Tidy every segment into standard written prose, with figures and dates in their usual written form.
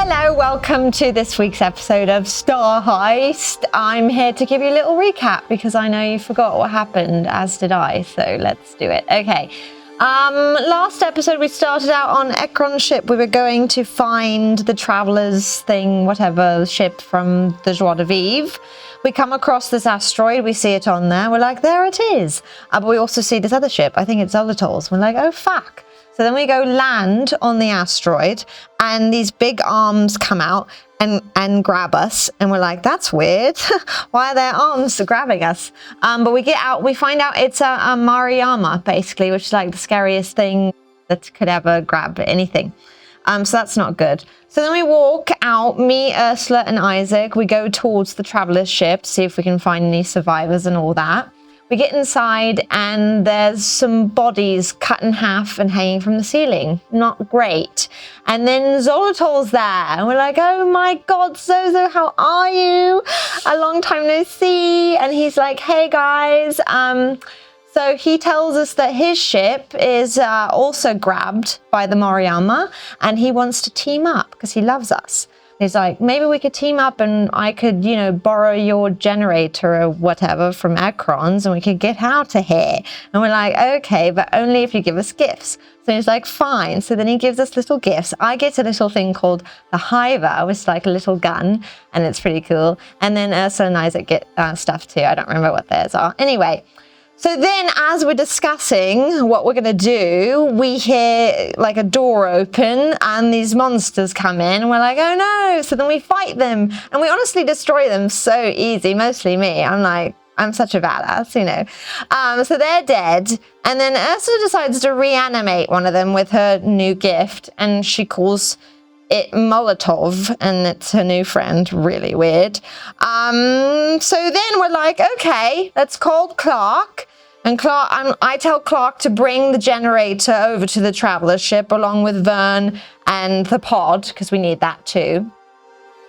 Hello, welcome to this week's episode of Star Heist. I'm here to give you a little recap because I know you forgot what happened, as did I, so let's do it. Okay, last episode we started out on Ekron's ship. We were going to find the travelers thing, whatever, ship from the Joie de Vivre. We come across this asteroid, we see it on there, we're like, there it is. But we also see this other ship, I think it's Zolotol's. We're like, oh fuck. So then we go land on the asteroid and these big arms come out and grab us. And we're like, that's weird. Why are their arms grabbing us? But we get out, we find out it's a Mariama, basically, which is like the scariest thing that could ever grab anything. So that's not good. So then we walk out, me, Ursula and Isaac. We go towards the traveler's ship, see if we can find any survivors and all that. We get inside and there's some bodies cut in half and hanging from the ceiling. Not great. And then Zolotol's there and we're like, oh my God, Zozo, how are you? A long time no see. And he's like, hey guys. So he tells us that his ship is also grabbed by the Mariama and he wants to team up because he loves us. He's like, maybe we could team up and I could, you know, borrow your generator or whatever from Ekron's and we could get out of here. And we're like, okay, but only if you give us gifts. So he's like, fine. So then he gives us little gifts. I get a little thing called the Hiver, which is like a little gun, and it's pretty cool. And then Ursula and Isaac get stuff too. I don't remember what theirs are. Anyway. So then as we're discussing what we're going to do, we hear like a door open and these monsters come in and we're like, oh no. So then we fight them and we honestly destroy them so easy, mostly me. I'm like, I'm such a badass, you know. So they're dead. And then Ursula decides to reanimate one of them with her new gift and she calls it Molotov, and it's her new friend. Really weird. So then we're like, okay, let's call Clark. And Clark, I tell Clark to bring the generator over to the traveler ship along with Vern and the pod, because we need that too.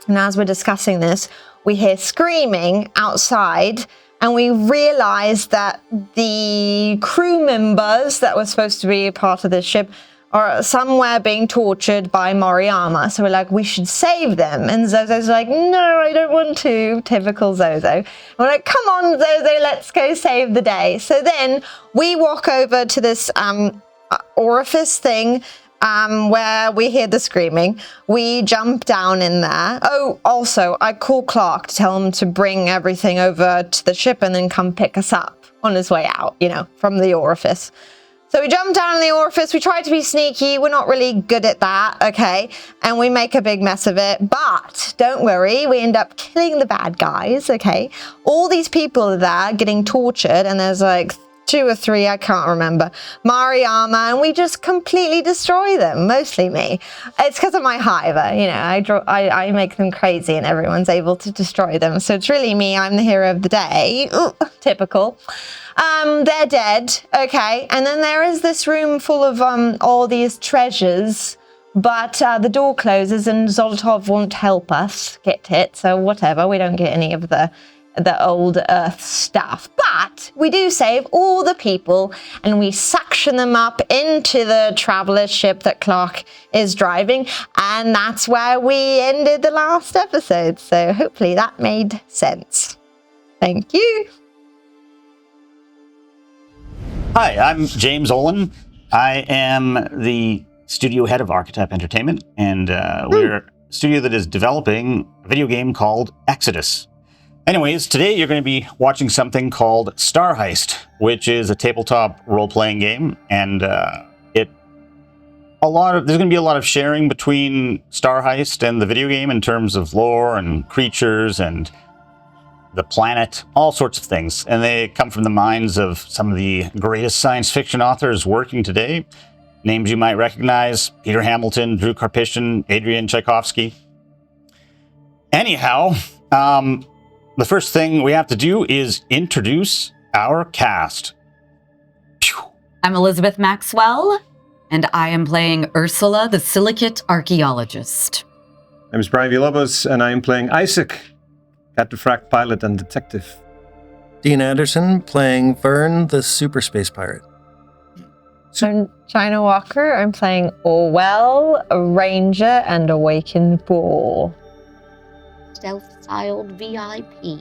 And as we're discussing this, we hear screaming outside, and we realize that the crew members that were supposed to be a part of this ship are somewhere being tortured by Mariama. So we're like, we should save them. And Zozo's like, no, I don't want to. Typical Zozo. We're like, come on, Zozo, let's go save the day. So then we walk over to this orifice thing where we hear the screaming. We jump down in there. Oh, also, I call Clark to tell him to bring everything over to the ship and then come pick us up on his way out, you know, from the orifice. So we jump down in the orifice, we try to be sneaky, we're not really good at that, okay? And we make a big mess of it, but don't worry, we end up killing the bad guys, okay? All these people are there getting tortured, and there's like 2 or 3, I can't remember, Mariama, and we just completely destroy them, mostly me. It's because of my Hiver, you know, I make them crazy and everyone's able to destroy them. So it's really me, I'm the hero of the day. Ooh, typical. They're dead, okay, and then there is this room full of all these treasures, but the door closes and Zolotov won't help us get it, so whatever, we don't get any of the old Earth stuff, but we do save all the people and we suction them up into the traveler ship that Clark is driving, and that's where we ended the last episode, so hopefully that made sense. Thank you. Hi, I'm James Olin. I am the studio head of Archetype Entertainment, and we're a studio that is developing a video game called Exodus. Anyways, today you're going to be watching something called Star Heist, which is a tabletop role-playing game, and there's going to be a lot of sharing between Star Heist and the video game in terms of lore and creatures and the planet, all sorts of things. And they come from the minds of some of the greatest science fiction authors working today. Names you might recognize: Peter Hamilton, Drew Karpyshyn, Adrian Tchaikovsky. Anyhow, the first thing we have to do is introduce our cast. I'm Elizabeth Maxwell, and I am playing Ursula, the Silicate Archaeologist. My name is Brian Villalobos, and I am playing Isaac, Cataphracт pilot and detective. Dean Anderson, playing Vern, the super space pirate. I'm China Walker. I'm playing Orwell, a ranger, and awaken Boar. Self-styled VIP.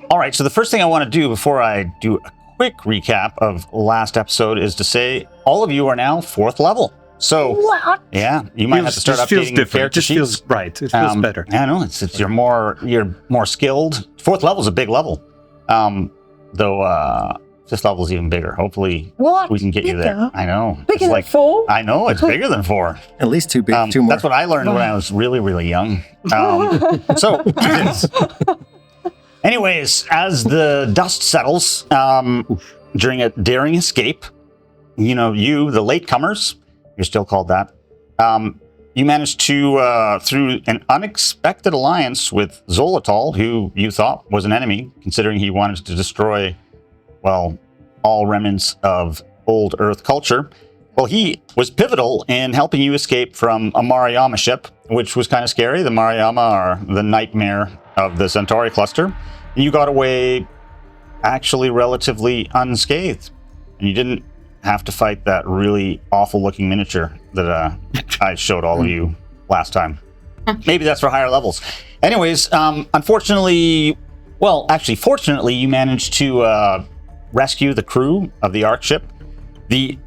All right, so the first thing I want to do before I do a quick recap of last episode is to say all of you are now 4th level. So, What? yeah, you might have to start updating different. character It just sheets. feels right. It feels better. I know it's you're more skilled. 4th level is a big level, though 5th level is even bigger. Hopefully, What? we can get you there. Bigger? I know. Bigger It's than 4? I know it's bigger than 4. At least two more. That's what I learned when I was really, really young. So, anyways, as the dust settles during a daring escape, you, the latecomers, you're still called that, you managed to, through an unexpected alliance with Xolotl, who you thought was an enemy, considering he wanted to destroy, well, all remnants of old Earth culture. Well, he was pivotal in helping you escape from a Mariyama ship, which was kind of scary. The Mariyama are the nightmare of the Centauri Cluster. And you got away actually relatively unscathed. And you didn't have to fight that really awful-looking miniature that I showed all of you last time. Maybe that's for higher levels. Anyways, fortunately, you managed to rescue the crew of the arkship. The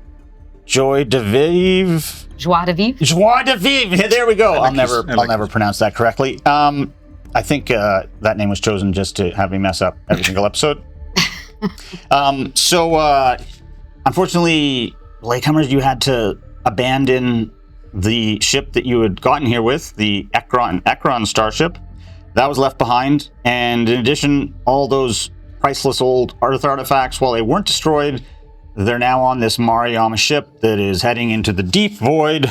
Joie de Vivre. Joie de vivre. Joie de Vivre. There we go. I'll never pronounce that correctly. I think that name was chosen just to have me mess up every single episode. Unfortunately, latecomers, you had to abandon the ship that you had gotten here with, the Ekron starship. That was left behind, and in addition, all those priceless old Earth artifacts, while they weren't destroyed, they're now on this Mariyama ship that is heading into the deep void,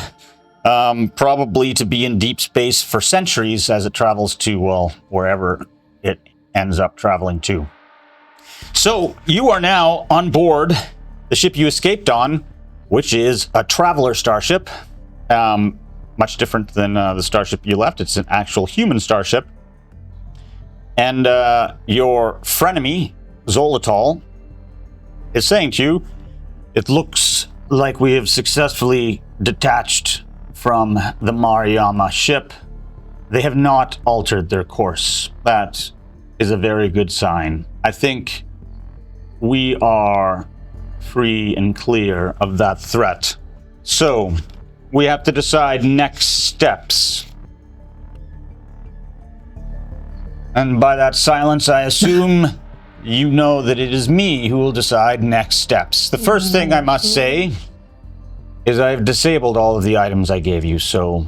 probably to be in deep space for centuries as it travels to, well, wherever it ends up traveling to. So, you are now on board the ship you escaped on, which is a traveler starship, much different than the starship you left. It's an actual human starship. And your frenemy, Xolotl, is saying to you, it looks like we have successfully detached from the Mariyama ship. They have not altered their course. That is a very good sign. I think we are free and clear of that threat. So, we have to decide next steps. And by that silence, I assume you know that it is me who will decide next steps. The first thing I must say is I've disabled all of the items I gave you, so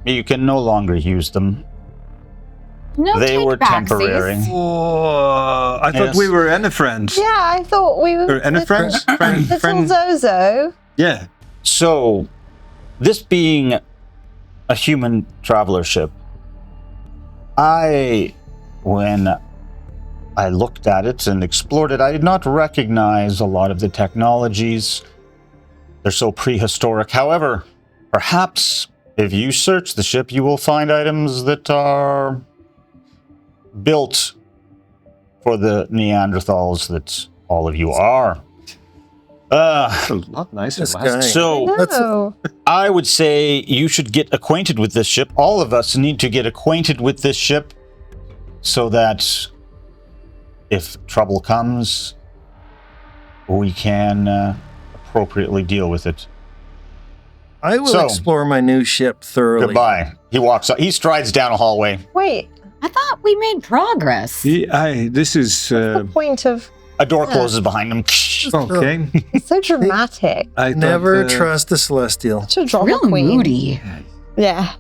you can no longer use them. No, They were temporary. Oh, I thought we were any friends. Yeah, I thought we were. Any friends? Little Zozo. Yeah. So, this being a human traveler ship, when I looked at it and explored it, I did not recognize a lot of the technologies. They're so prehistoric. However, perhaps if you search the ship, you will find items that are built for the Neanderthals that all of you are. It's a lot nicer. This guy. So, No. I would say you should get acquainted with this ship. All of us need to get acquainted with this ship so that if trouble comes, we can appropriately deal with it. I will explore my new ship thoroughly. Goodbye. He walks up. He strides down a hallway. Wait, I thought we made progress. This is the point of. A door closes behind him. okay. It's so dramatic. I never trust the Celestial. Such a drama Real queen. moody. Yeah.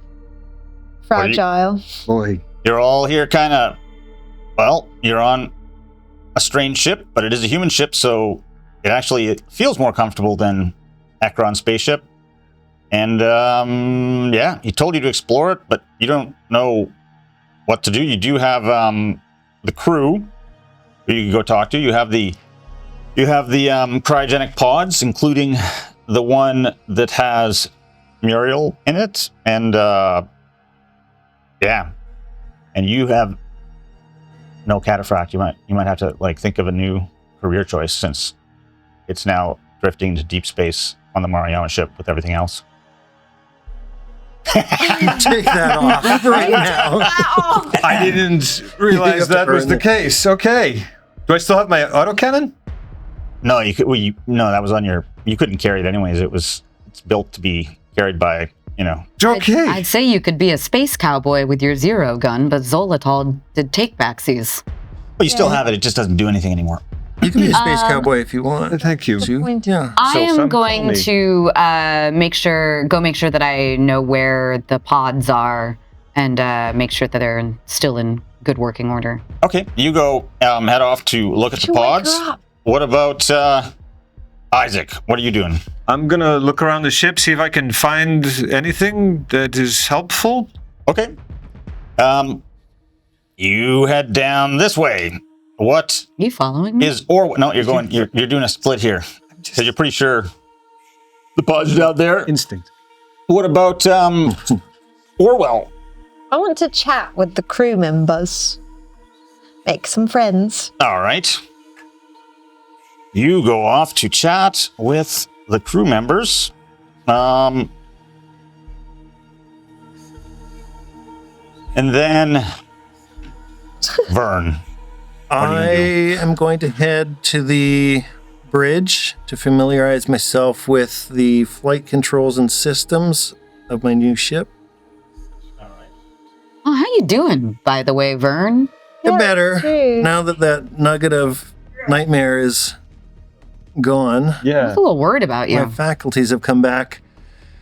Fragile. Boy. You're all here kind of, well, you're on a strange ship, but it is a human ship, so it feels more comfortable than Ekron's spaceship. And, yeah, he told you to explore it, but you don't know what to do. You do have the crew who you can go talk to. You have the cryogenic pods, including the one that has Muriel in it, and yeah, and you have no cataphract. You might have to think of a new career choice, since it's now drifting to deep space on the Mariana ship with everything else. Take that off right now. I didn't realize that was the case. Okay. Do I still have my autocannon? No, you could. No, that was on your. You couldn't carry it anyways. It's built to be carried by. Okay. I'd say you could be a space cowboy with your zero gun, but Zolotol did take backsies. But you still have it. It just doesn't do anything anymore. You can be a space cowboy if you want. Thank you. Yeah. I am some going call me. to make sure that I know where the pods are and make sure that they're still in good working order. Okay, you go head off to look at the pods. What about Isaac? What are you doing? I'm gonna look around the ship, see if I can find anything that is helpful. Okay. You head down this way. What You following me? is No, you're going. You're doing a split here because you're pretty sure the pods are out there. Instinct. What about Orwell? I want to chat with the crew members. Make some friends. All right. You go off to chat with the crew members. And then Vern. I am going to head to the bridge to familiarize myself with the flight controls and systems of my new ship. Oh, how you doing, by the way, Vern? Better too. now that that nugget of nightmare is gone. I Yeah. was a little worried about you. My faculties have come back.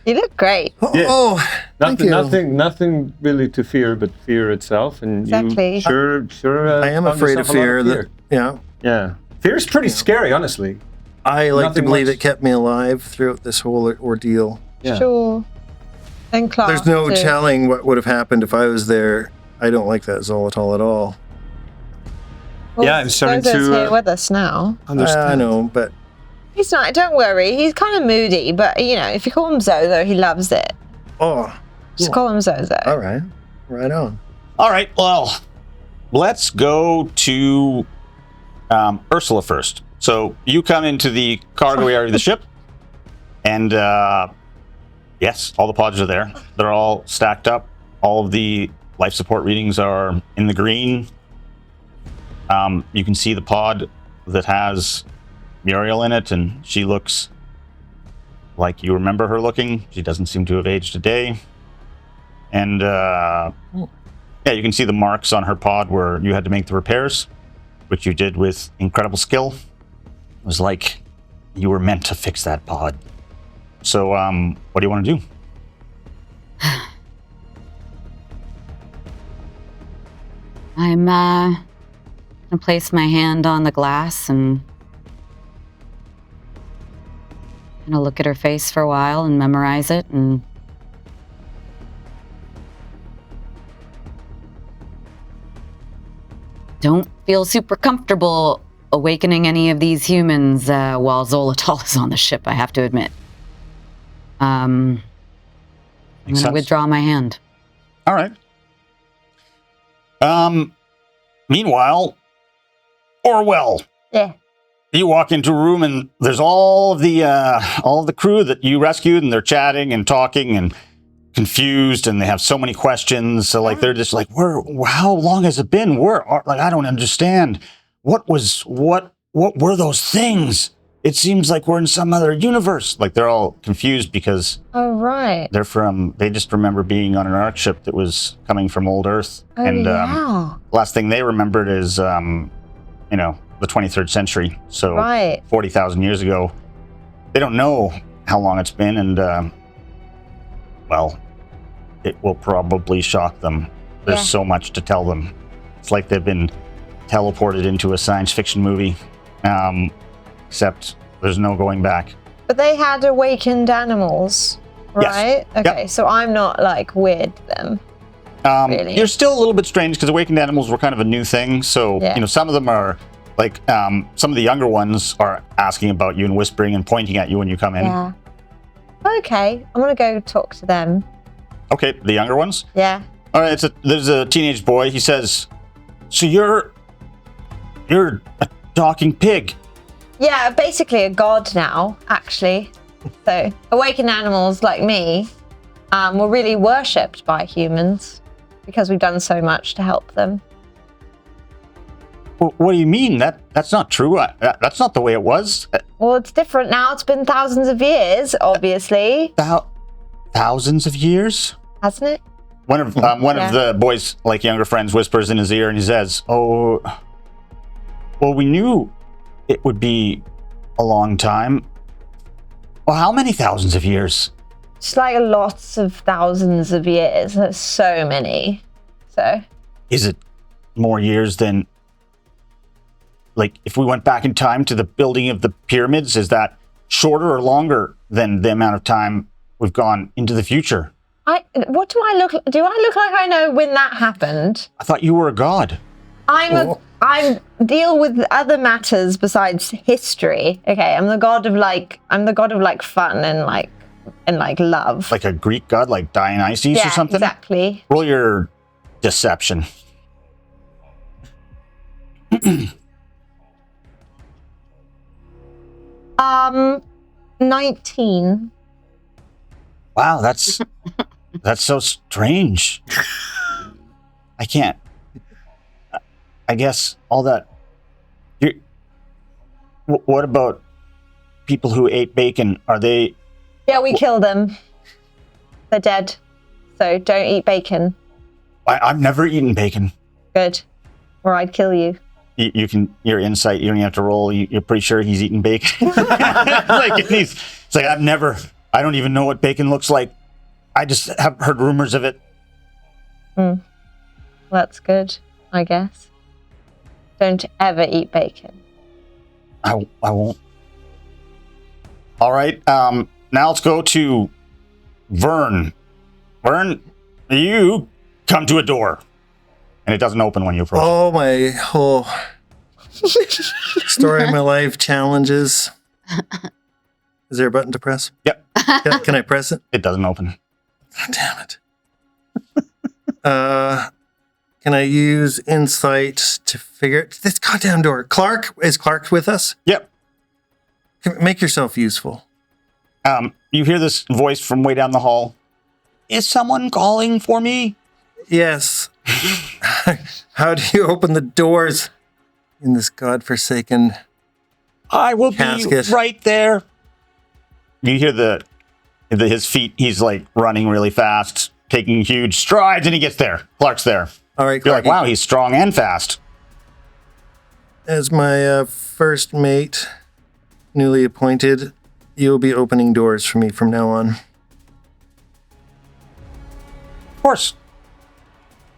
You look great. Oh, thank you. Nothing really to fear but fear itself. And Exactly. you sure. I am found afraid of yourself a lot fear. Yeah. Fear's pretty scary, honestly. I like to Nothing believe much. it kept me alive throughout this whole ordeal. Yeah. Sure. And class. There's no too. telling what would have happened if I was there. I don't like that Zolotol at all. Well, Yeah, I'm starting Zozo's to, here with us now. I know, but He's not. Don't worry. He's kind of moody, but if you call him Zozo, he loves it. Just call him Zozo. all right. Right on. All right, well, let's go to Ursula first. So you come into the cargo area of the ship, and yes, all the pods are there. They're all stacked up. All of the life support readings are in the green. You can see the pod that has Muriel in it, and she looks like you remember her looking. She doesn't seem to have aged a day. And yeah, you can see the marks on her pod where you had to make the repairs, which you did with incredible skill. It was like you were meant to fix that pod. So what do you want to do? I'm gonna place my hand on the glass and gonna look at her face for a while and memorize it and don't feel super comfortable awakening any of these humans while Zolotol is on the ship, I have to admit. I'm Makes gonna sense. withdraw my hand. All right. Meanwhile, Orwell, Yeah. you walk into a room and there's all of the crew that you rescued, and they're chatting and talking and confused, and they have so many questions. So like they're just like, how long has it been? I don't understand. What were those things? It seems like we're in some other universe. Like they're all confused because Oh, right. they just remember being on an arkship that was coming from old Earth. Oh, And yeah. last thing they remembered is, the 23rd century. So Right. 40,000 years ago. They don't know how long it's been, and well, it will probably shock them. There's Yeah. so much to tell them. It's like they've been teleported into a science fiction movie, except there's no going back. But they had awakened animals, Yes. right? Okay, so I'm not like weird then. Really? You're still a little bit strange because awakened animals were kind of a new thing. So, Yeah. some of them are like, some of the younger ones are asking about you and whispering and pointing at you when you come in. Yeah. Okay, I'm gonna go talk to them. Okay, the younger ones. Yeah. All right, there's a teenage boy. He says, "So you're a talking pig. Yeah, basically a god now, actually. So awakened animals like me were really worshipped by humans because we've done so much to help them. What do you mean? That's not true. That's not the way it was. Well, it's different now. It's been thousands of years, obviously. Thousands of years? Hasn't it? One of the boys, like younger friends, whispers in his ear and he says, "Oh, well, we knew it would be a long time. Well, how many thousands of years?" It's like lots of thousands of years. There's so many. So. Is it more years than, like, if we went back in time to the building of the pyramids, is that shorter or longer than the amount of time we've gone into the future? What do I look like? Do I look like I know when that happened? I thought you were a god. I deal with other matters besides history. Okay, I'm the god of fun and love. Like a Greek god, like Dionysus or something? Exactly. Roll your deception. 19. Wow, that's so strange. I can't. I guess all that. What about people who ate bacon? Are they? Yeah, we kill them. They're dead. So don't eat bacon. I've never eaten bacon. Good. Or I'd kill you. You can, your insight, you don't even have to roll. You're pretty sure he's eating bacon. It's like, I don't even know what bacon looks like. I just have heard rumors of it. That's good, I guess. Don't ever eat bacon. I won't. All right. Now let's go to Vern. Vern, you come to a door. And it doesn't open when you approach. Oh, my whole story of my life challenges. Is there a button to press? Yep. Can I press it? It doesn't open. God damn it. Can I use insight to figure it? This goddamn door. Is Clark with us? Yep. Make yourself useful. You hear this voice from way down the hall. Is someone calling for me? Yes. How do you open the doors in this godforsaken I will casket? be right there. You hear his feet. He's like running really fast, taking huge strides, and he gets there. Clark's there. All right, You're Clark. like, wow, he's strong and fast. As my first mate, newly appointed, you'll be opening doors for me from now on. Of course.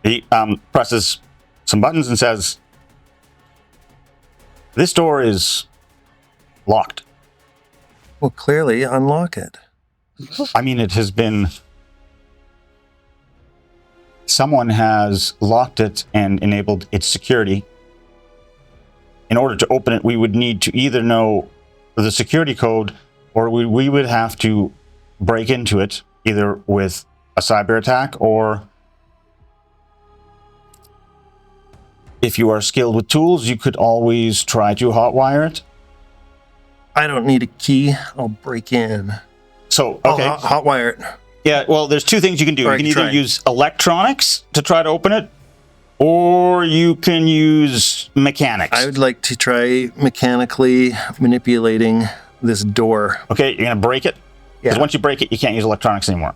He presses some buttons and says, "This door is locked." Well, clearly, unlock it. I mean, it has been... Someone has locked it and enabled its security. In order to open it, we would need to either know the security code or we would have to break into it, either with a cyber attack or... If you are skilled with tools, you could always try to hotwire it. I don't need a key. I'll break in. So, okay. Hotwire it. Yeah, well, there's two things you can do. Or You can either use electronics to try to open it, or you can use mechanics. I would like to try mechanically manipulating this door. Okay, you're going to break it? Because Yeah. once you break it, you can't use electronics anymore.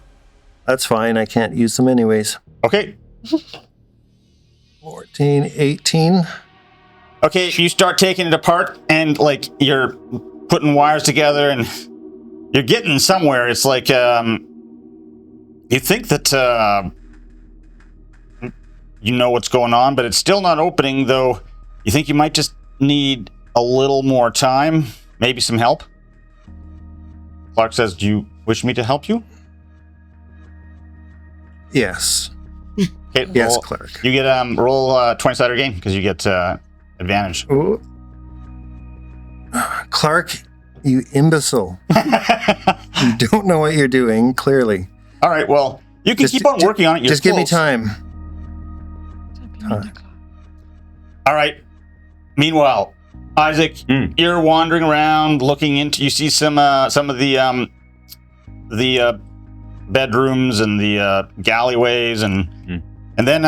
That's fine. I can't use them anyways. Okay. 14, 18. Okay, you start taking it apart, and, like, you're putting wires together, and you're getting somewhere. It's like, you think that, you know what's going on, but it's still not opening, though. You think you might just need a little more time, maybe some help? Clark says, "Do you wish me to help you?" Yes. Okay, Yes, Clark. You get roll 20-sided game because you get advantage. Ooh. Clark, you imbecile. You don't know what you're doing, clearly. All right, well, you can keep on working on it. Just give me time. All right. Meanwhile, Isaac, you're wandering around, looking into. You see some of the bedrooms and the galleyways, and then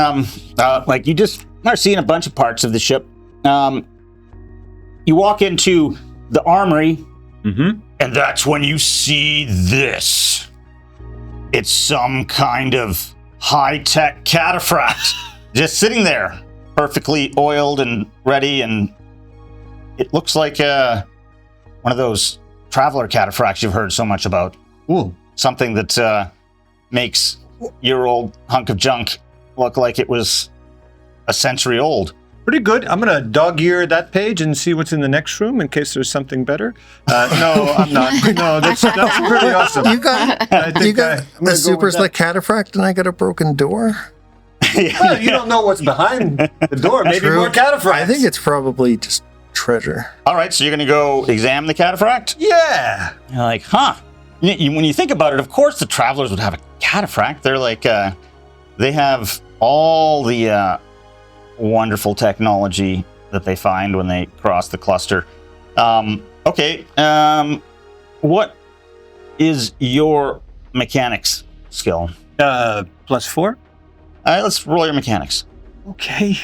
like you just are seeing a bunch of parts of the ship. You walk into the armory, and that's when you see this. It's some kind of high-tech cataphract just sitting there, perfectly oiled and ready, and it looks like one of those traveler cataphracts you've heard so much about. Ooh. Something that makes your old hunk of junk look like it was a century old. Pretty good. I'm going to dog-ear that page and see what's in the next room in case there's something better. No, I'm not. No, that's pretty awesome. You got a super slick cataphract and I got a broken door? Well, you don't know what's behind the door. Maybe more cataphracts. I think it's probably just treasure. All right, so you're going to go examine the cataphract? Yeah. You're like, huh. When you think about it, of course the travelers would have a cataphract. They're like, they have all the wonderful technology that they find when they cross the cluster. Okay, what is your mechanics skill? +4. Let's roll your mechanics. Okay.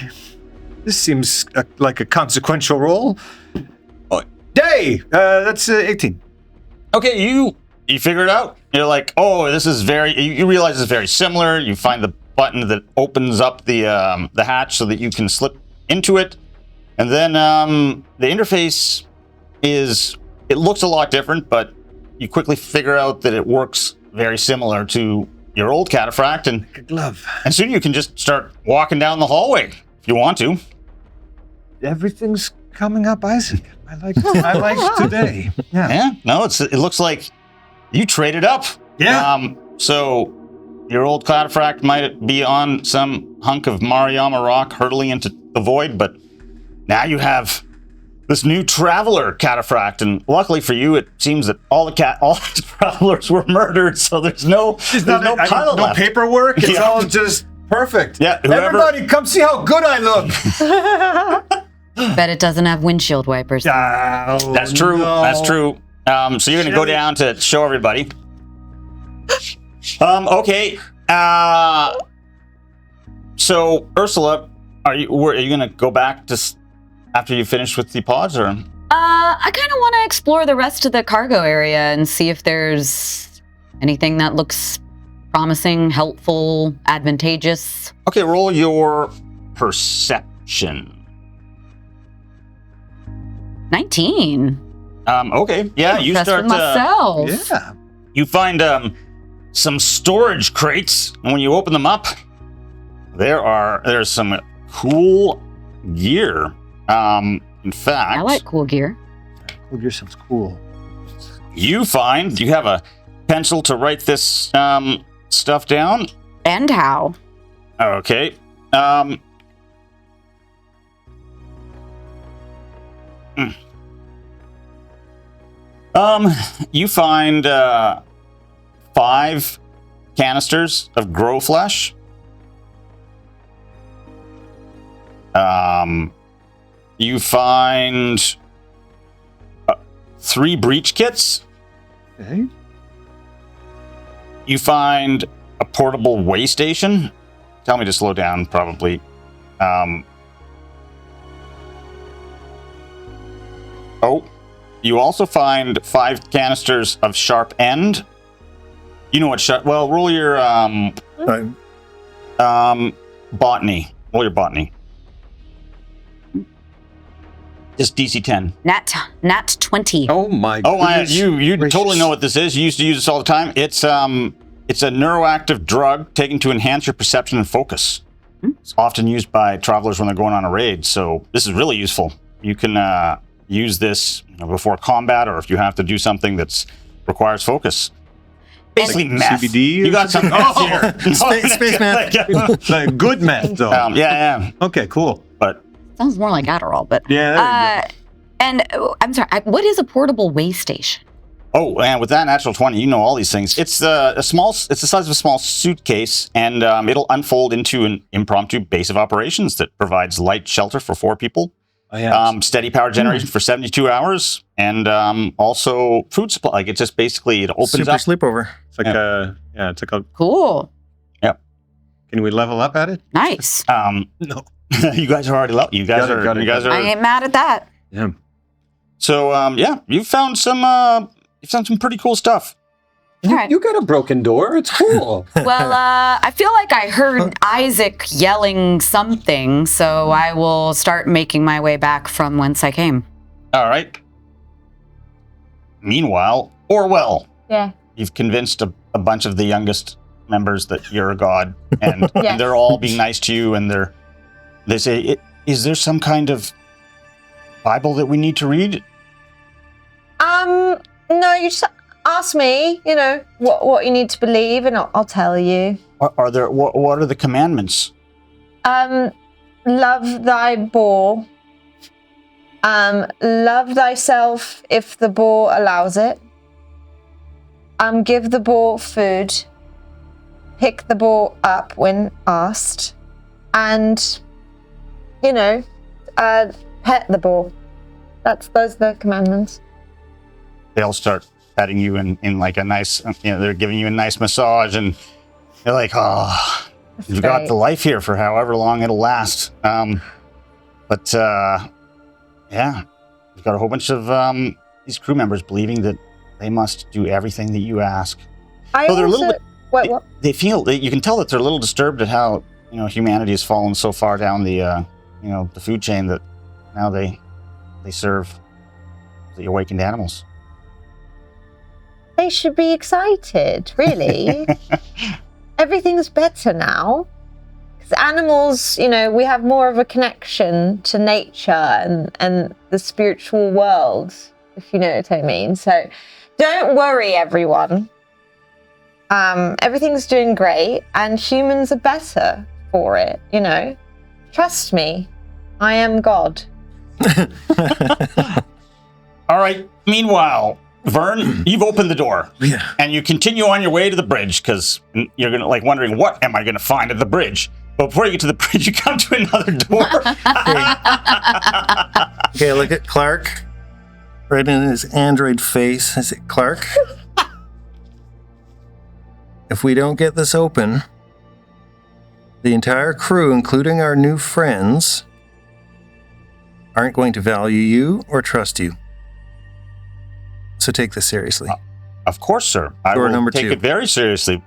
This seems like a consequential roll. Day! That's 18. Okay, you figure it out. You're like, oh, this is very. You realize it's very similar. You find the button that opens up the hatch so that you can slip into it, and then the interface is. It looks a lot different, but you quickly figure out that it works very similar to your old cataphract, and Like a glove. and soon you can just start walking down the hallway if you want to. Everything's coming up, Isaac. I like today. Yeah. Yeah, no, it looks like you traded up. Yeah. So your old cataphract might be on some hunk of Mariama rock hurtling into the void, but now you have this new traveler cataphract, and luckily for you, it seems that all the travelers were murdered, so there's no pilot no left. paperwork. It's Yeah. all just perfect. Yeah, whoever- Everybody, come see how good I look. Bet it doesn't have windshield wipers. Oh, That's true. no. That's true. So you're gonna go down to show everybody. Okay. So Ursula, are you gonna go back to after you finish with the pods, or? I kind of want to explore the rest of the cargo area and see if there's anything that looks promising, helpful, advantageous. Okay, roll your perception. 19. Okay. Yeah, you Impressed start. with myself. Yeah. You find some storage crates, and when you open them up, there's some cool gear. In fact, I like cool gear. Cool gear sounds cool. you have a pencil to write this stuff down. And how? Okay. You find 5 canisters of grow flesh. You find 3 breach kits. Okay. You find a portable way station. Tell me to slow down, probably. You also find 5 canisters of sharp end. You know what sharp... Well, roll your botany. Roll your botany. Just DC 10. Nat 20. Oh my Oh, goodness. you gracious. totally know what this is. You used to use this all the time. It's a neuroactive drug taken to enhance your perception and focus. It's often used by travelers when they're going on a raid, so this is really useful. You can use this before combat, or if you have to do something that requires focus. Basically, meth. CBD You got some meth here. Space meth. Like good meth, though. Yeah. Okay, cool. But Sounds more like Adderall, but... Yeah, there And I'm sorry, what is a portable way station? oh, and with that natural 20, you know all these things. It's the size of a small suitcase, and it'll unfold into an impromptu base of operations that provides light shelter for 4 people. Oh, yeah. Steady power generation for 72 hours, and also food supply. Like, it just basically, it opens Super up. sleepover. It's like it's like a. Cool. Can we level up at it? Nice. No. You guys are already you guys Got it. I are. ain't mad at that. Yeah. So you found some pretty cool stuff. All right. You got a broken door. It's cool. Well, I feel like I heard Isaac yelling something, so I will start making my way back from whence I came. All right. Meanwhile, Orwell, Yeah. you've convinced a bunch of the youngest members that you're a god, and Yes. they're all being nice to you, and they say, is there some kind of Bible that we need to read? No, you just ask me, what you need to believe, and I'll tell you. Are there what are the commandments? Love thy boar. Love thyself if the boar allows it. Give the boar food. Pick the boar up when asked. And, pet the boar. Those are the commandments. They all start patting you in like a nice, they're giving you a nice massage, and they're like, oh, you've got the life here for however long it'll last. But yeah, you've got a whole bunch of these crew members believing that they must do everything that you ask. So they're a little bit. What? They feel, you can tell that they're a little disturbed at how humanity has fallen so far down the the food chain that now they serve the awakened animals. They should be excited, really. Everything's better now. Because animals, we have more of a connection to nature and the spiritual world, if you know what I mean. So don't worry, everyone. Everything's doing great, and humans are better for it, Trust me, I am God. All right. Meanwhile, Vern, you've opened the door. Yeah. And you continue on your way to the bridge because you're gonna wondering, what am I gonna find at the bridge? But before you get to the bridge, you come to another door. Okay, look at Clark. Right in his android face. I say, Clark, if we don't get this open, the entire crew, including our new friends, aren't going to value you or trust you. So take this seriously. Of course, sir. I Door will number take 2. it very seriously.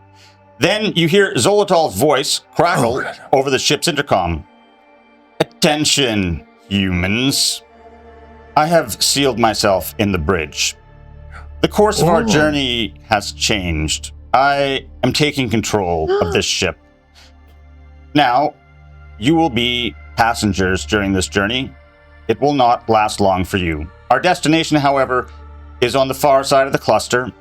Then you hear Zolotol's voice crackle over the ship's intercom. Attention, humans. I have sealed myself in the bridge. The course of our journey has changed. I am taking control of this ship. Now, you will be passengers during this journey. It will not last long for you. Our destination, however, is on the far side of the cluster,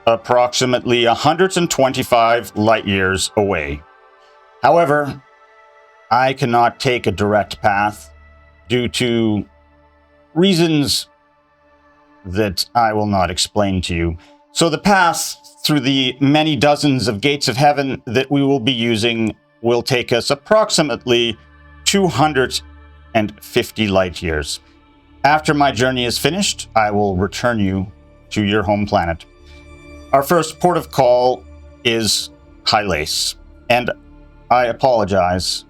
approximately 125 light years away. However, I cannot take a direct path due to reasons that I will not explain to you. So the path through the many dozens of gates of heaven that we will be using will take us approximately 250 light years. After my journey is finished, I will return you to your home planet. Our first port of call is Hylace, and I apologize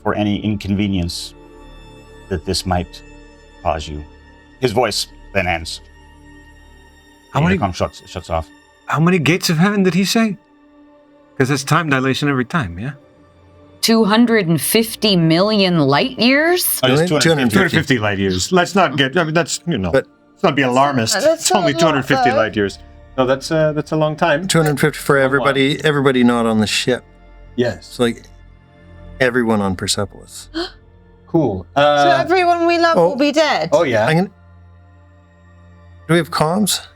for any inconvenience that this might cause you. His voice then ends. How The many intercom shuts off. How many gates of heaven did he say? Because it's time dilation every time, yeah? 250 million light years? Oh, it's 250. 250 light years. Let's not get, that's, But- let's not be alarmist. That's It's only not a lot, 250 though. light years. No, that's a long time. 250 for everybody not on the ship. Yes. It's like everyone on Persepolis. Cool. So everyone we love oh. will be dead. Oh yeah. Do we have comms?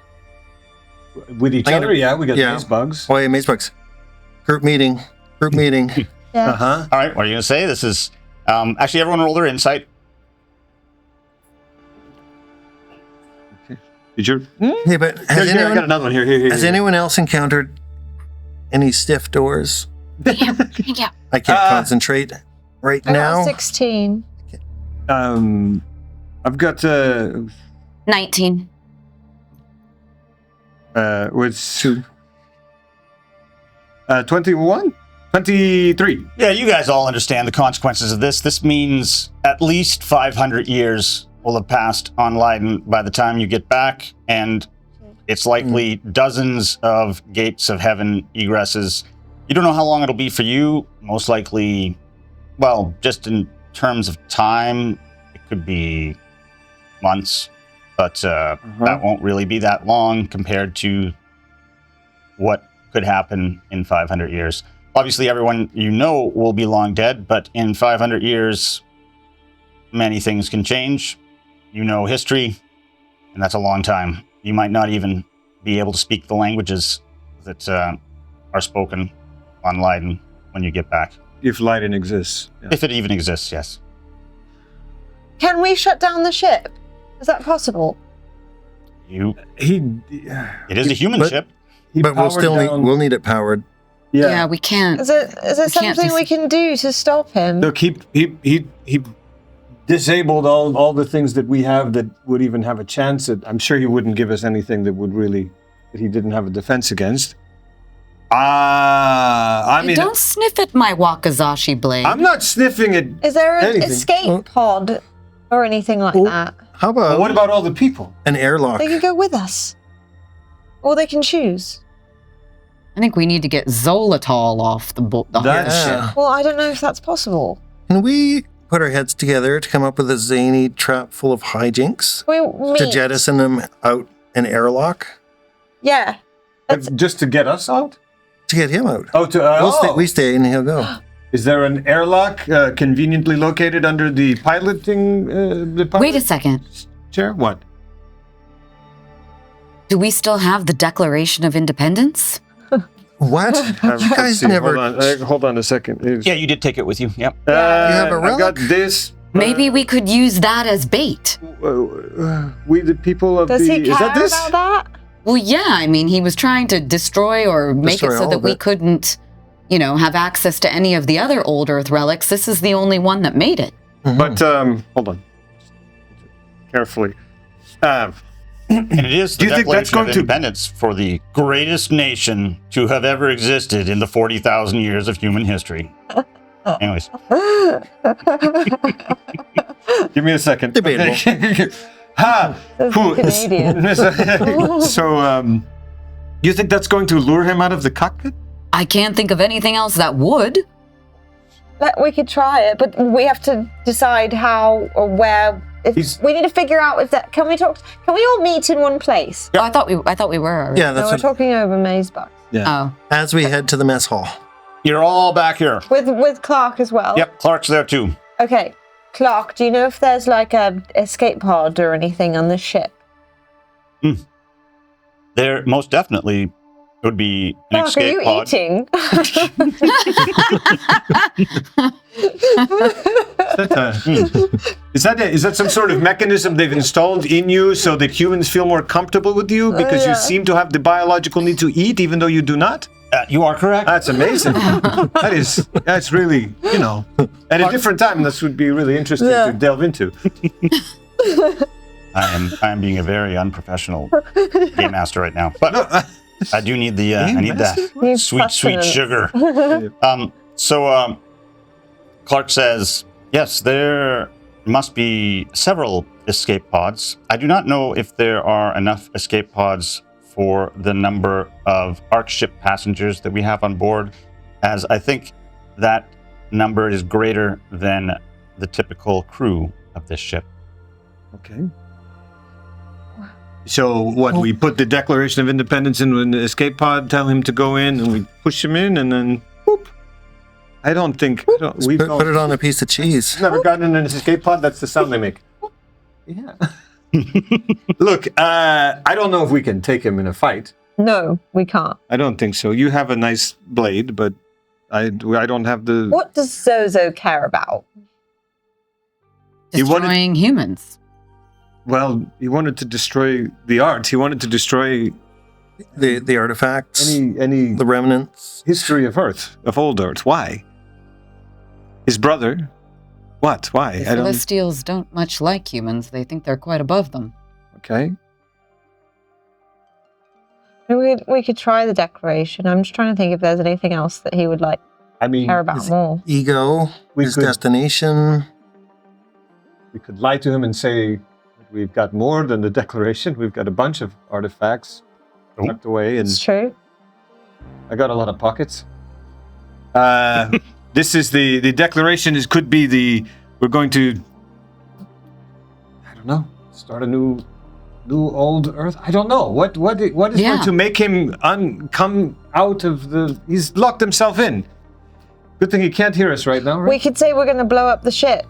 With each I'm other, gonna- yeah. We got yeah. these bugs. Oh, yeah, Maze Bugs. Group meeting. Yeah. Uh-huh. All right, what are you going to say? This is... actually, everyone roll their insight. Did you? Hey, but Here, has I got anyone, another one. Here. has anyone else encountered any stiff doors? Yeah. I can't concentrate right I got now. 16. I've got 19. what's 21? 23. Yeah, you guys all understand the consequences of this. This means at least 500 years will have passed on Leiden by the time you get back, and it's likely dozens of gates of heaven egresses. You don't know how long it'll be for you. Most likely, well, just in terms of time, it could be months, but that won't really be that long compared to what could happen in 500 years. Obviously, everyone you know will be long dead, but in 500 years, many things can change. You know history, and that's a long time. You might not even be able to speak the languages that are spoken on Leiden when you get back. If Leiden exists. Yeah. If it even exists, yes. Can we shut down the ship? Is that possible? It is a human but- ship. But we'll need it powered. Yeah, we can't. Is there can't something we can do to stop him? Look, he disabled all the things that we have that would even have a chance at. I'm sure he wouldn't give us anything that would really, that he didn't have a defense against. I mean, Don't sniff at my Wakazashi blade. I'm not sniffing at. Is there an anything. escape pod or anything like that? How about What about all the people? an airlock? They can go with us. Or they can choose. I think we need to get Zolotol off the Yeah. ship. Well, I don't know if that's possible. Can we put our heads together to come up with a zany trap full of hijinks We to meet. jettison them out an airlock Yeah. That's- Just to get us out? to get him out? Oh, We stay and he'll go. Is there an airlock conveniently located under the piloting department? Wait a second. chair? What? Do we still have the Declaration of Independence? What? You guys never. Hold on a second. Yeah, you did take it with you. Yep. You have a I got relic? this. Maybe we could use that as bait. We the people of Does the. he Is care that this? about that? Well, yeah, I mean, he was trying to destroy or make Destroy it so all that of we it. couldn't, have access to any of the other old Earth relics. This is the only one that made it. But hold on. Carefully. And it is the Do you think that's Declaration of going to- Independence for the greatest nation to have ever existed in the 40,000 years of human history. Anyways, Give me a second. Debatable. Ha! Those Who- Canadians. So, you think that's going to lure him out of the cockpit? I can't think of anything else that would. We could try it, but we have to decide how or where. We need to figure out if that. Can we all meet in one place? Oh, I thought we were. Already. Yeah, No, that's we're what, talking over maze box Oh, as we head to the mess hall. you're all back here. with Clark as well. Yep, Clark's there too. Okay, Clark. Do you know if there's like a escape pod or anything on the ship? There most definitely would be an Clark, are escape you pod. eating? Is that some sort of mechanism they've installed in you so that humans feel more comfortable with you because Yeah. you seem to have the biological need to eat even though you do not? You are correct. That's amazing. That's really, at a different time, this would be really interesting to delve into. I am being a very unprofessional game master right now, but I do need the I need that Needs sweet sustenance. sugar. So Clark says, yes, there must be several escape pods. I do not know if there are enough escape pods for the number of arkship passengers that we have on board, as I think that number is greater than the typical crew of this ship. Okay. So what? We put the Declaration of Independence in an escape pod, tell him to go in, and we push him in, and then whoop. I don't think we've Put it on a piece of cheese. never gotten in an escape pod. That's the sound they make. Yeah. Look, I don't know if we can take him in a fight. No, we can't. I don't think so. You have a nice blade, but I don't have the. What does Zozo care about? He wanted- destroying humans. Well, he wanted to destroy the art. He wanted to destroy The artifacts, any the remnants. history of Earth, of old Earth. Why? His brother What? Why? The Celestials don't much like humans. They think they're quite above them. Okay. We could try the declaration. I'm just trying to think if there's anything else that he would like I mean, care about more. Ego, We his could- destination. we could lie to him and say we've got more than the declaration. We've got a bunch of artifacts Oh. tucked away, and It's true. I got a lot of pockets. This is the declaration. Could be we're going to, I don't know, start a new old Earth. I don't know what is Yeah. going to make him come out of the. He's locked himself in. Good thing he can't hear us right now. We Right? could say we're going to blow up the ship.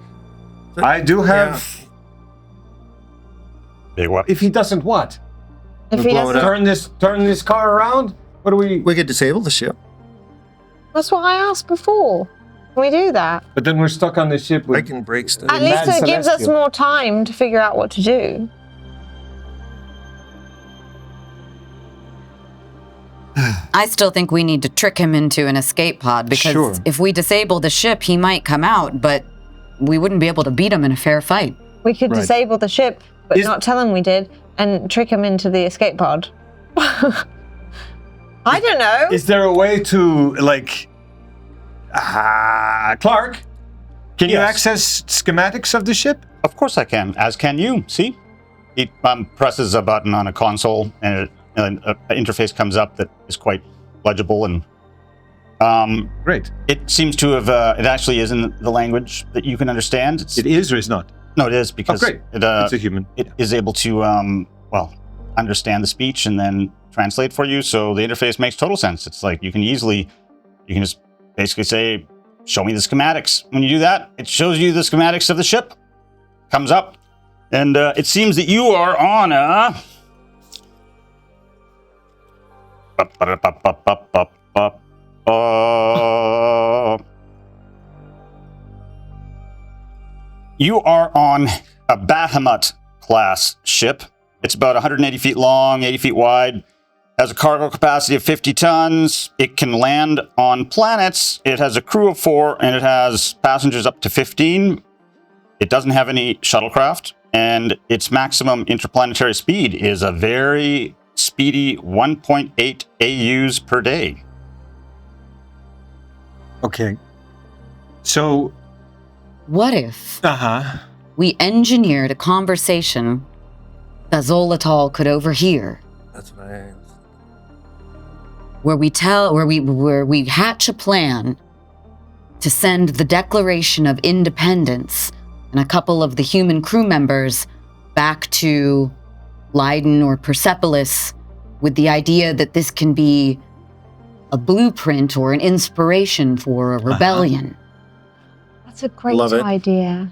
I do have. Big what? If he doesn't, what? If We'll he blow it doesn't, up. Turn this car around. What do we? We could disable the ship. that's what I asked before. Can we do that? But then we're stuck on this ship with. I can break stuff. At least mad it gives us celestial. more time to figure out what to do. I still think we need to trick him into an escape pod because Sure. if we disable the ship, he might come out, but we wouldn't be able to beat him in a fair fight. We could Right. disable the ship, but Is- not tell him we did, and trick him into the escape pod. I don't know. Is there a way to like, Clark? Can you Yes. access schematics of the ship? Of course I can, as can you. See? He presses a button on a console, and an interface comes up that is quite legible, and Great. it seems to have. It actually is in the language that you can understand. It is or is not? No, it is because great. it It's a human. it is able to understand the speech and then translate for you. So the interface makes total sense. It's like you can just basically say, "Show me the schematics." When you do that, it shows you the schematics of the ship. Comes up, and it seems that you are on a. You are on a Bahamut class ship. It's about 180 feet long, 80 feet wide, has a cargo capacity of 50 tons. It can land on planets. It has a crew of 4, and it has passengers up to 15. It doesn't have any shuttlecraft, and its maximum interplanetary speed is a very speedy 1.8 AUs per day. Okay. So, What if uh-huh. we engineered a conversation that Zolotol could overhear, That's what I. where we hatch a plan to send the Declaration of Independence and a couple of the human crew members back to Leiden or Persepolis with the idea that this can be a blueprint or an inspiration for a rebellion. That's a great Love it. idea.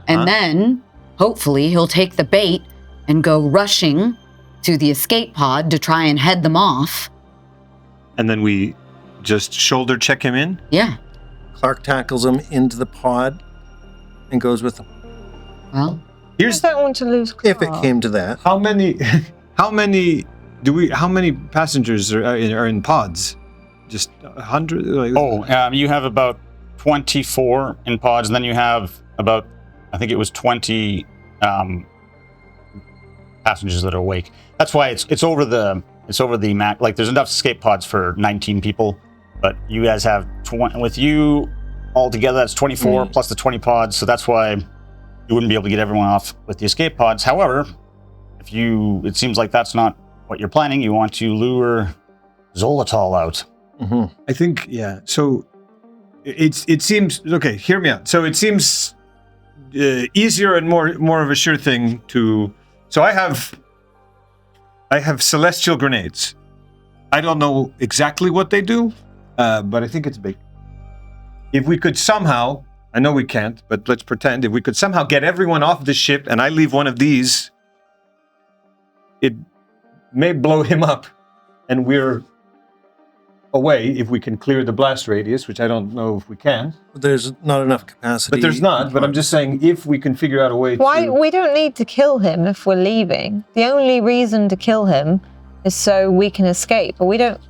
And then, hopefully, he'll take the bait and go rushing to the escape pod to try and head them off. And then we just shoulder check him in? Yeah, Clark tackles him into the pod and goes with him. well, I Here's don't want to lose If it Clark. came to that. how many passengers are in pods? Just 100? Like, You have about 24 in pods, and then you have about, I think it was 20 passengers that are awake. That's why it's over the map. Like there's enough escape pods for 19 people, but you guys have 20 with you all together. That's 24 plus the 20 pods. So that's why you wouldn't be able to get everyone off with the escape pods. However, it seems like that's not what you're planning. You want to lure Zolotol out. Mm-hmm. I think, yeah. So it seems, okay, hear me out. So it seems easier and more of a sure thing to, so I have celestial grenades. I don't know exactly what they do, but I think it's big. If we could somehow, I know we can't, but let's pretend, if we could somehow get everyone off the ship and I leave one of these, it may blow him up and we're away if we can clear the blast radius, which I don't know if we can. There's not enough capacity. But there's not, but I'm just saying if we can figure out a way Why? to... We don't need to kill him if we're leaving. The only reason to kill him is so we can escape. But we don't...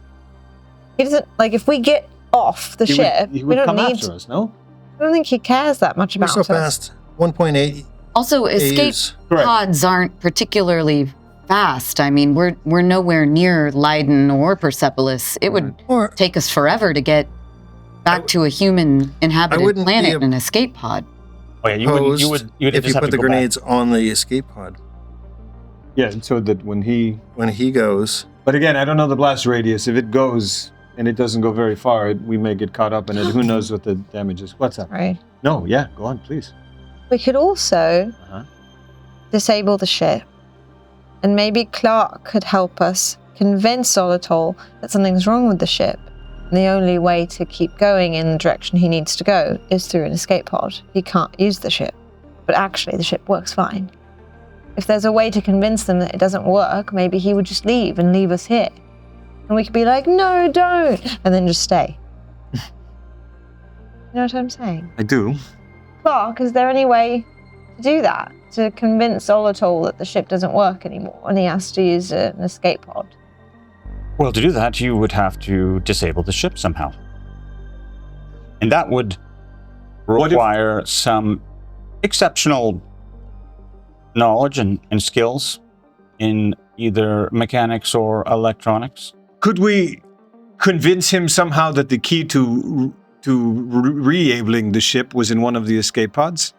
He doesn't... Like, if we get off the ship, he we would don't come need... after us, no? I don't think he cares that much We're about so us. fast. 1.8 Also, escape AUs. Correct. pods aren't particularly fast. I mean, we're nowhere near Leiden or Persepolis. It would Or take us forever to get back to a human inhabited wouldn't planet be in an escape pod. Oh yeah, you would opposed if if you put the grenades on the escape pod. Yeah, and so that when he... When he goes, But again, I don't know the blast radius. If it goes and it doesn't go very far, we may get caught up in it. Who knows what the damage is? What's up? Right. No, yeah, go on, please. We could also disable the ship. And maybe Clark could help us convince Solitol that something's wrong with the ship. And the only way to keep going in the direction he needs to go is through an escape pod. He can't use the ship. But actually, the ship works fine. If there's a way to convince them that it doesn't work, maybe he would just leave and leave us here. And we could be like, no, don't, and then just stay. You know what I'm saying? I do. Clark, is there any way to do that? To convince Solitol that the ship doesn't work anymore and he has to use an escape pod? Well, to do that, you would have to disable the ship somehow. And that would require some exceptional knowledge and skills in either mechanics or electronics. Could we convince him somehow that the key to re-abling the ship was in one of the escape pods?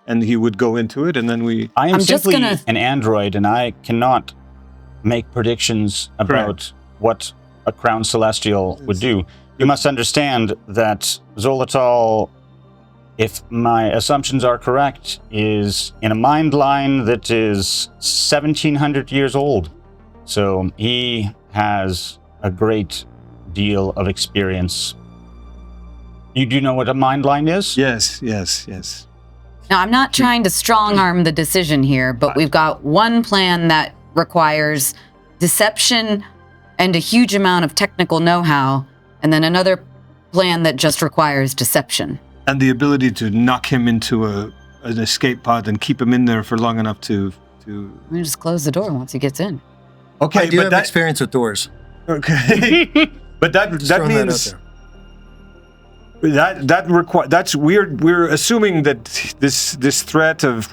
And he would go into it, and then we... I am I'm just simply gonna- an android, and I cannot make predictions about what a Crown Celestial would do. You must understand that Zolotol, if my assumptions are correct, is in a mind line that is 1,700 years old. So he has a great deal of experience. You do know what a mind line is? Yes. Now, I'm not trying to strong arm the decision here, but we've got one plan that requires deception and a huge amount of technical know-how, and then another plan that just requires deception. And the ability to knock him into an escape pod and keep him in there for long enough to... We just close the door once he gets in. Okay, I do but have that... experience with doors. Okay. But that Just throwing that means... out there. That's weird. We're assuming that this threat of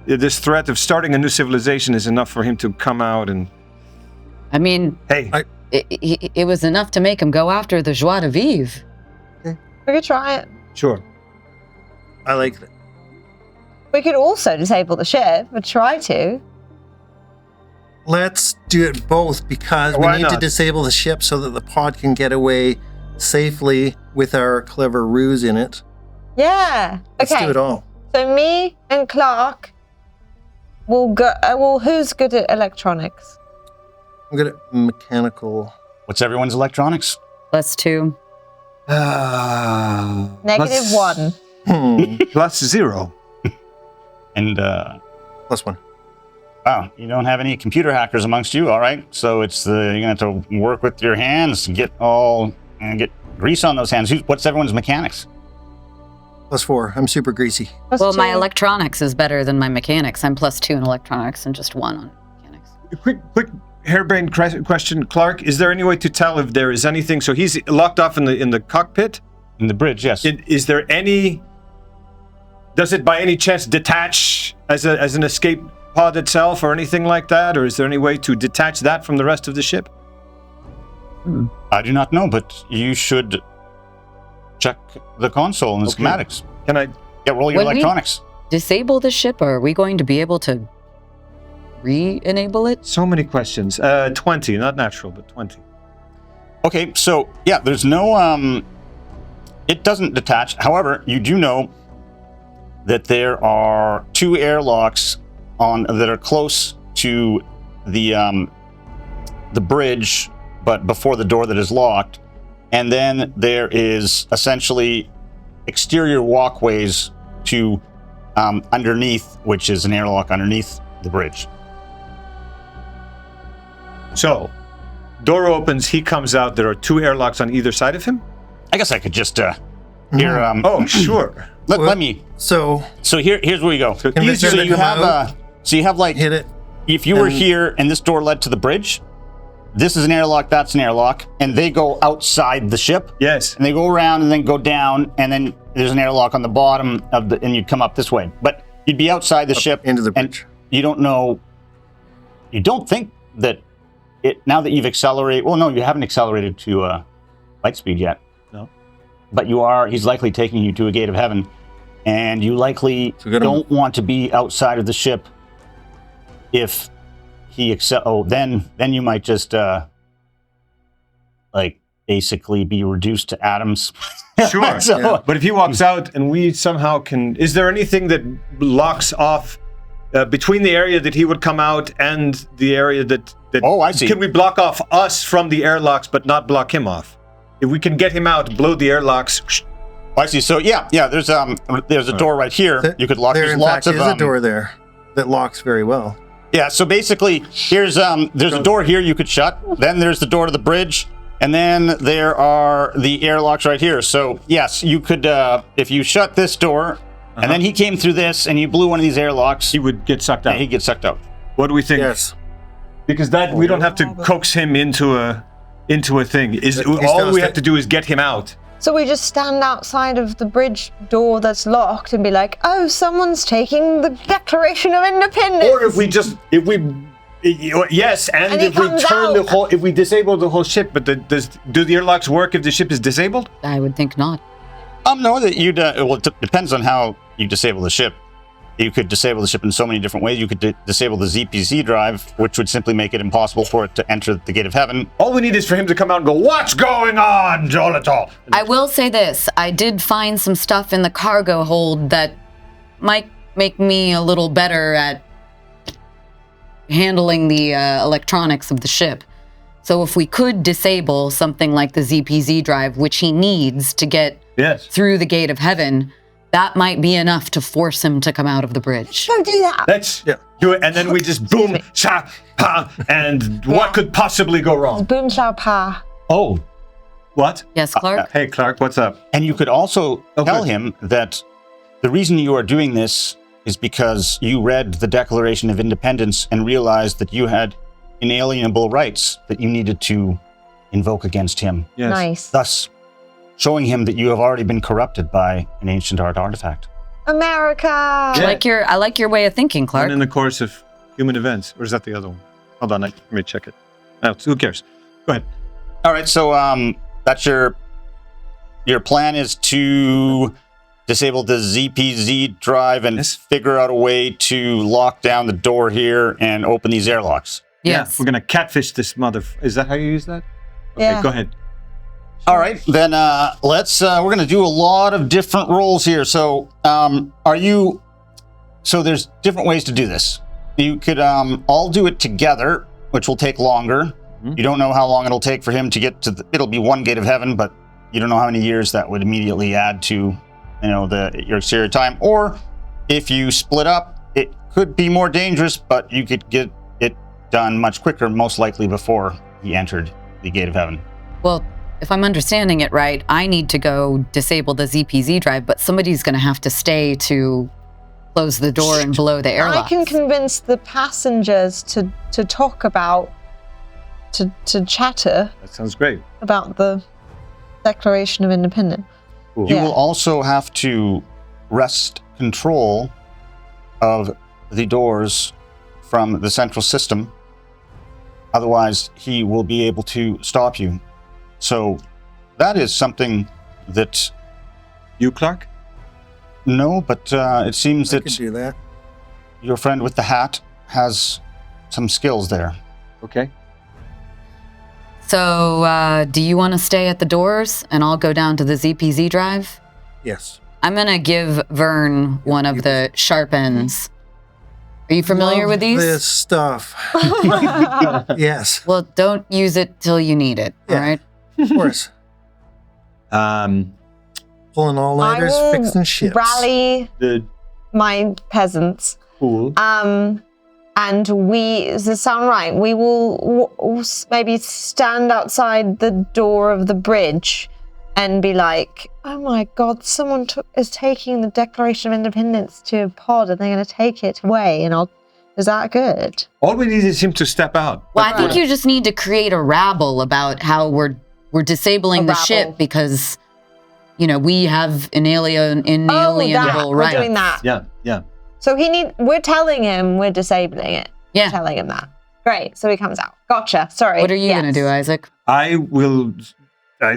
this threat of starting a new civilization is enough for him to come out and... I mean, Hey, it was enough to make him go after the joie de vivre. We could try it. sure. I like that. We could also disable the ship, or try to. Let's do it both because we Why need to not? disable the ship so that the pod can get away safely with our clever ruse in it. Yeah. Let's Okay. do it all. So me and Clark will go. Well, who's good at electronics? I'm good at mechanical. What's everyone's electronics? +2. -1. Plus 0. And, +1. wow, you don't have any computer hackers amongst you, all right? So it's you're gonna have to work with your hands, get grease on those hands. What's everyone's mechanics? +4. I'm super greasy. Well, my +2. electronics is better than my mechanics. I'm +2 in electronics and just 1 on mechanics. Quick harebrained question, Clark. Is there any way to tell if there is anything? So he's locked off in the cockpit. In the bridge, yes. Is there any? Does it by any chance detach as an escape pod itself or anything like that? Or is there any way to detach that from the rest of the ship? I do not know, but you should check the console and the Okay. schematics. Can I? Yeah, roll your When we- electronics. Disable the ship, or are we going to be able to re-enable it? So many questions. 20, not natural, but 20. Okay, so yeah, there's no it doesn't detach. However, you do know that there are 2 airlocks that are close to the bridge, but before the door that is locked. And then there is essentially exterior walkways to underneath, which is an airlock underneath the bridge. So, door opens. He comes out. There are 2 airlocks on either side of him. I guess I could just here. Oh, sure. Let me. So So here's where we go. Can we So send you them have out? so you have like hit it. if you were and- here and this door led to the bridge, this is an airlock, that's an airlock, and they go outside the ship, Yes. and they go around and then go down, and then there's an airlock on the bottom of the, and you'd come up this way. But you'd be outside the ship into the and bridge. you don't know. You don't think that it now that you've accelerated. Well, no, you haven't accelerated to light speed yet. No. But you are. He's likely taking you to a gate of heaven, and you likely don't want to be outside of the ship. If he then you might just like basically be reduced to atoms. Sure. But if he walks out and we somehow can, is there anything that blocks off between the area that he would come out and the area that? Oh, I see. Can we block off us from the airlocks, but not block him off? If we can get him out, blow the airlocks. Oh, I see. So yeah. There's a door right here. You could lock. There, there's in lots fact, of is a door there that locks very well. Yeah. So basically, there's a door here you could shut. Then there's the door to the bridge. And then there are the airlocks right here. So yes, you could, if you shut this door, and then he came through this, and you blew one of these airlocks, he would get sucked out. he'd get sucked out. What do we think? Yes. Because that we don't have to coax him into a thing. All we have to do is get him out. So we just stand outside of the bridge door that's locked and be like, "Oh, someone's taking the Declaration of Independence." Or if we yes, and if we turn the whole, if we disable the whole ship, but do the airlocks work if the ship is disabled? I would think not. No, that you'd. Well, it depends on how you disable the ship. You could disable the ship in so many different ways. You could disable the ZPZ drive, which would simply make it impossible for it to enter the gate of heaven. All we need is for him to come out and go, "What's going on, Jolotol?" I will say this. I did find some stuff in the cargo hold that might make me a little better at handling the electronics of the ship. So if we could disable something like the ZPZ drive, which he needs to get through the gate of heaven, that might be enough to force him to come out of the bridge. Don't do that. Let's do it, and then we just boom, sha, pa, and what could possibly go wrong? Boom, shao, pa. Oh, what? Yes, Clark? Hey, Clark, what's up? And you could also tell him that the reason you are doing this is because you read the Declaration of Independence and realized that you had inalienable rights that you needed to invoke against him. Yes. Nice. Thus, showing him that you have already been corrupted by an ancient art artifact. America. I like your way of thinking, Clark. And in the course of human events, or is that the other one? Hold on, let me check it. Oh, who cares? Go ahead. All right, so that's your plan is to disable the ZPZ drive and figure out a way to lock down the door here and open these airlocks. Yes. Yeah, we're gonna catfish this mother. Is that how you use that? Okay, go ahead. All right, then let's. We're gonna do a lot of different rolls here. So, So there's different ways to do this. You could all do it together, which will take longer. You don't know how long it'll take for him to get to. It'll be one gate of heaven, but you don't know how many years that would immediately add to, your exterior time. Or if you split up, it could be more dangerous, but you could get it done much quicker, most likely before he entered the gate of heaven. Well, if I'm understanding it right, I need to go disable the ZPZ drive, but somebody's going to have to stay to close the door and blow the airlock. I can convince the passengers to talk about, to chatter. That sounds great. About the Declaration of Independence. Cool. You will also have to wrest control of the doors from the central system. Otherwise, he will be able to stop you. So that is something that... You, Clark? No, but it seems I that could do that. your friend with the hat has some skills there. Okay. So, do you want to stay at the doors and I'll go down to the ZPZ drive? Yes. I'm going to give Vern one of the sharp ends. Are you familiar with these? This stuff. Yes. Well, don't use it till you need it, all right? Of course. Pulling all-nighters, I will fixing ships. rally my peasants. Cool. And does this sound right? We will maybe stand outside the door of the bridge and be like, "Oh my God, someone is taking the Declaration of Independence to a pod, and they're going to take it away." And is that good? All we need is him to step out. Well, I think you just need to create a rabble about how we're disabling the ship because we have inalienable We're rights. doing that. Yeah. So we're telling him we're disabling it. Yeah. We're telling him that. Great. So he comes out. Gotcha. Sorry. What are you going to do, Isaac? I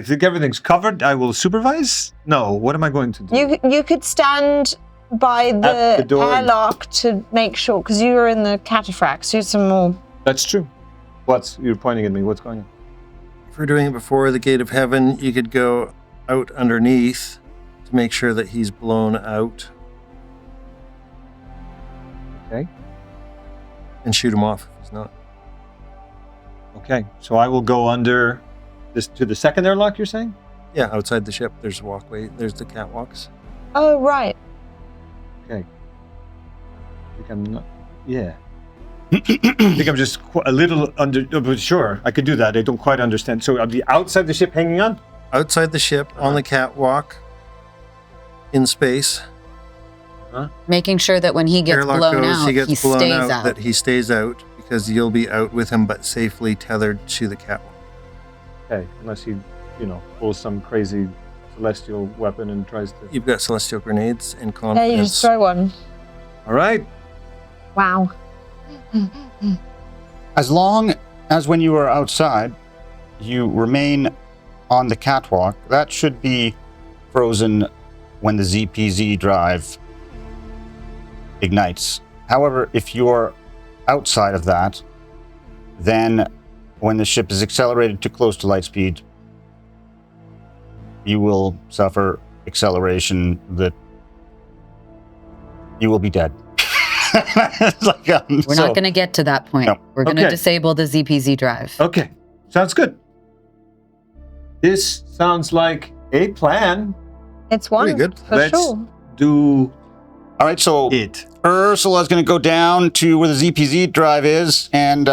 think everything's covered. I will supervise. No, what am I going to do? You could stand by At the the door. airlock to make sure, because you were in the cataphract. So some more. That's true. You're pointing at me. What's going on? If we're doing it before the gate of heaven, you could go out underneath to make sure that he's blown out. Okay. And shoot him off if he's not. Okay, so I will go under this to the second airlock, you're saying? Yeah, outside the ship, there's a walkway. There's the catwalks. Oh, right. Okay. I think I'm not... Yeah. I think I'm just a little under... But sure, I could do that. I don't quite understand. So I'll be outside the ship hanging on? Outside the ship, on the catwalk, in space. Making sure that when he gets Airlock blown goes, out, he gets blown stays out, out. that he stays out, because you'll be out with him, but safely tethered to the catwalk. Okay, unless he, pulls some crazy celestial weapon and tries to... You've got celestial grenades and Yeah, confidence. you just throw one. All right. Wow. As long as when you are outside, you remain on the catwalk, that should be frozen when the ZPZ drive ignites. However, if you're outside of that, then when the ship is accelerated to close to light speed, you will suffer acceleration that you will be dead. We're not going to get to that point. No. We're going to Okay. disable the ZPZ drive. Okay, sounds good. This sounds like a plan. It's one. Pretty good. For Let's sure. do All right, so it. Ursula's going to go down to where the ZPZ drive is, and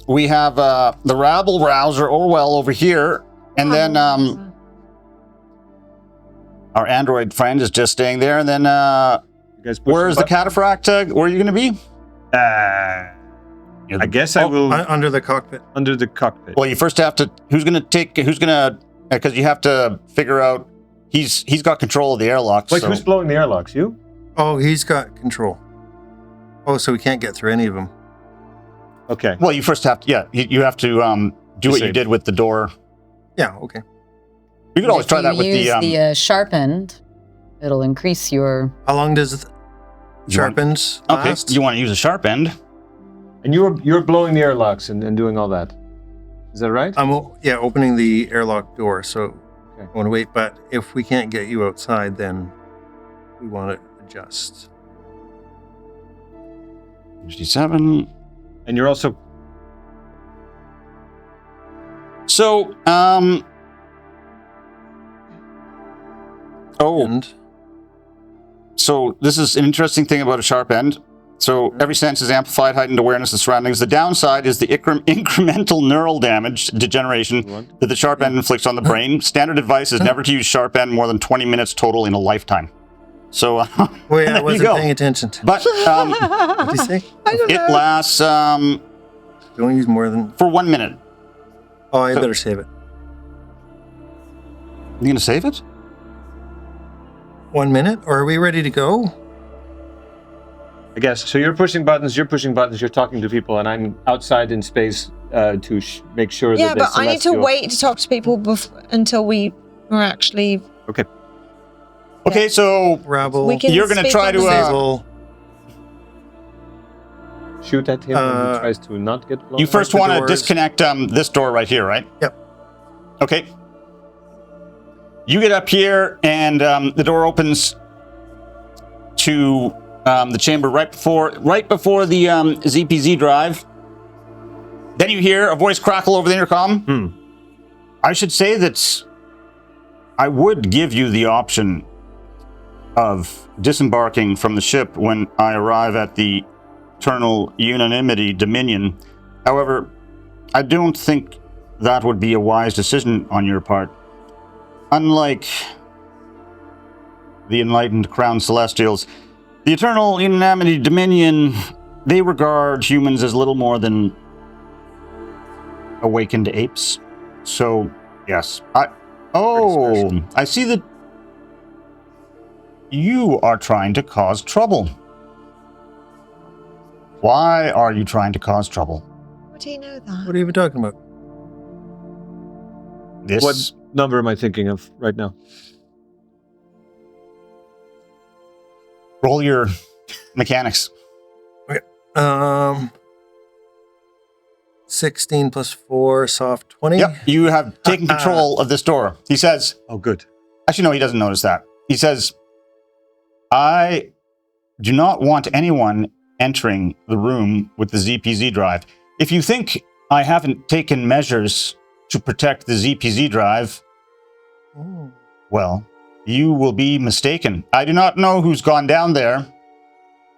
we have the rabble rouser Orwell over here, and then our android friend is just staying there, and then You guys push where's the button? cataphract? Where are you going to be? I guess I will Under the cockpit. under the cockpit. Well, you first have to. Because you have to figure out. He's got control of the airlock. Wait, so. who's blowing the airlocks? You? Oh, he's got control. Oh, so we can't get through any of them. Okay. Well, you first have to. Yeah, you have to do what you Disable. did with the door. Yeah, okay. You could always If try that you with use the. the sharp end, it'll increase your... How long does sharpens Okay, last? you want to use a sharp end. And you're blowing the airlocks and doing all that. Is that right? I'm opening the airlock door, so Okay. I want to wait. But if we can't get you outside, then we want to adjust. 57. And you're also So, And so this is an interesting thing about a sharp end. So every sense is amplified, heightened awareness of surroundings. The downside is the incremental neural damage, degeneration, that the sharp end inflicts on the brain. Standard advice is never to use sharp end more than 20 minutes total in a lifetime. So, wait, I there you wasn't go. paying attention. But What did you say? it lasts Don't use more than. for 1 minute. Oh, I better save it. You gonna save it? 1 minute? Or are we ready to go? I guess. So you're pushing buttons, you're talking to people, and I'm outside in space to make sure Yeah, that but I need to wait to talk to people until we are actually... Okay. Okay, so Rabble. We can you're gonna speak try on to, the- Disable. Shoot at him when he tries to not get blown. you first the want to doors. disconnect this door right here, right? Yep. Okay. You get up here, and the door opens to the chamber right before the ZPZ drive. Then you hear a voice crackle over the intercom. I should say that I would give you the option of disembarking from the ship when I arrive at the Eternal Unanimity Dominion. However, I don't think that would be a wise decision on your part. Unlike the enlightened Crown Celestials, the Eternal Unanimity Dominion, they regard humans as little more than awakened apes. So, yes. I see that you are trying to cause trouble. Why are you trying to cause trouble? How do you know that? What are you even talking about? This What number am I thinking of right now? roll your mechanics. 16 plus 4, soft 20. Yep, you have taken control of this door. He says, Oh, good. actually, no, he doesn't notice that. He says, I do not want anyone entering the room with the ZPZ drive. If you think I haven't taken measures to protect the ZPZ drive, Oh. well, you will be mistaken. I do not know who's gone down there,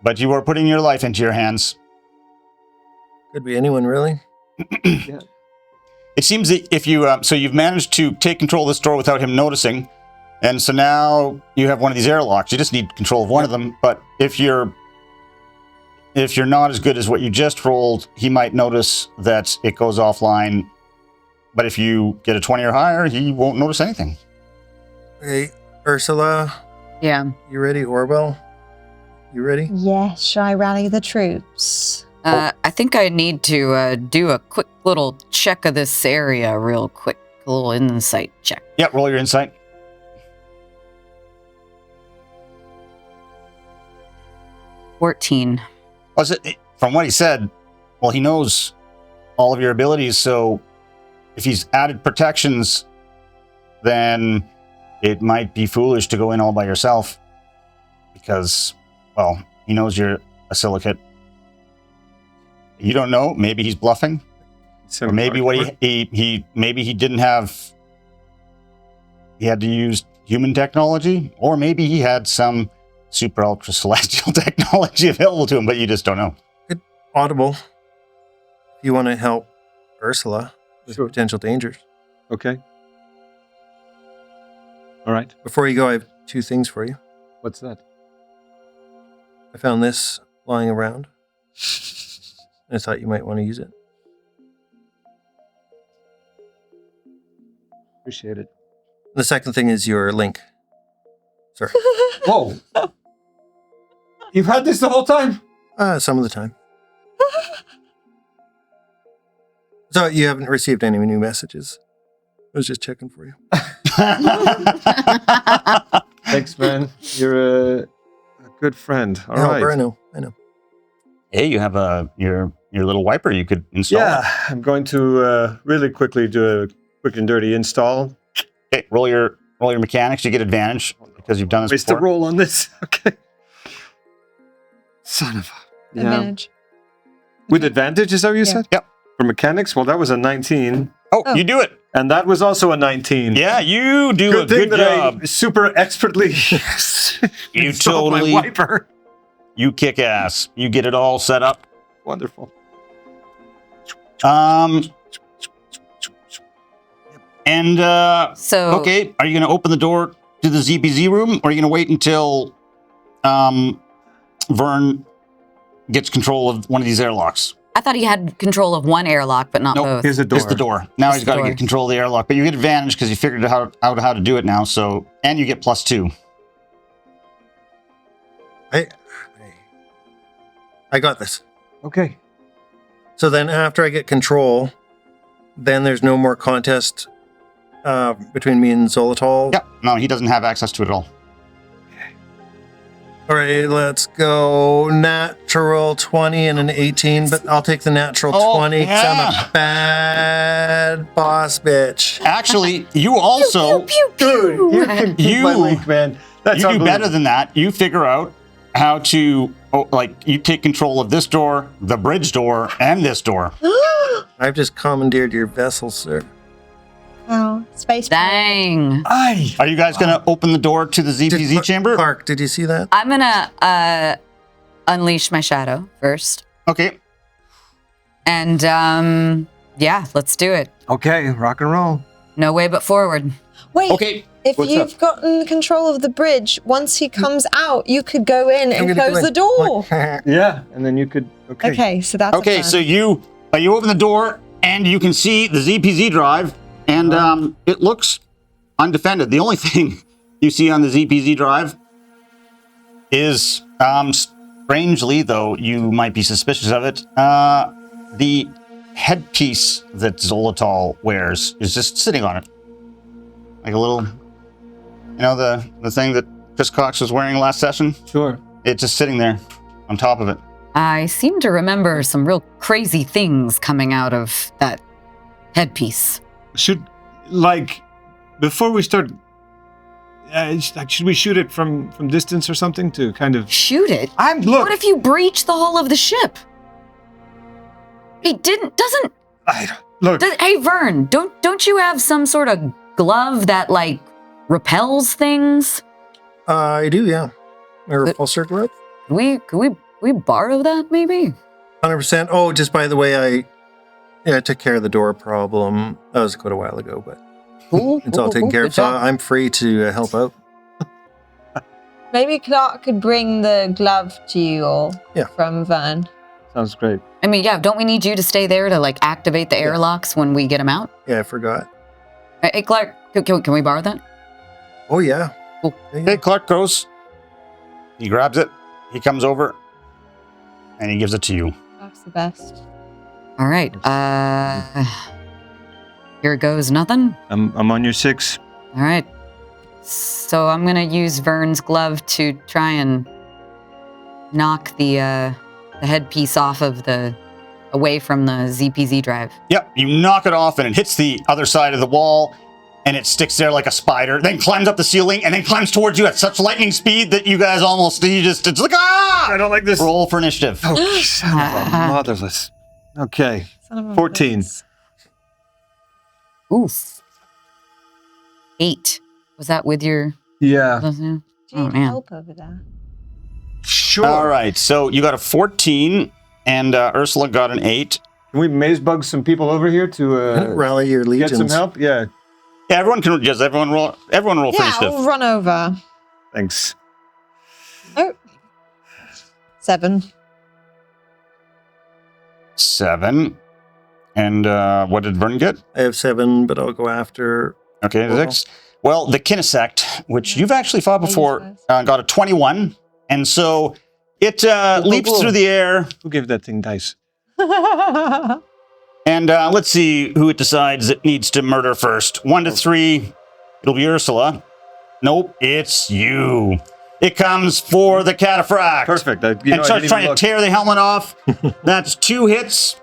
but you are putting your life into your hands. Could be anyone, really. It seems that if you, so you've managed to take control of this door without him noticing, and so now you have one of these airlocks. You just need control of one of them, but if you're not as good as what you just rolled, he might notice that it goes offline, but if you get a 20 or higher, he won't notice anything. Hey, Ursula, Yeah. you ready? Orwell, you ready? Yes, shall I rally the troops? I think I need to do a quick little check of this area real quick. A little insight check. Yeah, roll your insight. 14. Oh, from what he said, well, he knows all of your abilities, so if he's added protections, then it might be foolish to go in all by yourself because, well, he knows you're a silicate. You don't know. Maybe he's bluffing, or maybe what maybe he didn't have. He had to use human technology, or maybe he had some super ultra celestial technology available to him, but you just don't know. Audible. If you want to help Ursula with Sure. potential dangers. Okay. All right. Before you go, I have 2 things for you. What's that? I found this lying around. I thought you might want to use it. Appreciate it. The second thing is your link. Sir. Whoa. You've had this the whole time? Some of the time. So you haven't received any new messages. I was just checking for you. Thanks, man. You're a good friend. All right. I know. Hey, you have your little wiper you could install. Yeah, I'm going to really quickly do a quick and dirty install. Okay, roll your mechanics. You get advantage because you've done this Waste the before. roll on this. Okay. Son of a... Yeah. Advantage. With advantage, is that what you Yeah. said? Yep. For mechanics? Well, that was a 19. Oh, you do it. And that was also a 19. Yeah, you do Good a thing good that job. I super expertly You installed totally- my wiper. You kick ass. You get it all set up. Wonderful. And So, okay, are you going to open the door to the ZPZ room, or are you going to wait until Vern gets control of one of these airlocks? I thought he had control of one airlock, but not Nope. both. Here's the door. It's the door. Now It's he's the got to door. get control of the airlock, but you get advantage because you figured out how to do it now. So, and you get +2. I got this. Okay. So then after I get control, then there's no more contest between me and Zolotol. Yep. No, he doesn't have access to it at all. All right, let's go. Natural 20 and an 18, but I'll take the natural Oh, 20 because I'm yeah. a bad boss bitch. Actually, you also Dude, you can keep my link, man. That's you do better unbelievable. than that. You figure out how to you take control of this door, the bridge door, and this door. I've just commandeered your vessel, sir. Oh, space. Dang. Aye. Are you guys going to open the door to the ZPZ chamber? Clark, did you see that? I'm gonna unleash my shadow first. Okay. And yeah, let's do it. Okay, rock and roll. No way but forward. Wait. Okay. If What's you've up? gotten control of the bridge, once he comes out, you could go in I'm and gonna close go the door. in. Yeah, and then you could... Okay. Okay, so that's Okay, a so plan. you open the door and you can see the ZPZ drive, and it looks undefended. The only thing you see on the ZPZ drive is, strangely, though you might be suspicious of it, the headpiece that Zolotol wears is just sitting on it. Like a little, the thing that Chris Cox was wearing last session? Sure. It's just sitting there on top of it. I seem to remember some real crazy things coming out of that headpiece. Should before we start, should we shoot it from distance or something to kind of Shoot it? look. What if you breach the hull of the ship? Hey, hey, Vern, don't you have some sort of glove that repels things? I do, yeah. A repulsor glove? Could we borrow that, maybe? 100%. Oh, just by the way, I took care of the door problem. That was quite a while ago, but Cool. it's all taken care of. Good So job. I'm free to help out. Maybe Clark could bring the glove to you all from Vern. Sounds great. I mean, yeah, don't we need you to stay there to activate the airlocks when we get them out? Yeah, I forgot. Hey, Clark, can we borrow that? Oh, yeah. Cool. Okay, Clark goes. He grabs it. He comes over. And he gives it to you. That's the best. All right. Here goes nothing. I'm on your 6. All right. So I'm gonna use Vern's glove to try and knock the headpiece off of away from the ZPZ drive. Yep, you knock it off and it hits the other side of the wall and it sticks there like a spider, then climbs up the ceiling and then climbs towards you at such lightning speed that you guys it's like, ah! I don't like this. Roll for initiative. Oh, son of a motherless. Okay. Son of a 14. bitch. Oof. 8. Was that with your? Yeah. Do you Oh, need man. help over there? Sure. All right, so you got a 14 and Ursula got an 8. Can we maze bug some people over here to Rally your get legions. some help? Yeah. Yeah, everyone roll for Yeah, initiative. I'll run over. Thanks. 7. 7. And what did Vern get? I have 7, but I'll go after. Okay, Well. 6. Well, the Kinesect, which you've actually fought before, got a 21. And so it leaps through the air. Who gave that thing dice? And let's see who it decides it needs to murder first. 1 to 3, it'll be Ursula. Nope, it's you. It comes for the cataphract. Perfect. And starts trying to tear the helmet off. That's 2 hits.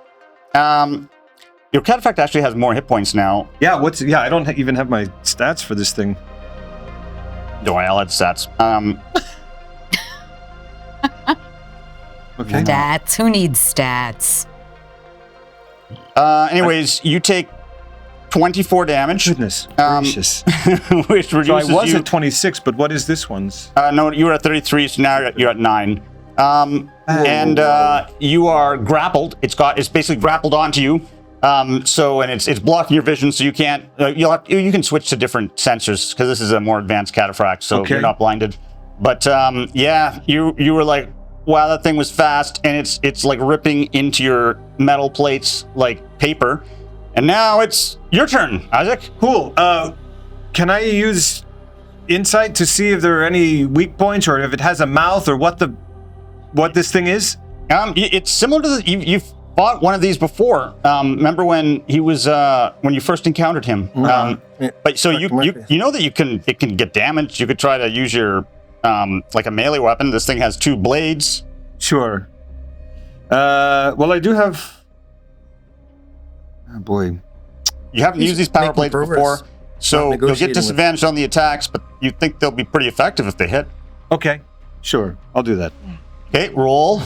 Your cataphract actually has more hit points now. Yeah, I don't even have my stats for this thing. Don't worry, I'll add stats. Okay. Stats. Who needs stats? Anyways, you take 24 damage. Goodness Um, gracious. Which So I reduces was you. at 26, but what is this one's? No, you were at 33, so now you're at 9. And you are grappled. It's basically grappled onto you. And it's blocking your vision, so you can't. You can switch to different sensors because this is a more advanced cataphract, so Okay. you're not blinded. But yeah, you were like, wow, that thing was fast, and it's like ripping into your metal plates like paper. And now it's your turn, Isaac. Cool. Can I use insight to see if there are any weak points, or if it has a mouth, or what this thing is? It's similar to you've fought one of these before. Remember when he was when you first encountered him? Yeah. But so you know that it can get damaged. You could try to use your like a melee weapon. This thing has 2 blades. Sure. Well, I do have. Oh boy. You haven't used these power making blades progress. before, so Not you'll negotiating get with- disadvantage on the attacks, but you think they'll be pretty effective if they hit. Okay. Sure. I'll do that. Okay, roll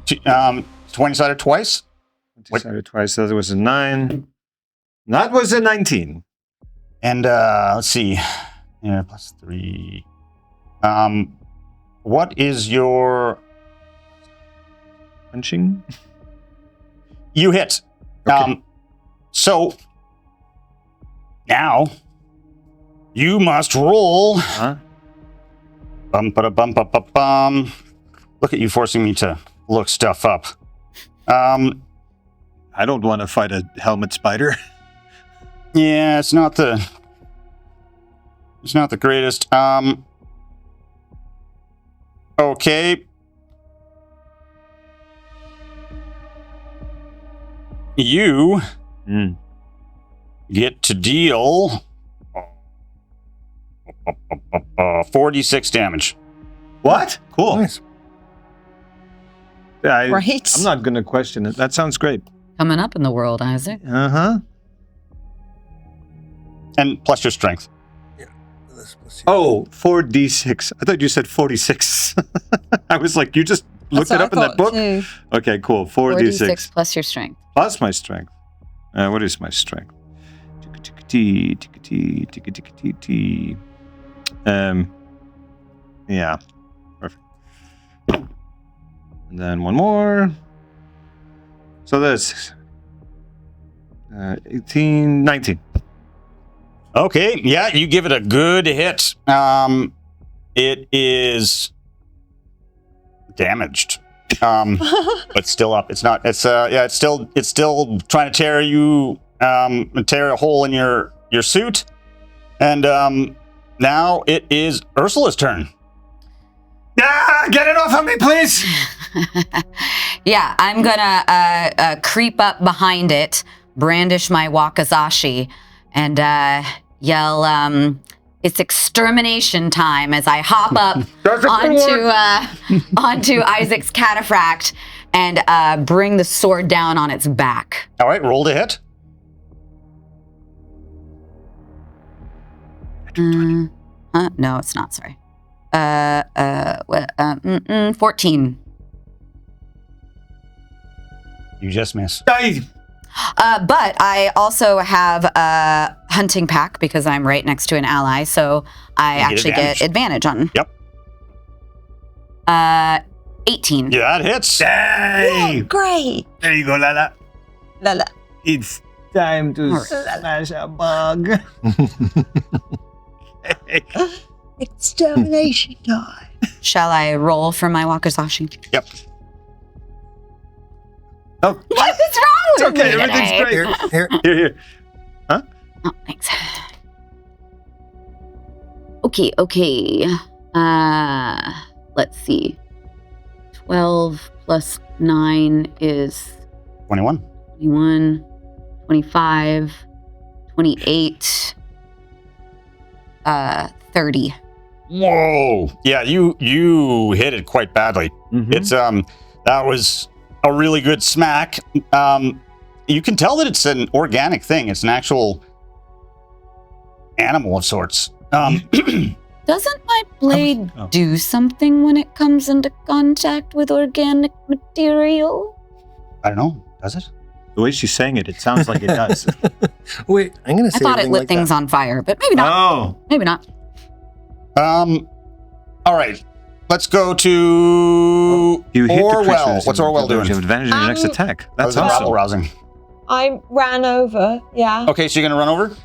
20-sided twice. Decided twice. So that was a 9. That was a 19. And let's see. Yeah, plus 3. What is your... Punching? You hit. Okay. So now you must roll. Huh? Bum. Look at you forcing me to look stuff up. I don't want to fight a helmet spider. Yeah, it's not the greatest. Okay. You get to deal 4d6 damage. What? Cool. Nice. Right. I'm not going to question it. That sounds great. Coming up in the world, Isaac. Uh-huh. And plus your strength. Oh, 4d6. I thought you said 46. I was like, you just looked it up in that book? Too. Okay, cool. 4d6. plus your strength. Plus my strength. What is my strength? T. Yeah. Perfect. And then one more. So that's 18, 19. Okay, yeah, you give it a good hit. It is damaged, but still up. It's not. It's yeah. It's still trying to tear you, tear a hole in your suit, and now it is Ursula's turn. Yeah, get it off of me, please. Yeah, I'm gonna creep up behind it, brandish my wakizashi, and yell, "It's extermination time!" as I hop up onto Isaac's cataphract and bring the sword down on its back. All right, roll to hit. No, it's not. Sorry. 14. You just miss. But I also have a hunting pack because I'm right next to an ally, so I actually get advantage on. Yep. 18. Yeah, that hits. Hey! Great. There you go, Lala. Lala. It's time to smash a bug. Extermination time. Shall I roll for my wakizashi? Yep. Oh, What is wrong with okay, me everything's today? great. Here. Here. Oh, thanks. Okay. Let's see. 12 plus 9 is 21. 21, 25, 28, 30. Whoa! Yeah, you hit it quite badly. Mhm. It's that was a really good smack. You can tell that it's an organic thing. It's an actual animal of sorts. Doesn't my blade Oh. do something when it comes into contact with organic material? I don't know. Does it? The way she's saying it, it sounds like it does. Wait, I'm going to I say thought it everything lit like things that. on fire, but maybe not. Oh. Maybe not. All right. Let's go to You hit the Orwell. creatures. What's Orwell doing? You have advantage in your next attack. That's How's awesome. rabble rousing? I ran over. Yeah. Okay, so you're going to run over? 10,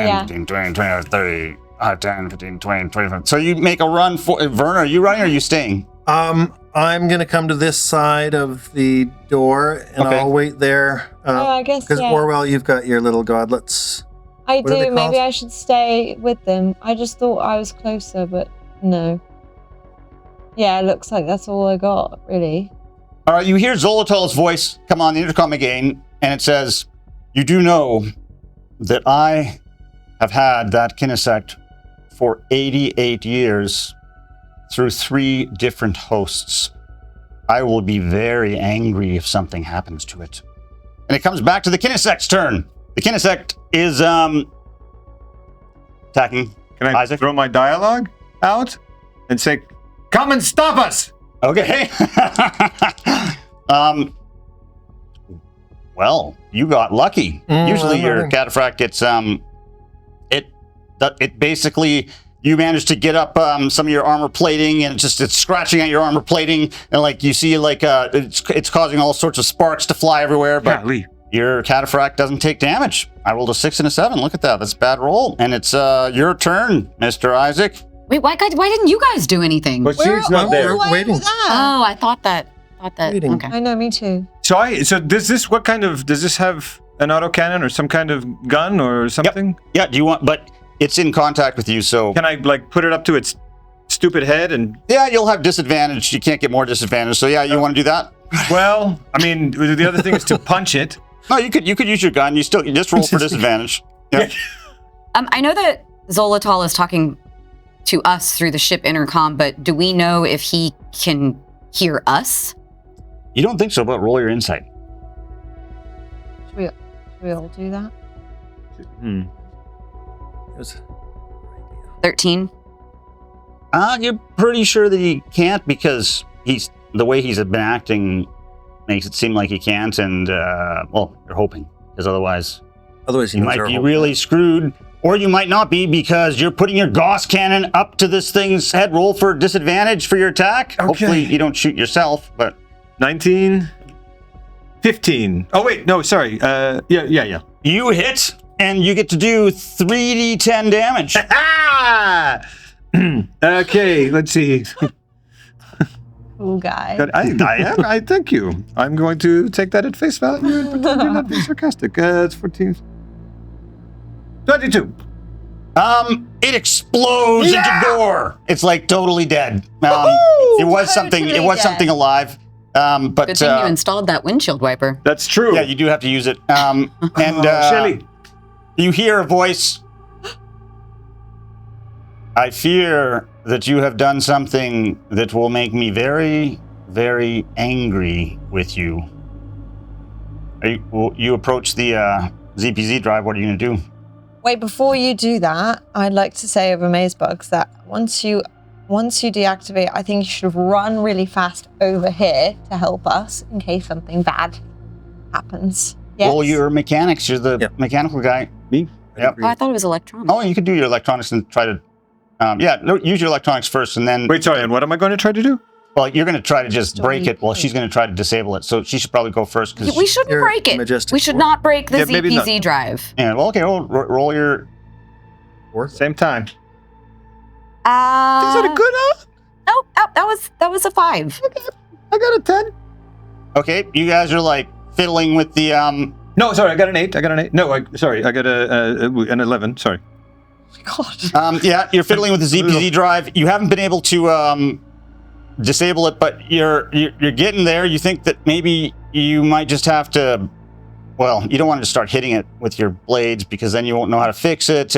yeah. 15, 20, 20, 30, 10, 15, 20, 25. So you make a run for... Vern, are you running or are you staying? I'm going to come to this side of the door, and Okay. I'll wait there. I guess, Because yeah. Orwell, you've got your little godlets. I What are they do. Maybe called? I should stay with them. I just thought I was closer, but no. Yeah, it looks like that's all I got, really. All right, you hear Zolotol's voice come on the intercom again, and it says, "You do know that I have had that Kinesect for 88 years through 3 different hosts. I will be very angry if something happens to it." And it comes back to the Kinesect's turn. The Kinesect is attacking. Can I Isaac? throw my dialogue out and say, "Come and stop us"? Okay. Well, you got lucky. Usually I'm your running. cataphract gets it basically you manage to get up some of your armor plating, and it's scratching at your armor plating, and like you see like it's causing all sorts of sparks to fly everywhere, but Golly. your cataphract doesn't take damage. I rolled a 6 and a 7. Look at that. That's a bad roll. And it's your turn, Mr. Isaac. Wait, why didn't you guys do anything? But she's not there. we're waiting. Oh, I thought that. Waiting. Okay. I know, me too. So does this have an autocannon or some kind of gun or something? Yeah, do you want, but it's in contact with you, so Can I like put it up to its stupid head and... Yeah, you'll have disadvantage. You can't get more disadvantage. So yeah, you want to do that? Well, I mean, the other thing is to punch it. No, you could use your gun. You just roll for disadvantage. Yeah. I know that Zolotol is talking to us through the ship intercom, but do we know if he can hear us? You don't think so, but roll your insight. Should we all do that? It was 13. You're pretty sure that he can't because the way he's been acting makes it seem like he can't, and well, you're hoping because otherwise otherwise you might be really screwed, or you might not be because you're putting your Gauss cannon up to this thing's head. Roll for disadvantage for your attack. Okay. Hopefully you don't shoot yourself, but 19, 15. Oh wait, no, sorry. Yeah. you hit, and you get to do 3d10 damage. Okay, let's see. Cool guy. Good. I thank you. I'm going to take that at face value and pretend you're not being sarcastic. It's 14. 22. It explodes into gore. It's like totally dead. It was something. It was something alive. But Good thing you installed that windshield wiper. That's true. yeah, you do have to use it. And Shelly. you hear a voice. I fear that you have done something that will make me very, very angry with you. You approach the ZPZ drive. What are you going to do? Wait, before you do that, I'd like to say over Maze Bugs that once you deactivate, I think you should run really fast over here to help us in case something bad happens. Yes? Well, you're mechanics. You're the mechanical guy. Me? Yep. Oh, I thought it was electronic. Oh, you could do your electronics and try to. Use your electronics first, and then. Wait, sorry. And what am I going to try to do? Well, you're going to try to just break it. Well, she's going to try to disable it. So she should probably go first. Cause We shouldn't You're break it. majestic We should four. not break the Yeah, maybe ZPZ not. drive. Yeah, well, okay, roll your. Same time. Is Uh, that a good Nope, that was a 5. I got a 10. Okay, you guys are like fiddling with the. No, sorry, I got an 8. No, I got an 11. Sorry. God. Yeah, you're fiddling with the ZPZ drive. You haven't been able to disable it, but you're getting there. You think that maybe you might just have to. Well, you don't want to start hitting it with your blades because then you won't know how to fix it.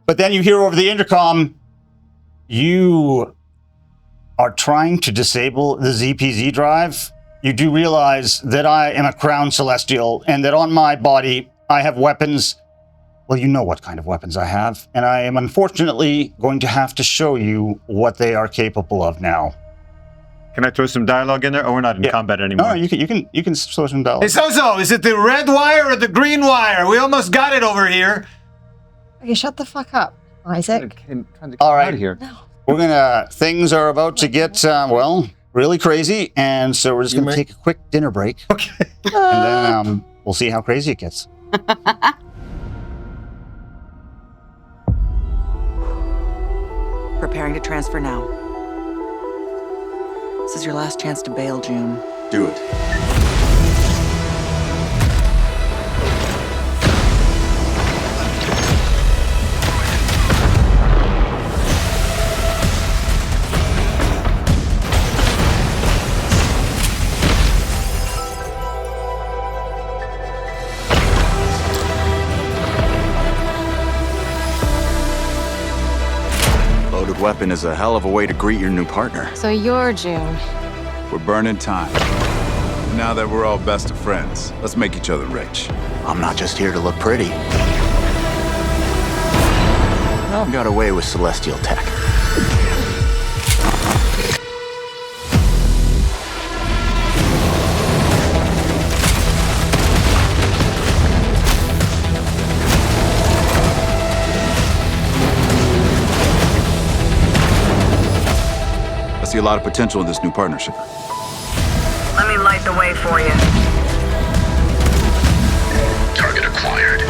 But then you hear over the intercom, you are trying to disable the ZPZ drive. You do realize that I am a crown celestial and that on my body I have weapons. Well, you know what kind of weapons I have, and I am unfortunately going to have to show you what they are capable of now. Can I throw some dialogue in there? Oh, we're not in combat anymore. No, you can throw some dialogue. Hey, Sozo, is it the red wire or the green wire? We almost got it over here. Okay, shut the fuck up, Isaac. All right, we're gonna. Things are about to get really crazy, and so we're just gonna take a quick dinner break. Okay. And then we'll see how crazy it gets. Preparing to transfer now. This is your last chance to bail, June. Do it. Loaded weapon is a hell of a way to greet your new partner. So you're June. We're burning time. Now that we're all best of friends, let's make each other rich. I'm not just here to look pretty. I've got away with celestial tech. I see a lot of potential in this new partnership. Let me light the way for you. Target acquired.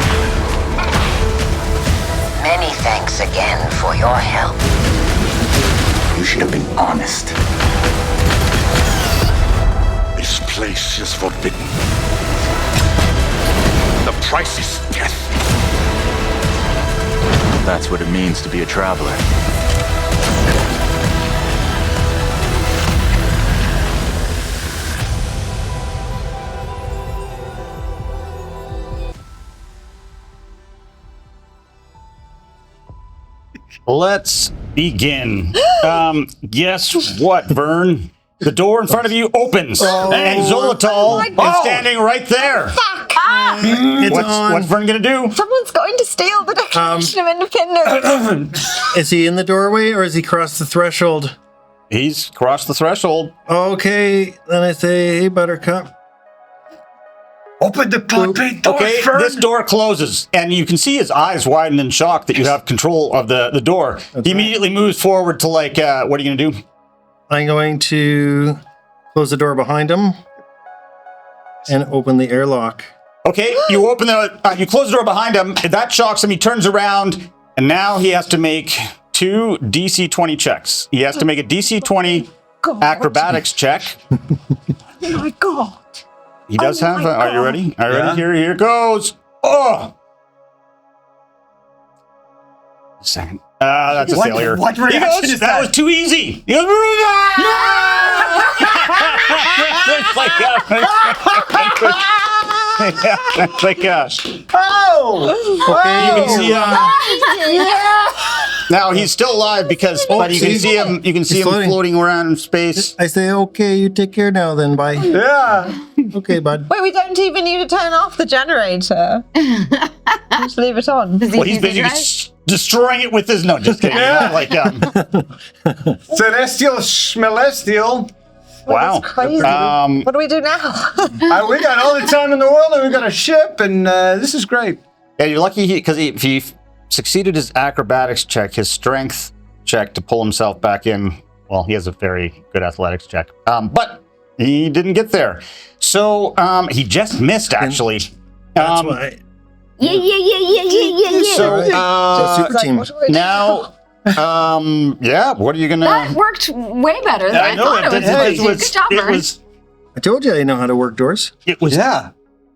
Many thanks again for your help. You should have been honest. This place is forbidden. The price is death. That's what it means to be a traveler. Let's begin. Guess what, Vern? The door in front of you opens, and Zolotol is standing right there. Fuck! What's Vern gonna do? Someone's going to steal the Declaration of Independence. Is he in the doorway or has he crossed the threshold? He's crossed the threshold. Okay, then I say, hey, Buttercup. Open the puppet door, Okay, Fern. this door closes, and you can see his eyes widen in shock that you have control of the door. He immediately moves forward to what are you gonna do? I'm going to close the door behind him and open the airlock. Okay, you open you close the door behind him. That shocks him. He turns around, and now he has to make 2 DC 20 checks. He has to make a DC 20 acrobatics check. Oh my god. He does have. Are you ready? Are you ready? Here goes. Oh. Second. That's a failure. What reaction is that? Was too easy. He goes. It's like you can see now he's still alive but you can see him. You can see him floating around in space. I say, okay, you take care now. Then bye. Yeah. Okay, bud. Wait, we don't even need to turn off the generator. Just leave it on. Well, he's busy destroying it with his. No, just kidding. Celestial schmelestial. Wow. That's crazy. What do we do now? We got all the time in the world, and we got a ship, and this is great. Yeah, you're lucky because if he succeeded his acrobatics check, his strength check to pull himself back in. Well, he has a very good athletics check, but he didn't get there. So he just missed, actually. That's why. Yeah. So Super team. now, what are you gonna? That worked way better than I thought it was going to. Good job, Vern. I told you I know how to work doors. It was. Yeah.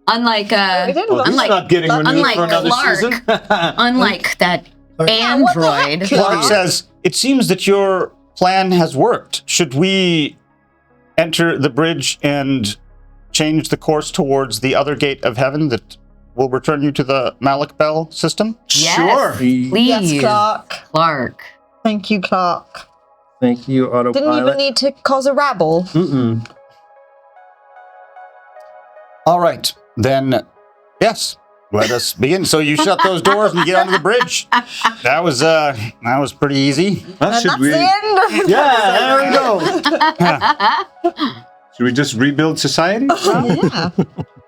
Unlike not getting renewed for another season. unlike that android. Clark says, "It seems that your plan has worked. Should we enter the bridge and change the course towards the other gate of heaven that will return you to the Malik Bell system?" Yes, Sure. please, Yes, Clark. Thank you, Clark. Thank you, autopilot. Didn't even need to cause a rabble. All right, then. Yes, let us begin. So you shut those doors and get onto the bridge. That was pretty easy. That's the end. Yeah, there we go. Should we just rebuild society? Yeah.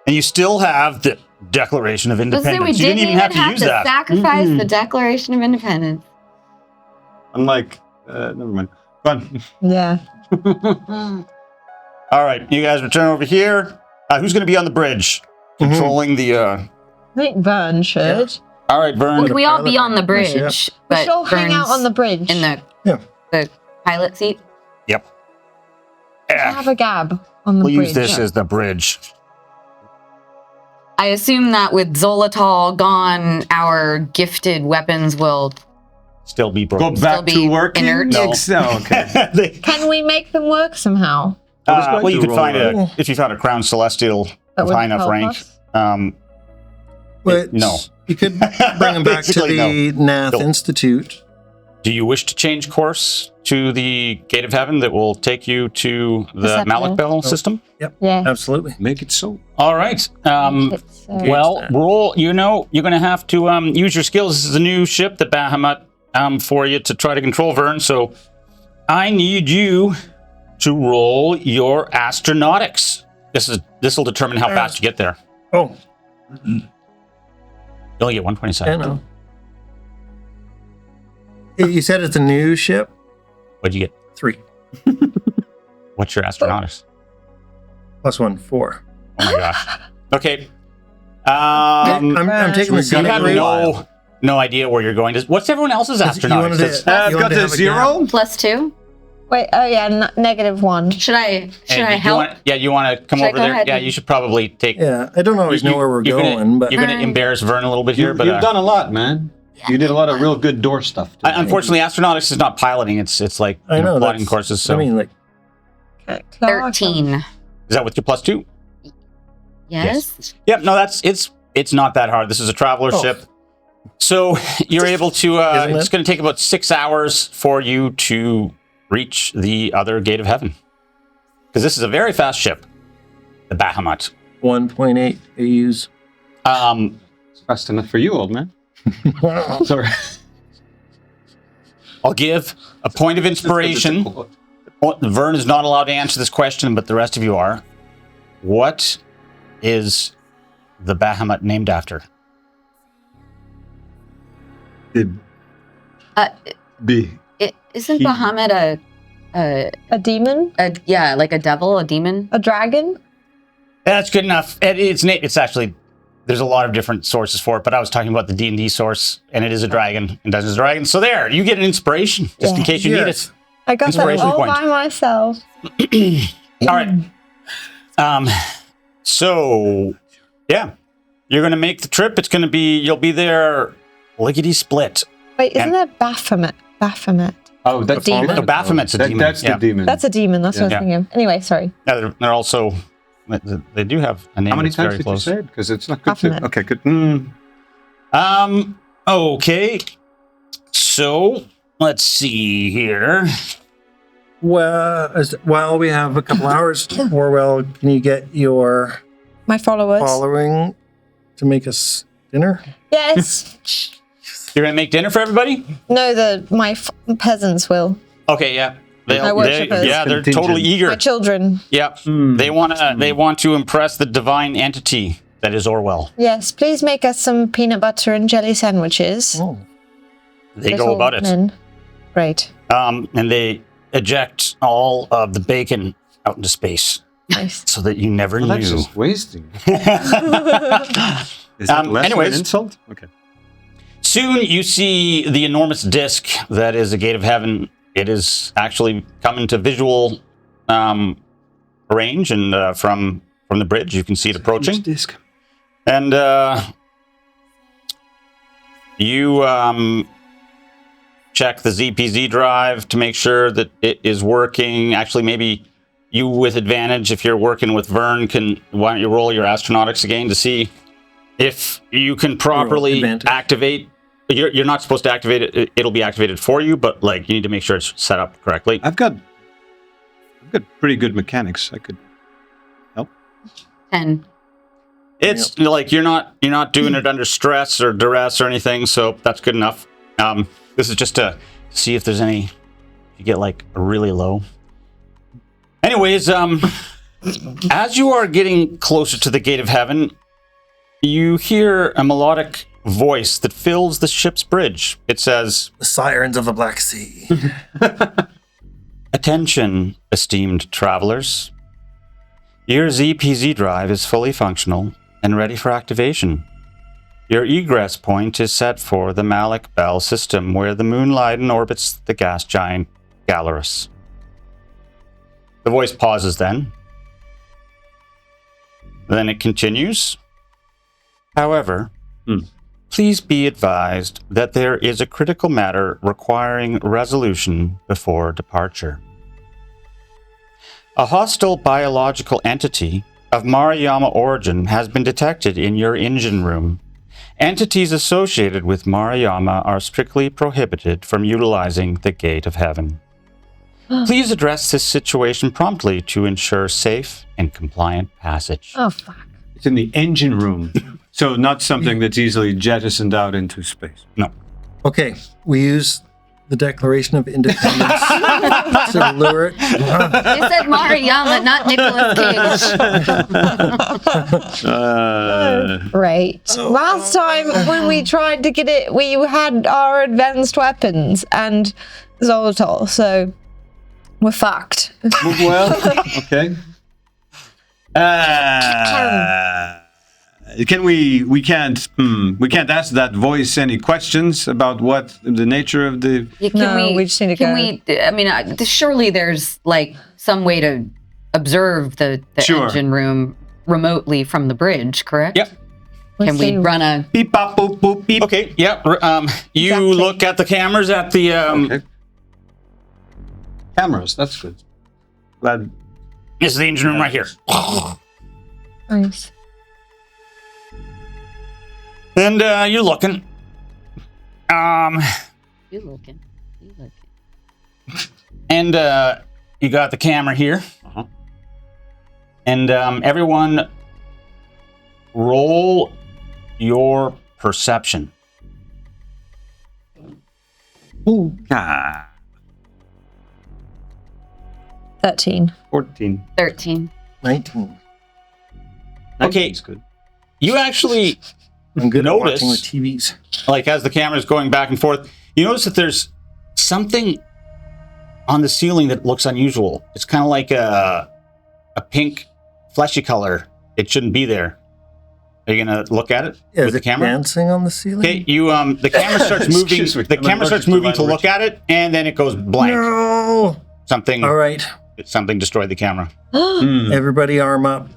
And you still have the Declaration of Independence. We you didn't even have to use that. Sacrifice the Declaration of Independence. Unlike, never mind. Fun. Yeah. All right, you guys return over here. Who's going to be on the bridge? Controlling the... I think Vern should. Yeah. All right, Vern. Could we all be on the bridge? We should all hang out on the bridge. In the pilot seat? Yep. Have a gab on the we'll bridge. Use this as the bridge. I assume that with Zolotol gone, our gifted weapons will still be broken. Go back to work. Inert. No. Okay. Can we make them work somehow? Well, you could find if you found a Crown Celestial of high enough rank. No. You could bring him back to the Nath Institute. Do you wish to change course to the Gate of Heaven that will take you to the Malik Bell system? Yep. Yeah. Absolutely. Make it so. All right. Well, roll. You're going to have to use your skills. This is a new ship that Bahamut for you to try to control, Vern. So I need you to roll your astronautics. This will determine how fast you get there. Oh. You only get 127. I know. You said it's a new ship? What'd you get? 3. What's your astronautics? +1, 4. Oh my gosh. Okay. I'm taking the You have no idea where you're going. What's everyone else's astronautics? I've got the 0. +2. Wait, -1. Should I help? You want to come over there? Yeah, you should probably take... Yeah, I don't always know where we're going, but... You're going to embarrass Vern a little bit here, but... You've done a lot, man. You did a lot of real good door stuff. Unfortunately, astronautics is not piloting. It's like plotting courses. So. I mean, like... 13. Is that with your +2? Yes. Yep, no, it's not that hard. This is a traveler ship. So you're able to, Isn't it's it? going to take about 6 hours for you to reach the other gate of heaven. Because this is a very fast ship, the Bahamut. 1.8 AUs. It's fast enough for you, old man. Sorry. I'll give a point of inspiration. Vern is not allowed to answer this question, but the rest of you are. What is the Bahamut named after? B. Isn't Bahamut A demon? like a devil, a demon? A dragon? That's good enough. It's actually, there's a lot of different sources for it, but I was talking about the D&D source, and it is a dragon, and Dungeons & Dragons. So there, you get an inspiration, just in case you need it. I got that Inspiration all point. by myself. All right. So, yeah, you're going to make the trip. It's going to be, you'll be there lickety-split. Wait, isn't there Baphomet? Baphomet. Oh, that's Demon. The Baphomet's a demon. That's yeah. the demon. That's a demon. That's what I was Yeah. thinking of. Anyway, sorry. Yeah, they're also, they do have a name How many that's times very did close. you say it? Because it's not good to... Baphomet. Okay, good. Okay. So, let's see here. Well, while we have a couple hours, Orwell, can you get your My followers. following to make us dinner? Yes. You're going to make dinner for everybody? No, my peasants will. Okay, yeah. My worshippers. Yeah, they're Contingent. totally eager. My children. Yeah. They want to impress the divine entity that is Orwell. Yes, please make us some peanut butter and jelly sandwiches. Oh. They Little go about it. men. Great. And they eject all of the bacon out into space Nice. so that you never Well, that's knew. just wasting. Is that less of anyways. an insult? Okay. Soon you see the enormous disc that is a gate of heaven. It is actually coming to visual range, and from the bridge you can see it approaching. Disc. And you check the ZPZ drive to make sure that it is working. Actually, maybe you with advantage, if you're working with Vern, why don't you roll your astronautics again to see if you can properly advantage. activate. You're not supposed to activate it. It'll be activated for you, but like you need to make sure it's set up correctly. I've got pretty good mechanics. I could help. 10. It's like you're not doing it under stress or duress or anything, so that's good enough. This is just to see if there's any. You get like really low. Anyways, as you are getting closer to the gate of heaven, you hear a melodic voice that fills the ship's bridge. It says, The sirens of the Black Sea. "Attention, esteemed travelers. Your ZPZ drive is fully functional and ready for activation. Your egress point is set for the Malik Bell system, where the Moonlighten orbits the gas giant Galarus." The voice pauses then. Then it continues. "However, please be advised that there is a critical matter requiring resolution before departure. A hostile biological entity of Mariyama origin has been detected in your engine room. Entities associated with Mariyama are strictly prohibited from utilizing the Gate of Heaven. Please address this situation promptly to ensure safe and compliant passage." Oh, fuck. It's in the engine room, so not something that's easily jettisoned out into space. No. Okay, we use the Declaration of Independence to lure it. They said Mariyama, not Nicolas Cage. Right. Last time when we tried to get it, we had our advanced weapons and Zolotol, so we're fucked. Well, okay. We can't ask that voice any questions about what the nature of the... Yeah, We just need to go. I mean, surely there's like some way to observe the Sure. engine room remotely from the bridge, correct? Yep. Can we run a... Beep, bop, boop, boop, beep. Okay, yeah. You Exactly. look at the cameras at the... Okay. Cameras, that's good. Glad. This is the engine room right here. Nice. And you're looking. You looking. And you got the camera here. Uh-huh. And everyone, roll your perception. Ooh. Ah. 13. 14. 13. 19. Okay. That's good. You actually I'm good at notice, watching the TVs. like as the camera's going back and forth, you notice that there's something on the ceiling that looks unusual. It's kind of like a pink, fleshy color. It shouldn't be there. Are you gonna look at it Yeah, with is the it camera? dancing on the ceiling? Okay, you the camera starts moving. Excuse me, The I'm camera starts allergic to moving to language. look at it, and then it goes blank. No! Something. All right, Something destroyed the camera. everybody arm up.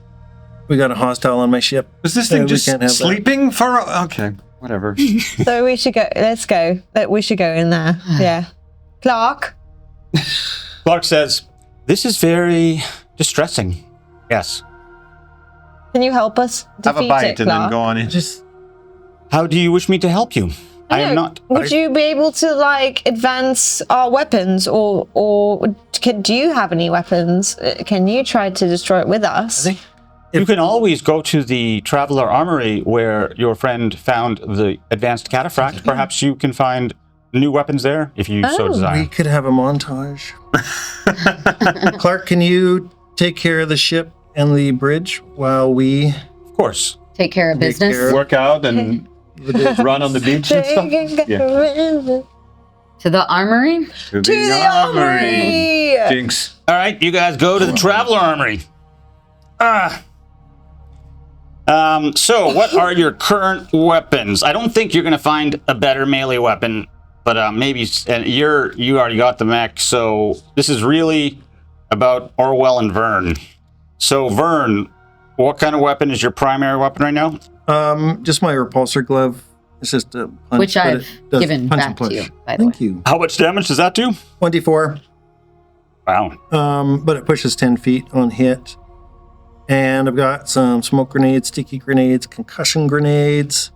We got a hostile on my ship. Is this Yeah, thing we just can't have that. sleeping for? Okay, whatever. So we should go. Let's go. We should go in there. Yeah. Clark? Clark says, "This is very distressing." Yes. Can you help us Have a defeat bite it, and then Clark? go on in. Just How do you wish me to help you? I am not. Would you be able to like advance our weapons, or do you have any weapons? Can you try to destroy it with us? You can always go to the Traveler Armory where your friend found the advanced cataphract. Perhaps you can find new weapons there if you so Oh. desire. we could have a montage. Clark, can you take care of the ship and the bridge while we Of course. Take care of Take business. care of- Work out and run on the beach and stuff. Yeah. To the armory? To the armory! Jinx. All right, you guys go to the Traveler Armory. So what are your current weapons? I don't think you're going to find a better melee weapon, but maybe and you already got the mech. So this is really about Orwell and Vern. So Vern, what kind of weapon is your primary weapon right now? just my repulsor glove. It's just a punch, Which but I've it does given punch back and to push. you, by the Thank way. you. How much damage does that do? 24. Wow. But it pushes 10 feet on hit. And I've got some smoke grenades, sticky grenades, concussion grenades,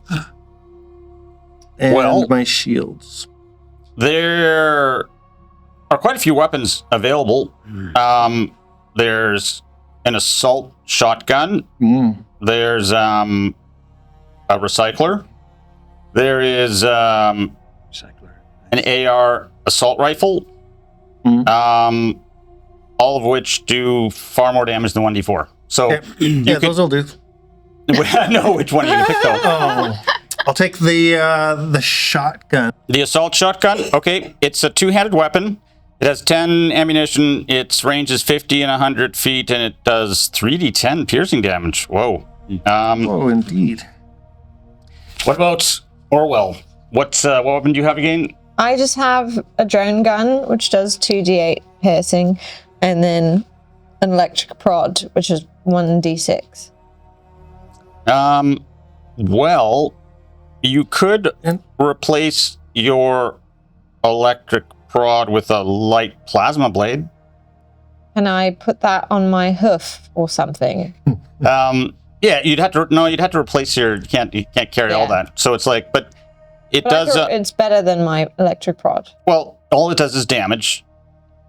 and Well- my shields. There are quite a few weapons available. There's an assault shotgun. Mm. There's a recycler. There is an AR assault rifle. Mm. All of which do far more damage than 1d4. So Okay. you Yeah, could those will do. know which one you're gonna pick though. Oh, I'll take the shotgun. The assault shotgun, okay, it's a two-handed weapon. It has 10 ammunition. Its range is 50 and 100 feet, and it does 3d10 piercing damage. Whoa. Oh, indeed. What about Orwell? What weapon do you have again? I just have a drone gun, which does 2d8 piercing, and then an electric prod, which is 1d6. Well, you could And- replace your electric prod with a light plasma blade. Can I put that on my hoof or something? Yeah, you'd have to replace your. You can't carry all Yeah. that. So it's like, but it But does. it's better than my electric prod. Well, all it does is damage,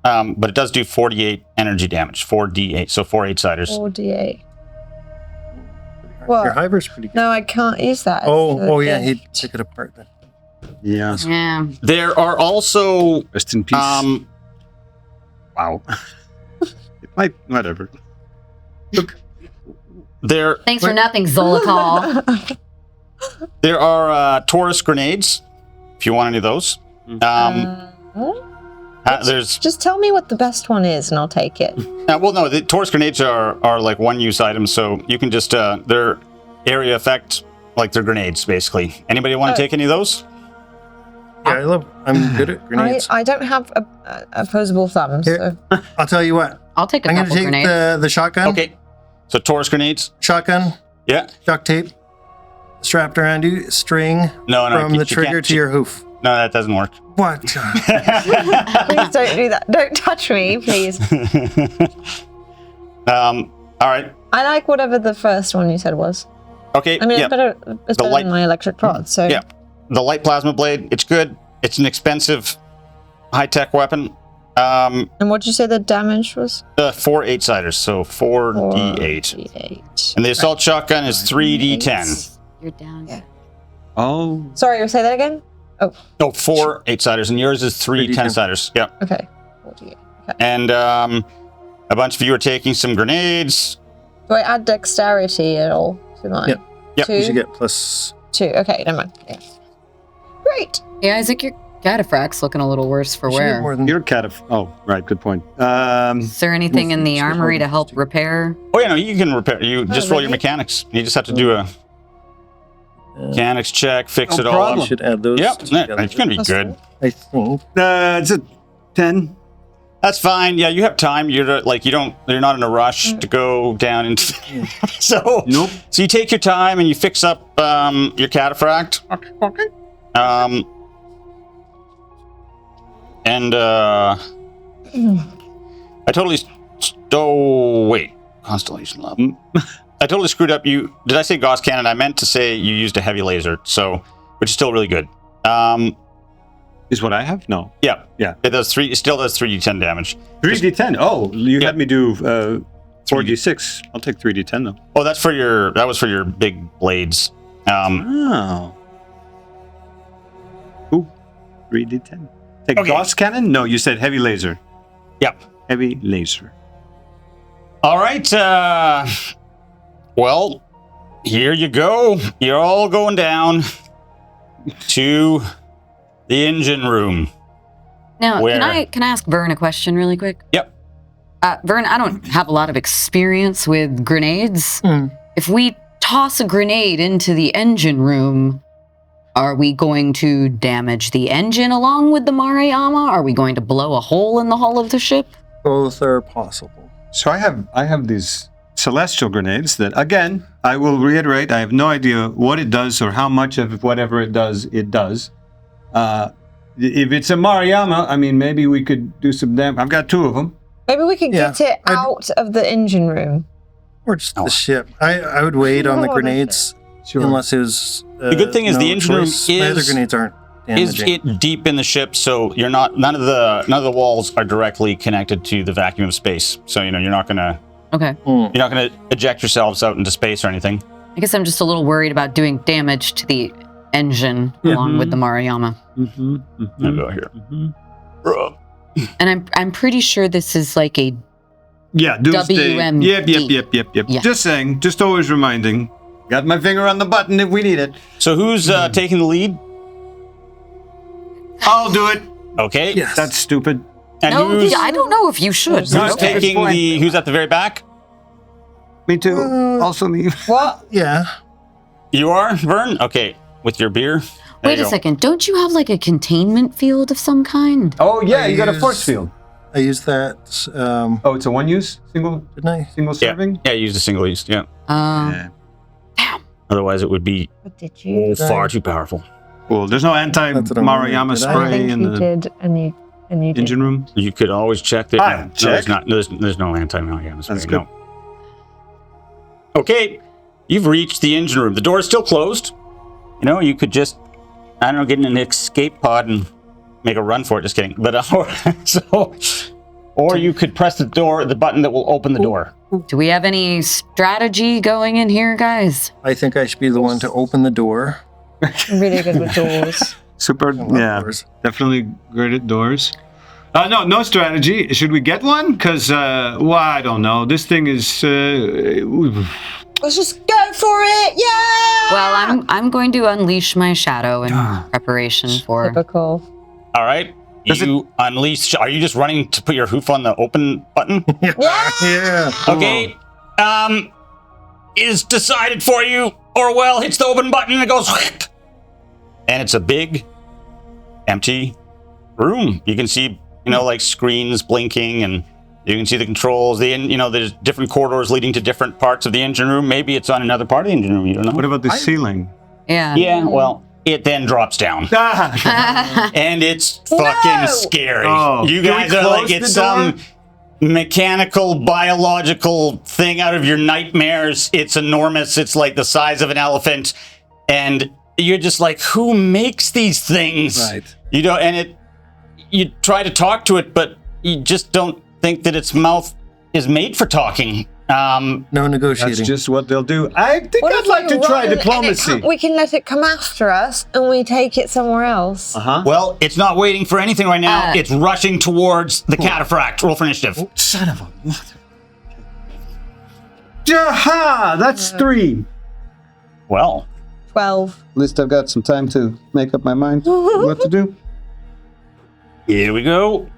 but it does do 48 energy damage, 4d8, so 4 8-siders. 4d8. Your What? hiver's pretty good. No, I can't use that. Oh, yeah, he'd take it apart then. Yeah. Yeah. There are also Rest in peace. Wow. It might. Whatever. there Thanks for nothing, Zolotol. there are Taurus grenades, if you want any of those. There's Just tell me what the best one is, and I'll take it. well, no, the Taurus grenades are like one-use items, so you can just they're area effect, like they're grenades basically. Anybody want to take any of those? Yeah, I'm good at grenades. I don't have opposable thumbs. Here. So. I'll tell you what. I'll take a I'm going couple to take grenades. the shotgun. Okay, so Taurus grenades. Shotgun, Yeah. duct tape, strapped around you, string No, from you the trigger can't- to your hoof. No, that doesn't work. What? Please don't do that. Don't touch me, please. All right. I like whatever the first one you said was. Okay. I mean, yeah. it's better The light- than my electric prod. So Yeah. the light plasma blade. It's good. It's an expensive, high-tech weapon. And what did you say the damage was? 4 8-siders, so 4d8. And the assault shotgun is 3d10. You're down. Yeah. Oh. Sorry, you'll say that again? Oh. No, 4 8-siders, and yours is 3 10-siders. Yeah. Okay. 48. Okay. And a bunch of you are taking some grenades. Do I add dexterity at all to mine? Yep. Yep. 2? You should get +2. Okay, never mind. Yeah. Great. Hey, Isaac, your cataphract's looking a little worse for You should get wear. more than You're Oh, right. Good point. Is there anything in the armory to help repair? Oh, yeah, no, you can repair. You just roll your really? mechanics. You just have to do a mechanics check, fix it all problem. You up. should add those. Yep, together. it's going to be good. I think. It's a 10. That's fine. Yeah, you have time. You're not in a rush to go down into. So Nope. So you take your time and you fix up your cataphract. Okay. And I totally. Oh wait, constellation level. I totally screwed up. Did I say Gauss cannon? I meant to say you used a heavy laser. So, which is still really good. Is what I have? No. Yeah. Yeah. It does 3. It still does 3d10 damage. 3d10. Oh, you Yeah. had me do 4d6. I'll take 3d10 though. Oh, that was for your big blades. Oh. Ooh. 3d10. Take Okay. Gauss cannon? No, you said heavy laser. Yep. Heavy laser. All right. Well, here you go. You're all going down to the engine room. Now, Where? can I ask Vern a question really quick? Yep. Vern, I don't have a lot of experience with grenades. If we toss a grenade into the engine room, are we going to damage the engine along with the Mariama? Are we going to blow a hole in the hull of the ship? Both are possible. So I have these celestial grenades that, again, I will reiterate, I have no idea what it does or how much of whatever it does, it does. If it's a Mariama, I mean, maybe we could do some damage. I've got 2 of them. Maybe we could get it out of the engine room. Or just the ship. I would wait on the No, grenades Sure. unless it was. The good thing is the engine room My other is grenades aren't damaging. it deep in the ship, so you're not. None of the walls are directly connected to the vacuum of space. So you're not gonna Okay. eject yourselves out into space or anything. I guess I'm just a little worried about doing damage to the engine along with the Mariama. I'll go here. And I'm pretty sure this is like a Yeah, doomsday. WMD. Yep. Yeah. Just saying, just always reminding. Got my finger on the button if we need it. So who's taking the lead? I'll do it. Okay. Yes. That's stupid. And no. who's I don't know if you should. who's Okay. taking who's at the very back? Me too. Also me. What? Yeah. You are, Vern? Okay. With your beer? There Wait you a go. second. Don't you have like a containment field of some kind? Oh yeah, I you got a use- force field. I used that. Oh, it's a one use? Single Didn't I? serving? Yeah, use a single use, yeah. Yeah. Otherwise it would be What did you? far too powerful. Cool. There's no That's what I'm wondering. anti-Mariama Did I? I spray think in you the did, and you did. engine room. You could always check that. Ah, No, check. there's not. There's no anti-Mayhem spray. That's good. No. Okay, you've reached the engine room. The door is still closed. You could just, I don't know, get in an escape pod and make a run for it. Just kidding. But or you could press the button that will open the door. Do we have any strategy going in here, guys? I think I should be the one to open the door. I'm really good with doors. Super. I love Yeah. doors. Definitely great at doors. No strategy. Should we get one? Because, I don't know. This thing is. Let's just go for it! Yeah! Well, I'm going to unleash my shadow in preparation for. Typical. All right. You unleash. Are you just running to put your hoof on the open button? Yeah. Okay. Is decided for you. Orwell hits the open button and it goes. And it's a big, empty room. You can see, like screens blinking, and you can see the controls. There's different corridors leading to different parts of the engine room. Maybe it's on another part of the engine room. You don't know. What about the ceiling? Yeah. Yeah. Well, it then drops down. And it's fucking scary. Oh. You Can we guys are like, close it's the door? some mechanical, biological thing out of your nightmares. It's enormous. It's like the size of an elephant. And you're just like, who makes these things? Right. You know, and you try to talk to it, but you just don't think that its mouth is made for talking. No negotiating. That's just what they'll do. I think What I'd if like we to try run and diplomacy. we can let it come after us and we take it somewhere else. Uh-huh. Well, it's not waiting for anything right now. It's rushing towards the cataphract. Roll for initiative. Oh, son of a mother. Jaha! That's 3. Well, 12. At least I've got some time to make up my mind what to do. here we go.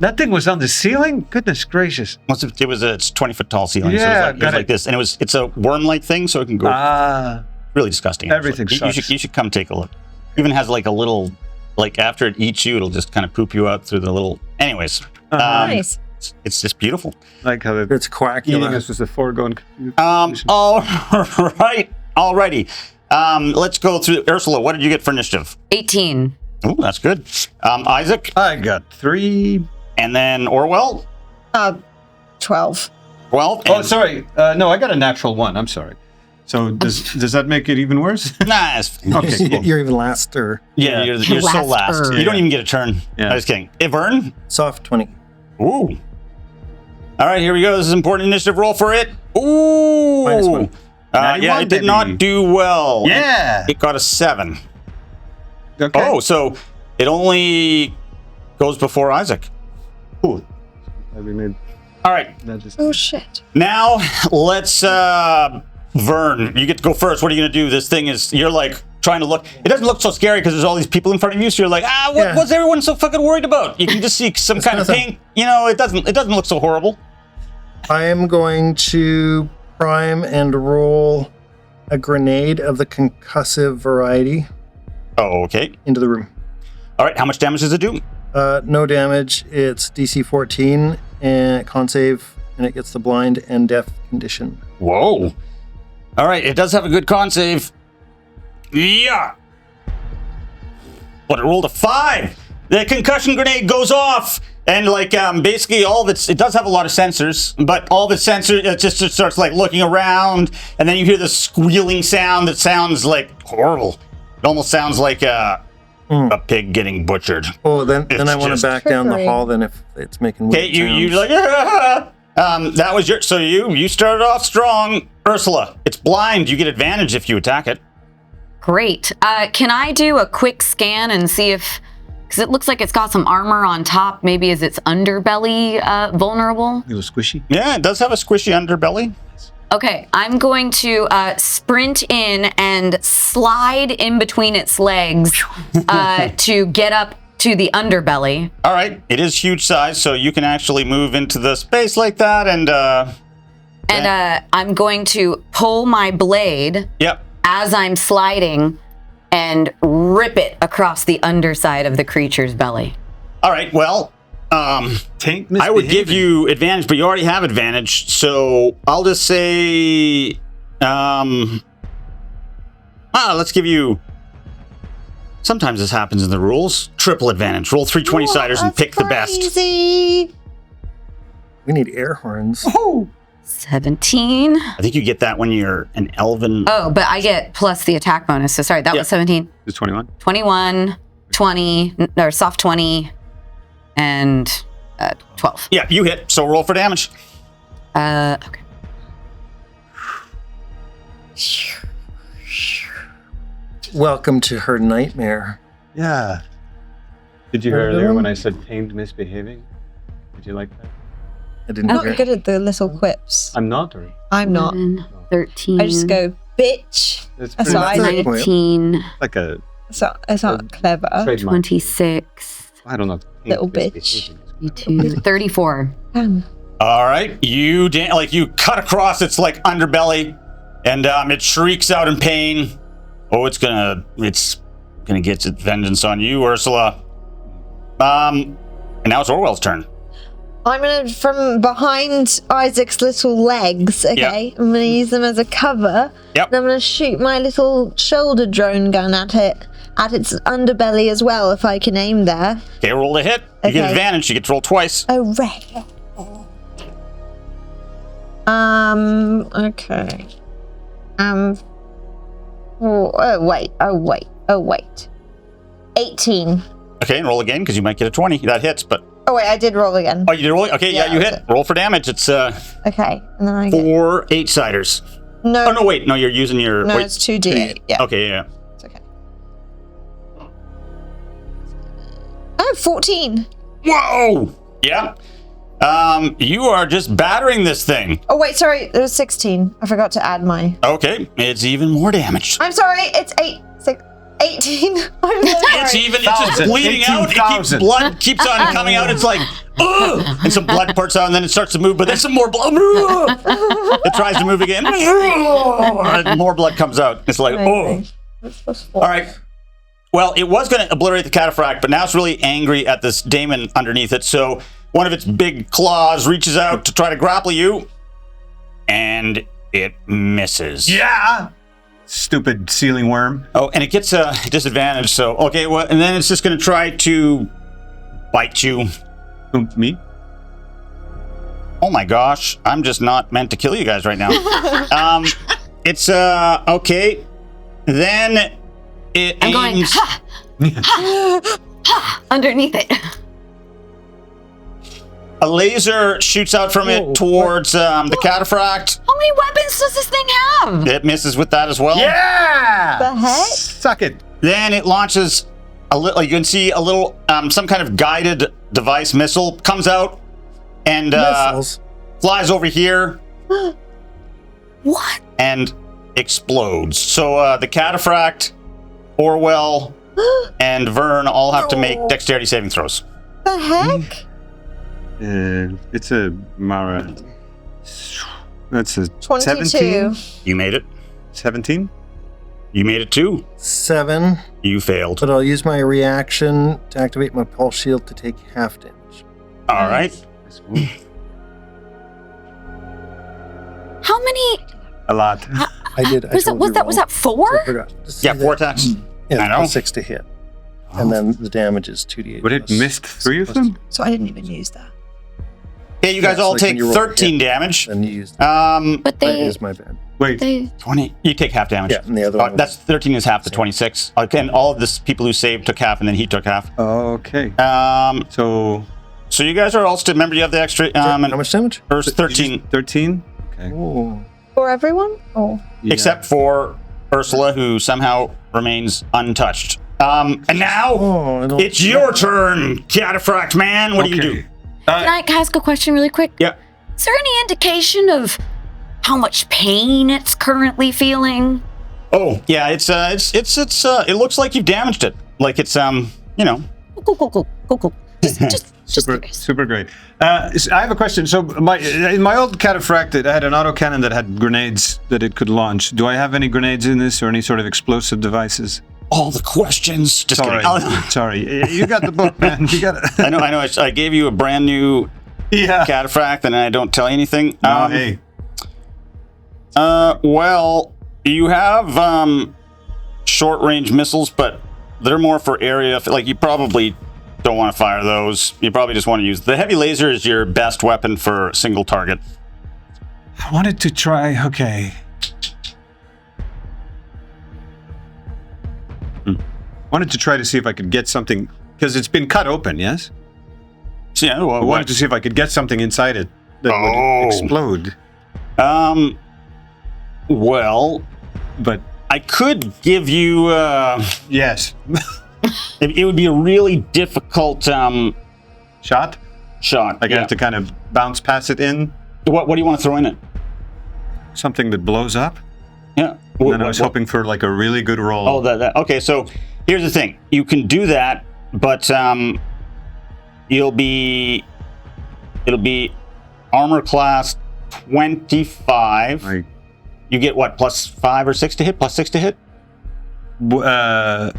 That thing was on the ceiling? Goodness gracious. It's 20-foot tall ceiling. Yeah, so it was like this, and it's a worm-like thing, so it can go. Really disgusting. Everything actually. sucks. You should come take a look. It even has like a little, like after it eats you, it'll just kind of poop you out through the little. Anyways, Nice. it's just beautiful. Like how It's eating quackula. us was a foregone. All right, alrighty. Let's go through. Ursula, what did you get for initiative? 18. Oh, that's good. Isaac, I got 3. and then Orwell. 12. 12. Oh, sorry. No, I got a natural 1. I'm sorry. So does that make it even worse? Nah, it's fine. Okay, cool. You're even laster. Yeah, you're so last. Laster. You don't even get a turn. Yeah. I'm just kidding. Ivern. Soft 20. Ooh. All right, here we go. This is an important initiative roll for it. Ooh. -1. Yeah, it did not do well. Yeah. It got a 7. Okay. Oh, so it only goes before Isaac. Cool. I made All right. that just. Oh, shit. Now let's Vern, you get to go first. What are you gonna do? This thing is, you're like trying to look. It doesn't look so scary because there's all these people in front of you. So you're like, what's everyone so fucking worried about? You can just see some kind of pink. You know, it doesn't look so horrible. I am going to prime and roll a grenade of the concussive variety Oh, okay. into the room. All right. How much damage does it do? No damage. It's DC 14 and con save, and it gets the blind and deaf condition. Whoa. All right. It does have a good con save. Yeah. But it rolled a 5. The concussion grenade goes off. And like basically all of it does have a lot of sensors, but all of its sensors, it just starts like looking around, and then you hear the squealing sound that sounds like horrible. It almost sounds like a pig getting butchered. Oh, then It's I want just to back down the triggering. hall then if it's making Okay, weird you sounds. like that was your, so you started off strong. Ursula, it's blind. You get advantage if you attack it. Great. Can I do a quick scan and see if, because it looks like it's got some armor on top, maybe is its underbelly vulnerable? A little squishy. Yeah, it does have a squishy underbelly. Okay, I'm going to sprint in and slide in between its legs to get up to the underbelly. All right, it is huge size, so you can actually move into the space like that, and I'm going to pull my blade yep. as I'm sliding and rip it across the underside of the creature's belly. All right, well, Taint I would give misbehaving. you advantage, but you already have advantage, so I'll just say, let's give you. Sometimes this happens in the rules. Triple advantage. Roll 3 20-siders and pick the best. Crazy. We need air horns. 17. I think you get that when you're an elven. Oh, but I get plus the attack bonus. So sorry, that Yeah. was 17. It's 21. 21, 20, or soft 20, and 12. Yeah, you hit. So roll for damage. Okay. Welcome to her nightmare. Yeah. Did you hear earlier when I said taint misbehaving? Did you like that? I didn't Not hear. good at the little quips. I'm not, or I'm not. 11, 13. I just go, bitch. it's That's pretty what I much do. 19, like a It's not clever. trademark. 26, I don't know. taint Little bitch. misbehaving. 22, 34. All right, you cut across its like underbelly, and it shrieks out in pain. Oh, it's gonna get its vengeance on you, Ursula. And now it's Orwell's turn. I'm gonna, from behind Isaac's little legs, okay? I'm gonna use them as a cover. Yep. And I'm gonna shoot my little shoulder drone gun at its underbelly as well, if I can aim there. Okay, roll to hit. You get Okay. advantage. You get to roll twice. Oh, right. Okay. Oh wait. 18. Okay, and roll again because you might get a 20. That hits, but Oh wait, I did roll again. oh, you did roll? Okay, yeah, you hit. it. Roll for damage. It's Okay, and then I get 4 8-siders. no. Oh no, wait, no, you're using your. No, wait, it's 2d8. Yeah, Okay, yeah. it's okay. Oh, 14. Whoa! Yeah. You are just battering this thing. Oh wait, sorry, it was 16. I forgot to add my. Okay, it's even more damage. I'm sorry, it's 18. I'm so It's sorry. even. It's just bleeding out. It keeps, 18,000. blood keeps on coming out. It's like, ugh! And some blood parts out, and then it starts to move. But then some more blood. It tries to move again. And more blood comes out. It's like, oh. Amazing. That's plus 4. All right. Well, it was going to obliterate the cataphract, but now it's really angry at this daemon underneath it. So one of its big claws reaches out to try to grapple you, and it misses. Yeah. Stupid ceiling worm. Oh, and it gets a disadvantage. So okay, well, and then it's just going to try to bite you. Me? Oh my gosh, I'm just not meant to kill you guys right now. It's okay. Then it I'm going, aims. ha! Ha! Underneath it. A laser shoots out from it towards the cataphract. How many weapons does this thing have? It misses with that as well. Yeah. The heck? Suck it. Then it launches a little. You can see a little, some kind of guided device missile comes out and Missiles. flies over here What? and explodes. So the cataphract, Orwell, and Vern all have to make dexterity saving throws. The heck? It's a Mara. That's a 22. 17. You made it. 17. You made it too. 7, You failed. but I'll use my reaction to activate my pulse shield to take half damage. All right. How many? A lot. I did. I Was told you was wrong. that 4? I forgot to say Yeah, that. 4 attacks. Yeah, I know. plus 6 to hit. And then the damage is 2d8. But it plus missed 6 3 of plus them? So I didn't even use that. Okay, you guys Yeah, all it's like when take you roll a 13 hit. damage. Then you use But that they, is my bad. Wait. they. 20. You take half damage. Yeah, and the other one That's was- 13 is half the 26. Again, all of this people who saved took half, and then he took half. Okay. So you guys are all still. Remember, you have the extra. How And much damage? first 13, 13? Okay. Oh. For everyone? Oh. Yeah. except for Ursula, who somehow remains untouched. And now Oh, I don't. it's your turn, Cataphract Man. What do you do? Okay. Can I ask a question really quick? Yeah. Is there any indication of how much pain it's currently feeling? Oh, yeah. It's it looks like you've damaged it. Like it's you know. Cool. Just Super, curious. super great. So I have a question. So in my old cataphract, I had an autocannon that had grenades that it could launch. Do I have any grenades in this or any sort of explosive devices? All the questions. Just Sorry, kidding. sorry. You got the book, man. You got it. I know. I gave you a brand new Yeah. cataphract, and I don't tell you anything. No, hey. Well, you have short-range missiles, but they're more for area. Like you probably don't want to fire those. You probably just want to use the heavy laser is your best weapon for single target. I wanted to try. Okay. Wanted to try to see if I could get something because it's been cut open. Yes. So, yeah. Well, I wanted to see if I could get something inside it that Oh. would explode. Well, But I could give you. yes, It would be a really difficult shot. shot. Like I Yeah. have to kind of bounce past it in What do you want to throw in it? something that blows up. Yeah. And then I was hoping for like a really good roll. Oh, that. Okay, so here's the thing. You can do that, but it'll be armor class 25. Like, You get what? Plus 5 or 6 to hit? Plus 6 to hit? what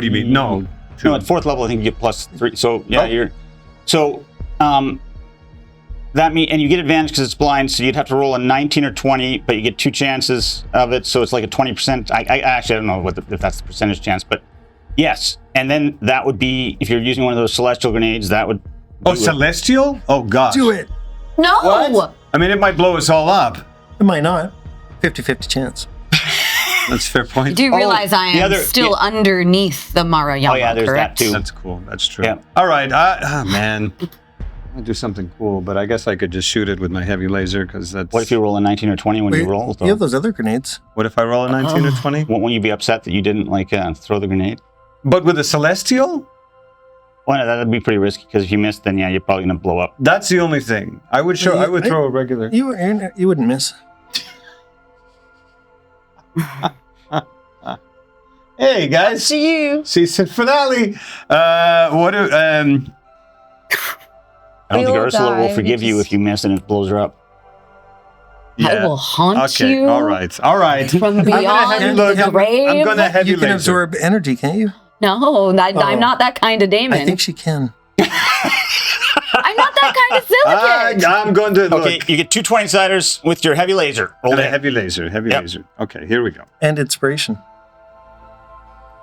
do you mean? No. No, at 4th level, I think you get plus 3. So yeah, Oh. you're. So that mean, and you get advantage because it's blind. So you'd have to roll a 19 or 20, but you get 2 chances of it. So it's like a 20%. I actually I don't know if that's the percentage chance, but yes. And then that would be if you're using one of those celestial grenades. That would. Oh, celestial? Oh gosh. Do it. No! What? I mean, it might blow us all up. It might not. 50-50 chance. That's a fair point. You do realize I am still underneath the Marayama, Oh yeah, there's correct? that too. That's cool. That's true. Yeah. All right. Man. I'll do something cool, but I guess I could just shoot it with my heavy laser because that's... What if you roll a 19 or 20 when you roll? You have those other grenades. What if I roll a 19 or 20? Won't you be upset that you didn't throw the grenade? But with a celestial? Well, no, that'd be pretty risky because if you missed, then yeah, you're probably gonna blow up. That's the only thing. I would throw a regular. You wouldn't miss. Hey guys, To you. season finale. I don't We think all Ursula will die, forgive we you just- if you miss and it blows her up. I will haunt you. All right. From beyond the grave. I'm gonna heavy You can laser. absorb energy, can't you? No, I'm not that kind of Damon. I think she can. I'm not that kind of silicate. I'm going to Okay, look. you get 2 20-siders with your heavy laser. Roll And a it. heavy laser. Yep. Laser. Okay, here we go. And inspiration.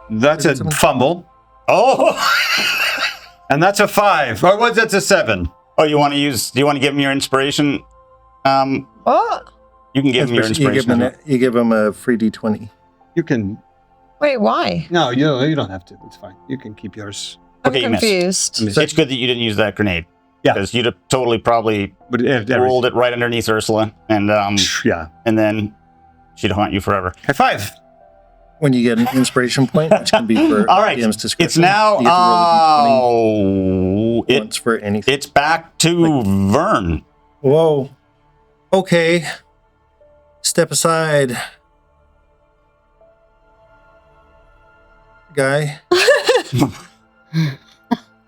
That's a fumble, Oh, and that's a 5. Or what? That's a 7. oh, you want to use? Do you want to give him your inspiration? What? You can give him your inspiration. You give him a free D20. You can. Wait, why? No, you don't have to. It's fine. You can keep yours. I'm Okay, you missed. confused. It's good that you didn't use that grenade. Yeah. Because you'd have totally probably But rolled it right underneath Ursula, and Yeah. and then she'd haunt you forever. High 5. When you get an inspiration point, which can be for All right, DM's discretion. it's now. you get to roll a D20 It once for anything. it's back to Vern. Whoa. Okay. Step aside. Guy.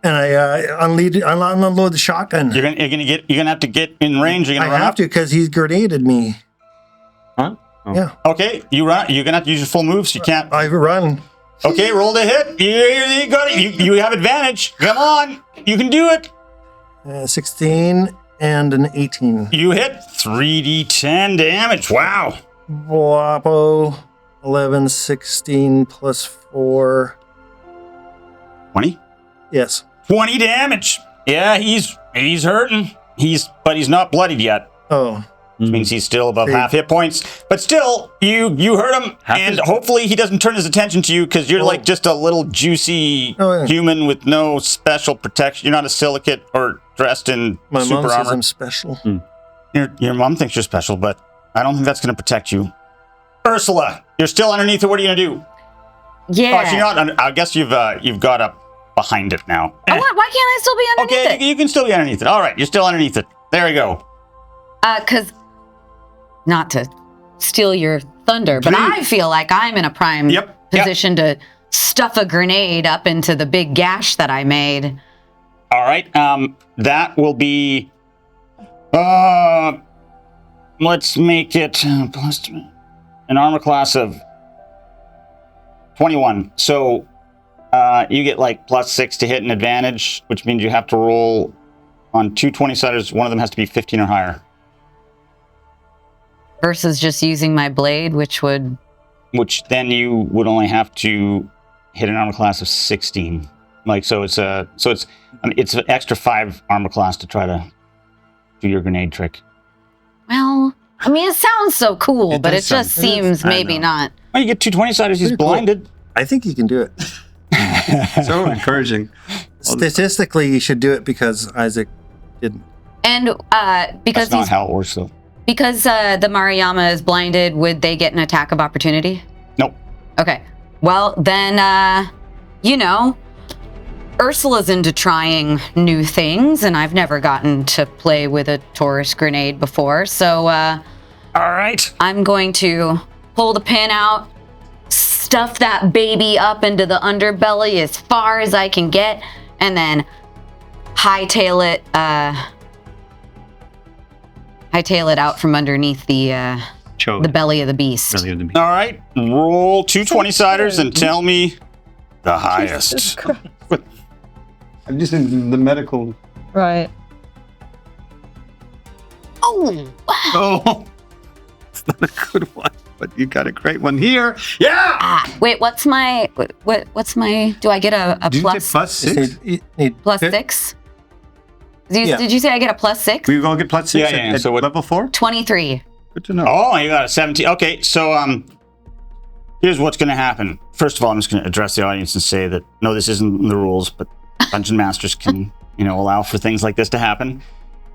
And I unload the shotgun. You're gonna have to get in range. You're I gonna run have up. to because he's grenaded me. Huh? Oh. Yeah. Okay, you run. You're gonna have to use your full moves. You can't. I run. Okay, roll the hit. You got it. You have advantage. Come on, you can do it. 16 and an 18. You hit 3d10 damage. Wow. Wapo. 11, 16 plus 4. 20. Yes. 20 damage. Yeah, he's hurting. But he's not bloodied yet. Oh. Which means he's still above half hit points. But still, you hurt him, and hopefully he doesn't turn his attention to you because you're like just a little juicy human with no special protection. You're not a silicate or dressed in My super mom says armor. I'm special. Your mom thinks you're special, but I don't think that's going to protect you. Ursula, you're still underneath it. What are you going to do? Yeah. Oh, actually, you're not. I guess you've got up behind it now. Why can't I still be underneath Okay, you can still be underneath it. All right, you're still underneath it. There we go. Because, not to steal your thunder, but I feel like I'm in a prime position to stuff a grenade up into the big gash that I made. All right, that will be. Let's make it plus an armor class of 21. So you get like +6 to hit an advantage, which means you have to roll on 2 20-siders. One of them has to be 15 or higher. Versus just using my blade, which then you would only have to hit an armor class of 16. Like it's an extra 5 armor class to try to do your grenade trick. Well, I mean, it sounds so cool, but it just seems maybe not. Well, you get 2 20-siders, he's blinded. I think you can do it. So encouraging. Statistically, you should do it because Isaac didn't. And because That's not how it works, though. Because the Mariyama is blinded, would they get an attack of opportunity? Nope. Okay. Well, then, Ursula's into trying new things, and I've never gotten to play with a Taurus grenade before, so, all right. I'm going to pull the pin out, stuff that baby up into the underbelly as far as I can get, and then hightail it out from underneath the belly of the beast. All right, roll 2 20-siders and tell me the highest. I'm just in the medical. Right. Oh! Oh, it's not a good one, but you got a great one here. Yeah. Wait, what's my? Do I get a Did you plus? say +6? Plus 6? Did you say I get a +6? We gonna get +6 Yeah. So what? level 4? 23. Good to know. Oh, you got a 17. Okay, so here's what's going to happen. First of all, I'm just going to address the audience and say that no, this isn't in the rules, but dungeon masters can, allow for things like this to happen.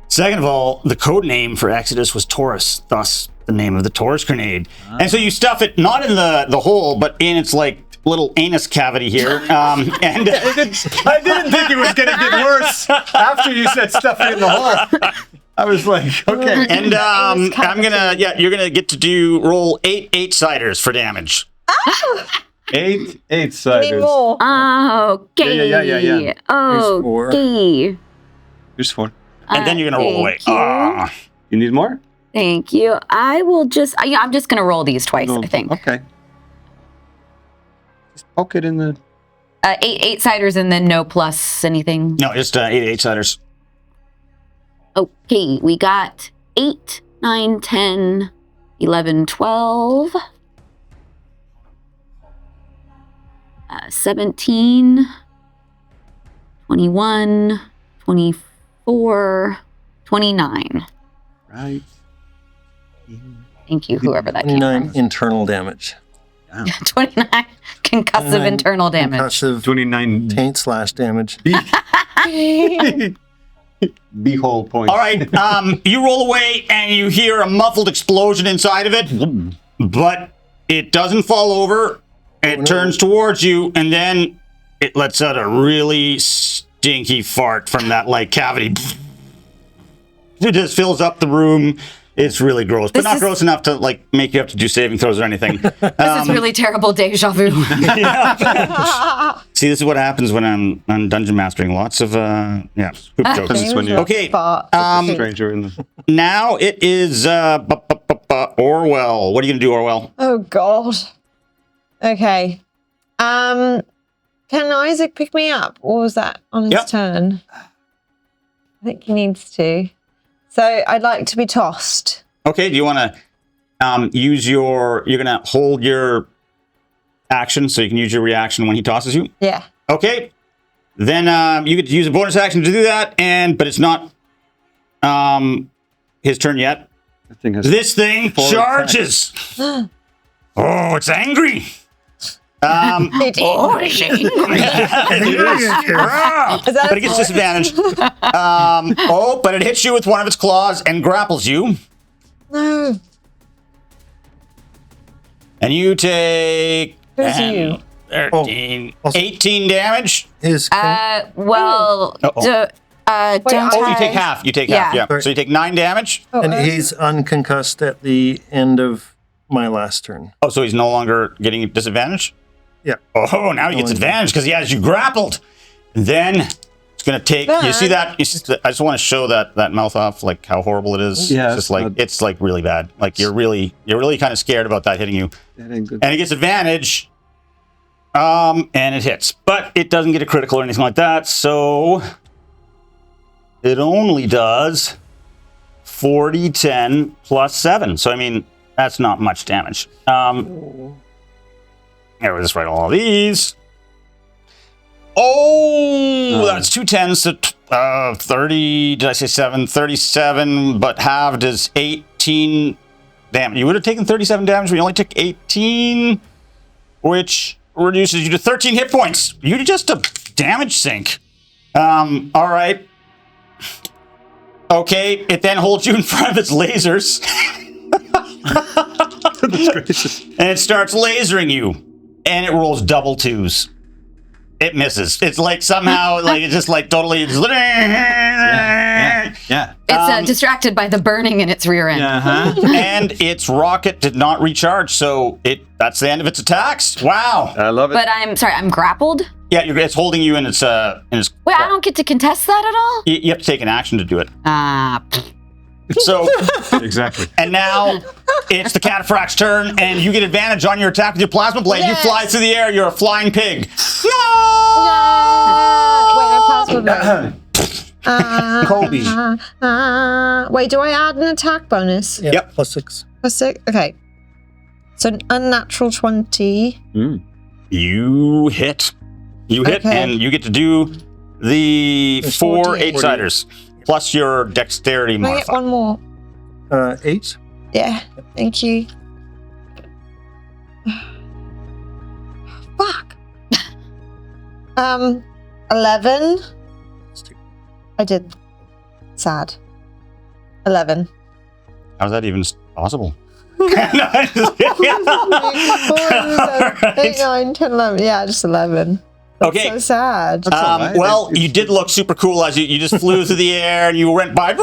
Second of all, the code name for Exodus was Taurus, thus the name of the Taurus grenade. And so you stuff it not in the hole, but in its little anus cavity here. And I didn't think it was gonna get worse after you said stuff in the hole. I was like, okay. And you're gonna get to roll 8 8-siders for damage. 8 Need 8-siders. more. Okay. Yeah. Okay. Here's 4. And then you're gonna roll away. Thank You need more? Thank you. I will just. I'm just gonna roll these twice. I think. Okay. Just poke it in the. 8 8-siders and then no plus anything. No, just 8 8-siders. Okay, we got 8, 9, 10, 11, 12, 17, 21, 24, 29. Right. Thank you, whoever that came 29 from. internal damage. 29 concussive internal damage. Concussive 29 taint slash damage. beehole points. All right, you roll away and you hear a muffled explosion inside of it, but it doesn't fall over. It turns towards you, and then it lets out a really stinky fart from that cavity. It just fills up the room. It's really gross, but not gross enough to make you have to do saving throws or anything. This is really terrible deja vu. See, this is what happens when I'm dungeon mastering. Lots of poop jokes. This is when you Okay, stranger in the. now it is Orwell. What are you gonna do, Orwell? Oh God. Okay. Can Isaac pick me up, or was that on his turn? I think he needs to. So I'd like to be tossed. Okay, do you want to use you're going to hold your action so you can use your reaction when he tosses you? Yeah. Okay, then you get to use a bonus action to do that, but it's not his turn yet. This thing charges. Oh, it's angry. It's angry. But it gets disadvantage. But it hits you with one of its claws and grapples you. No. And you take Who's you? 13, 18 damage. Well, Wait, you take half. You take half, yeah. So you take 9 damage. And he's unconcussed at the end of my last turn. Oh, so he's no longer getting disadvantage? Yeah. Oh, now he gets advantage because he has you grappled. And then it's going to take... You see that? I just want to show that mouth off, how horrible it is. Yeah. It's just it's really bad. You're really kind of scared about that hitting you. That ain't good. And it gets advantage. And it hits. But it doesn't get a critical or anything like that. So it only does 40, 10, plus 7. So, I mean, that's not much damage. Here, we'll just write all these. Oh, that's 2 10s, so 30, did I say 7? 37, but halved is 18 damage. You would have taken 37 damage, but you only took 18, which reduces you to 13 hit points. You're just a damage sink. All right. Okay, it then holds you in front of its lasers. And it starts lasering you. And it rolls double 2s. It misses. It's somehow, it's just totally... Yeah. It's distracted by the burning in its rear end. And its rocket did not recharge, so that's the end of its attacks. Wow. I love it. But I'm grappled? Yeah, it's holding you in its... Wait, I don't get to contest that at all? You have to take an action to do it. So... Exactly. And now... It's the Cataphract's turn, and you get advantage on your attack with your plasma blade. Yes. You fly through the air. You're a flying pig. Wait, no plasma blade. Colby. Wait, do I add an attack bonus? Yeah, Yep. +6. +6? Okay. So an unnatural 20. You hit. You hit, Okay. and you get to do the 4 48. 8-siders. plus your dexterity Can I get modifier. one more? 8. Yeah, thank you. Fuck. 11. I did. Sad. 11. How's that even possible? 8, 9, 10, 11. Yeah, just 11. That's Okay. so sad. all right. Well, you did look super cool as you just flew through the air and you went by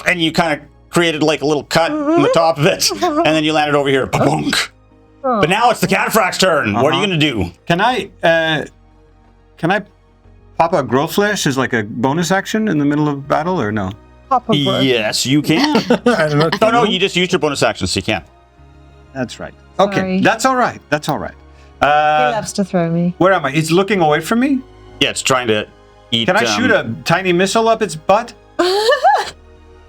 and you kind of created like a little cut in the top of it, and then you landed over here. Ba-bonk. But now it's the cataphract's turn. What are you going to do? Can I pop a grow flash as like a bonus action in the middle of battle or no? Papa Bro. Yes, you can. I don't know. Oh, no, you just used your bonus action, so you can. That's right. Okay, Sorry. that's all right. That's all right. He loves to throw me. Where am I? It's looking away from me. Yeah, it's trying to eat. Can I shoot a tiny missile up its butt?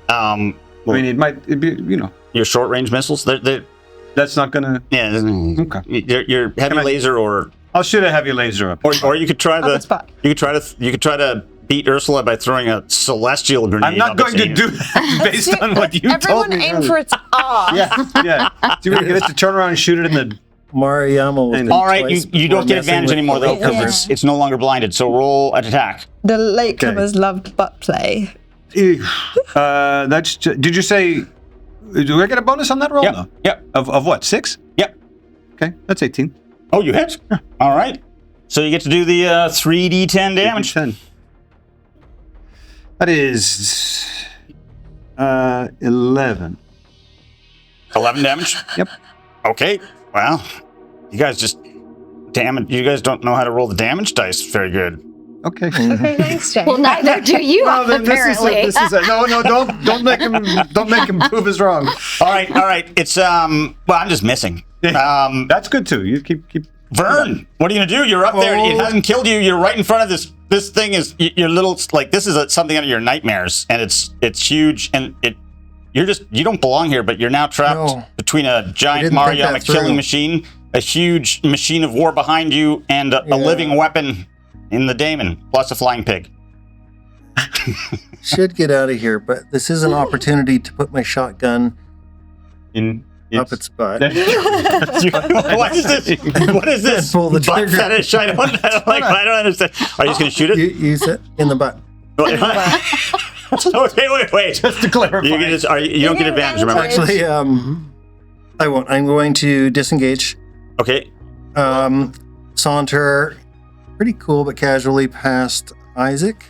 I mean, it'd be, you know. Your short range missiles? That's not gonna. Yeah. Okay. Your heavy laser, or I'll shoot a heavy laser up. or you could try Up its butt. you could try to beat Ursula by throwing a celestial grenade. I'm not going to do that based on what you told Everyone me. aim for its ass. Yeah. Do we get it to turn around and shoot it in the? Mariyama will All right, you don't get advantage anymore though because Yeah. it's no longer blinded. So roll an attack. The latecomers loved butt play. That's. Did you say? Do I get a bonus on that roll? Yep. No. Yep. Of what? 6? Yep. Okay, that's 18. Oh, you hit. All right. So you get to do the 3d10 damage. 10. That is 11. 11 damage. Yep. Okay. Well, you guys just you guys don't know how to roll the damage dice very good. Okay. Okay, thanks, Jay. Well, neither do you, Well, then apparently. this is a, no, don't make him prove us wrong. All right. It's well, I'm just missing. That's good too. You keep. Vern, what are you gonna do? You're up there. It hasn't killed you. You're right in front of this. This thing is your little like this is something out of your nightmares, and it's huge, and you don't belong here, but you're now trapped between a giant didn't think Mariyama that killing through. machine, a huge machine of war behind you, and a living weapon in the daemon, plus a flying pig. Should get out of here, but this is an opportunity to put my shotgun up its butt. What is this? What is this? Pull the Butt trigger. fetish? I don't understand. Are you just gonna shoot it? Use it in the butt. Okay, wait. Just to clarify. You don't get advantage, remember? Actually, I won't. I'm going to disengage. Okay. Saunter, pretty cool, but casually past Isaac.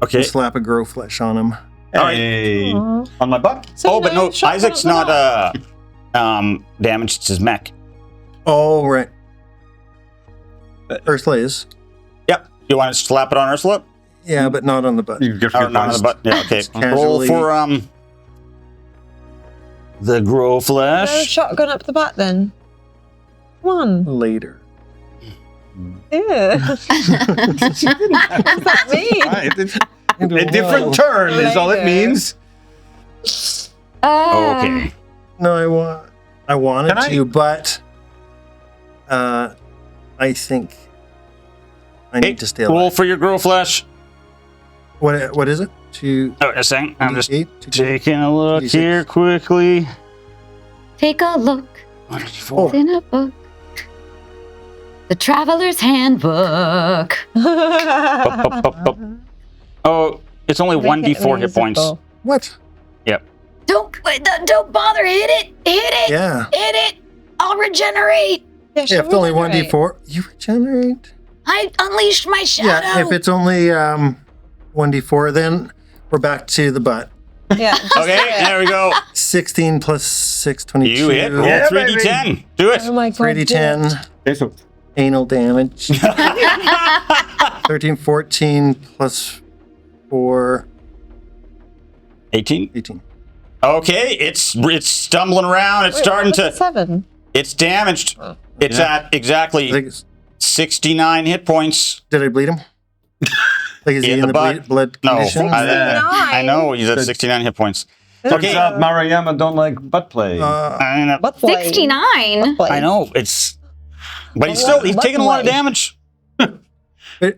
Okay. And slap a grow flesh on him. Hey, on my butt. Oh, but no, Isaac's not damaged. It's his mech. Oh, right. Ursula is. Yep. You want to slap it on Ursula? Yeah, but not on the butt. You get Or not on the butt. Yeah. Okay. Roll Casually- for the grow Throw a flesh. shotgun up the butt then. Come on. Later. Ew. What does that mean? A different turn is all it Later. means. Okay. No, I wanted Can I- to, but I think I need to stay alive. Roll for your grow flesh. What is it? Oh, just saying. I'm just 8? taking a look 2d6. here quickly. Take a look. It's in a book. The Traveler's Handbook. Oh, it's only 1d4 hit points. What? Yep. Don't bother. Hit it. Yeah. Hit it. I'll regenerate. Yeah, if it's only 1d4, you regenerate. I unleashed my shadow. Yeah, if it's only 1d4, then we're back to the butt. Yeah. Okay, there we go. 16 plus 6, 22. You hit. Roll Yeah, 3d10. Do it. Oh my god. 3d10. Okay, so Anal damage. 13, 14 plus 4, 18. 18. Okay, it's stumbling around. It's starting to. 7. It's damaged. It's at I exactly think it's, 69 hit points. did I bleed him? Like, is he In in the the butt? blood No, condition? I know he's at 69 hit points. turns out Mariyama don't like butt play. I know. Butt play. 69. Butt play. I know it's, but he's What taking a lot of way? damage.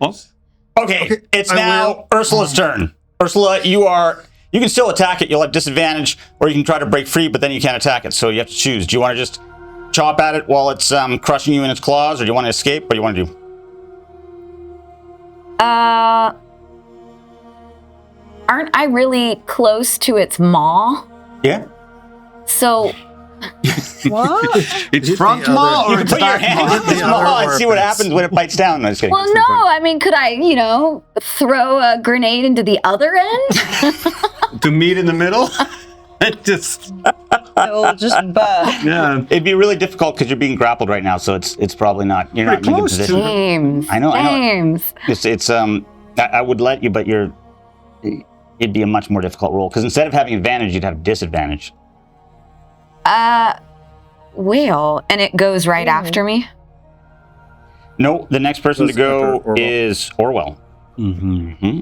Oh, Okay, it's I now will. Ursula's turn. Ursula, you are You can still attack it. You'll have disadvantage, or you can try to break free, but then you can't attack it. So you have to choose. Do you want to just chop at it while it's crushing you in its claws, or do you want to escape? What do you want to do? Aren't I really close to its maw? Yeah. So What? It's front maw or You can it's put your back hand maw? in its maw and see what happens when it bites down. No, just kidding. well, no. I mean, could I, throw a grenade into the other end? To meet in the middle? It just, It'll just burst. yeah. It'd be really difficult because you're being grappled right now, so it's probably not. You're not in a good close to position. James. I know. James. It's I would let you, but it'd be a much more difficult roll because instead of having advantage, you'd have disadvantage. Well, and it goes right after me. No, the next person to Who's go after Orwell? is Orwell. Mm-hmm.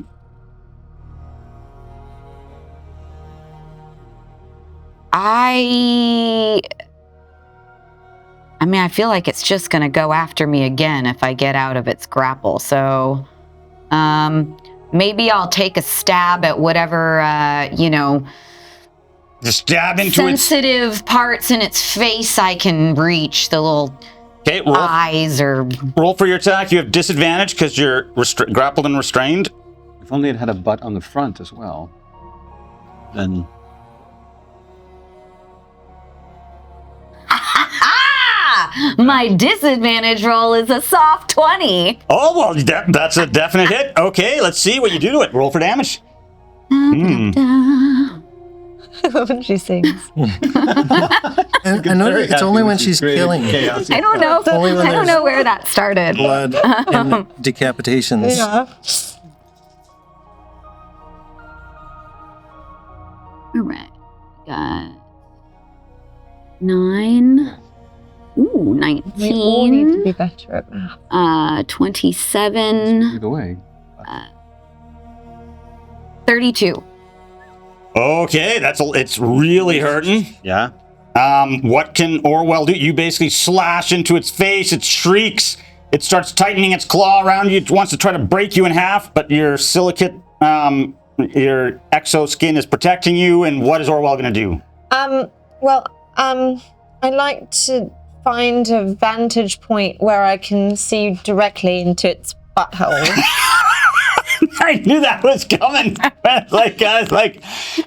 I mean, I feel like it's just going to go after me again if I get out of its grapple. So, maybe I'll take a stab at whatever, Just stab into its. sensitive parts in its face I can reach, the little Okay, roll. eyes or... Roll for your attack. You have disadvantage because you're grappled and restrained. If only it had a butt on the front as well. Then My disadvantage roll is a soft 20. Oh, well, that's a definite hit. Okay, let's see what you do to it. Roll for damage. When she sings. And I know very it's only happy when this is she's creating killing chaos. I don't know. Only when I don't there's know where that started. blood and decapitations. Yeah. All right. Got 9. Ooh, We all need to 19. be better at math. 27. either way. 32. Okay, it's really hurting. Yeah. What can Orwell do? You basically slash into its face. It shrieks. It starts tightening its claw around you. It wants to try to break you in half, but your silicate, your exoskin is protecting you. And what is Orwell going to do? I'd like to find a vantage point where I can see directly into its butthole. I knew that was coming.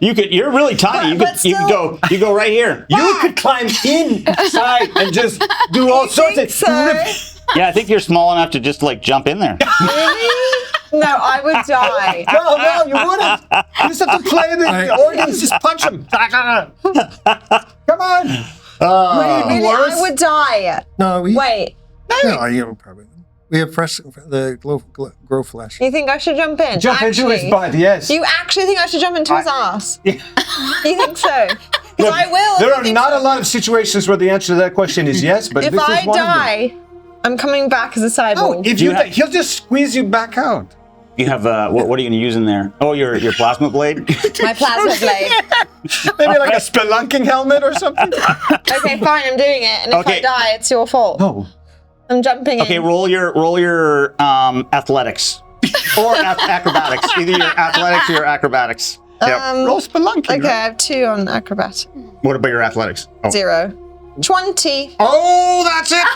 You're really tiny. You could go right here. You could climb inside and just do all sorts of... Yeah, I think you're small enough to just jump in there. Really? No, I would die. No, you wouldn't. You just have to play the organs. Just punch him. Come on. Really, I would die. No, Wait, No, you probably. We have fresh the grow flesh. you think I should jump in? Jump into his butt, yes. You actually think I should jump into his ass? You think so? 'Cause I will. There if are you think not so. a lot of situations where the answer to that question is yes, but If this I is one die, I'm coming back as a of them. cyborg. Oh, if you die, he'll just squeeze you back out. You have what are you going to use in there? Oh, your plasma blade. My plasma blade. Maybe like a spelunking helmet or something. Okay, fine, I'm doing it. And if Okay. I die, it's your fault. No. I'm jumping Okay, in. roll your athletics or acrobatics. Either your athletics or your acrobatics. Yep. Roll spelunking. Okay, I right? have 2 on acrobat. What about your athletics? Oh. 0. 20. Oh, that's it! I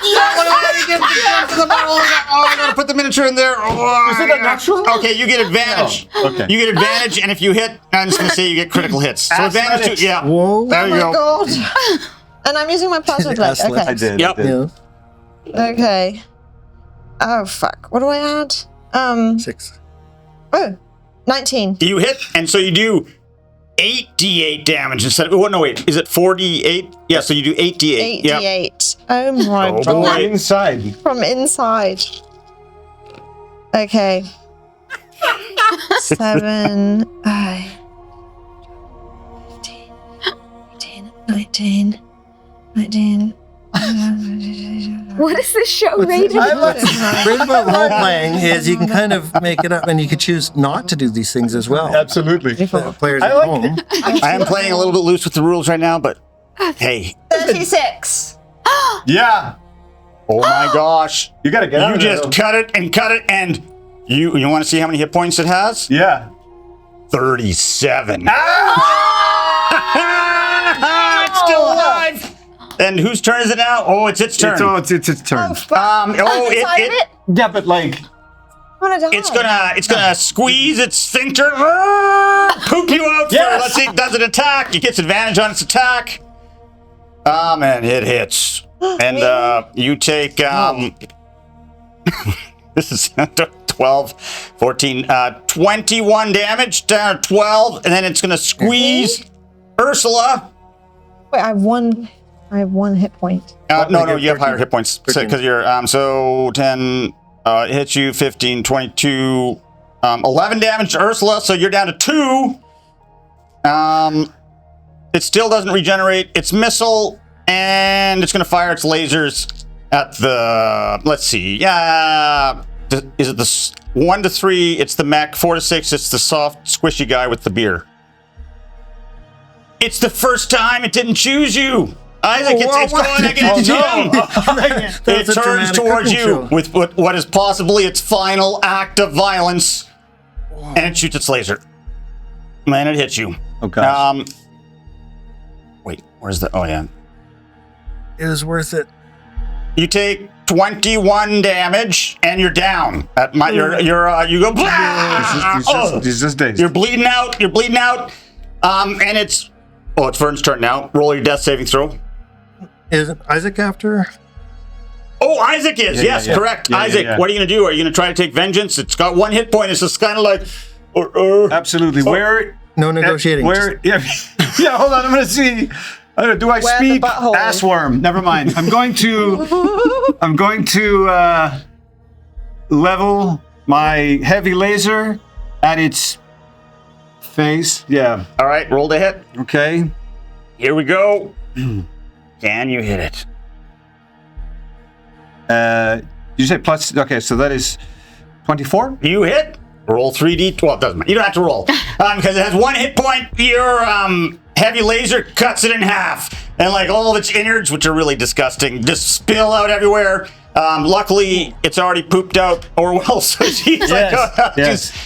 gotta put the miniature in there. Is it a natural? Okay, you get advantage. Oh, okay. You get advantage, and if you hit, I'm just gonna say you get critical hits. So advantage Athletics. to, yeah. Whoa. There you go. God. And I'm using my plasma blade. Athlete. Okay. I did. Yep. I did. Yeah, Okay. Oh, fuck. What do I add? 6. Oh, 19. You hit, and so you do 8d8 damage instead of. Oh, no, wait. Is it 4d8? Yeah, so you do 8d8. 8d8. Oh my Oh, god. boy. Inside. From inside. Okay. 7, 8, 15, 18, 19, 19. What is this show rated? Great about role playing is you can kind of make it up, and you could choose not to do these things as well. Absolutely. The players I at like home. I am playing a little bit loose with the rules right now, but hey. 36. Yeah. Oh my gosh. You gotta get out You of there, just though. cut it, and you want to see how many hit points it has? Yeah. 37. It's still alive. And whose turn is it now? Oh, it's its turn. It's its turn. Yeah, but like, it's gonna squeeze its sphincter, poop you out. Yes! Let's see, it does an attack. It gets advantage on its attack. And it hits. And you take this is 12, 14, 21 damage down to 12, and then it's gonna squeeze Ursula. Wait, I have one hit point. No, you have higher hit points because you're so 10. It hits you 15, 22, 11 damage to Ursula, so you're down to 2. It still doesn't regenerate its missile, and it's going to fire its lasers at the. Let's see. Yeah, is it the 1 to 3? It's the mech. 4 to 6. It's the soft, squishy guy with the beer. It's the first time it didn't choose you. Isaac, it's going against him. It turns towards you with what is possibly its final act of violence, and it shoots its laser. And it hits you. Okay. Wait, where's the? Oh yeah. It was worth it. You take 21 damage, and you're down. At my, you go. He's just dazed. You're bleeding out. And it's. Oh, it's Vern's turn now. Roll your death saving throw. Isn't Isaac after? Oh, Isaac is. Yes, correct. Isaac, what are you going to do? Are you going to try to take vengeance? It's got 1 hit point. It's just kind of like... Absolutely. Where... No negotiating. Where... Yeah, hold on. I'm going to see... do I speak ass worm? Never mind. I'm going to level my heavy laser at its face. Yeah. All right, roll to hit. Okay. Here we go. Can you hit it? You say plus... Okay, so that is 24? You hit. Roll 3d12. Doesn't matter. You don't have to roll. Because it has 1 hit point. Your heavy laser cuts it in half. And like all of its innards, which are really disgusting, just spill out everywhere. Luckily, it's already pooped out Orwell, so she's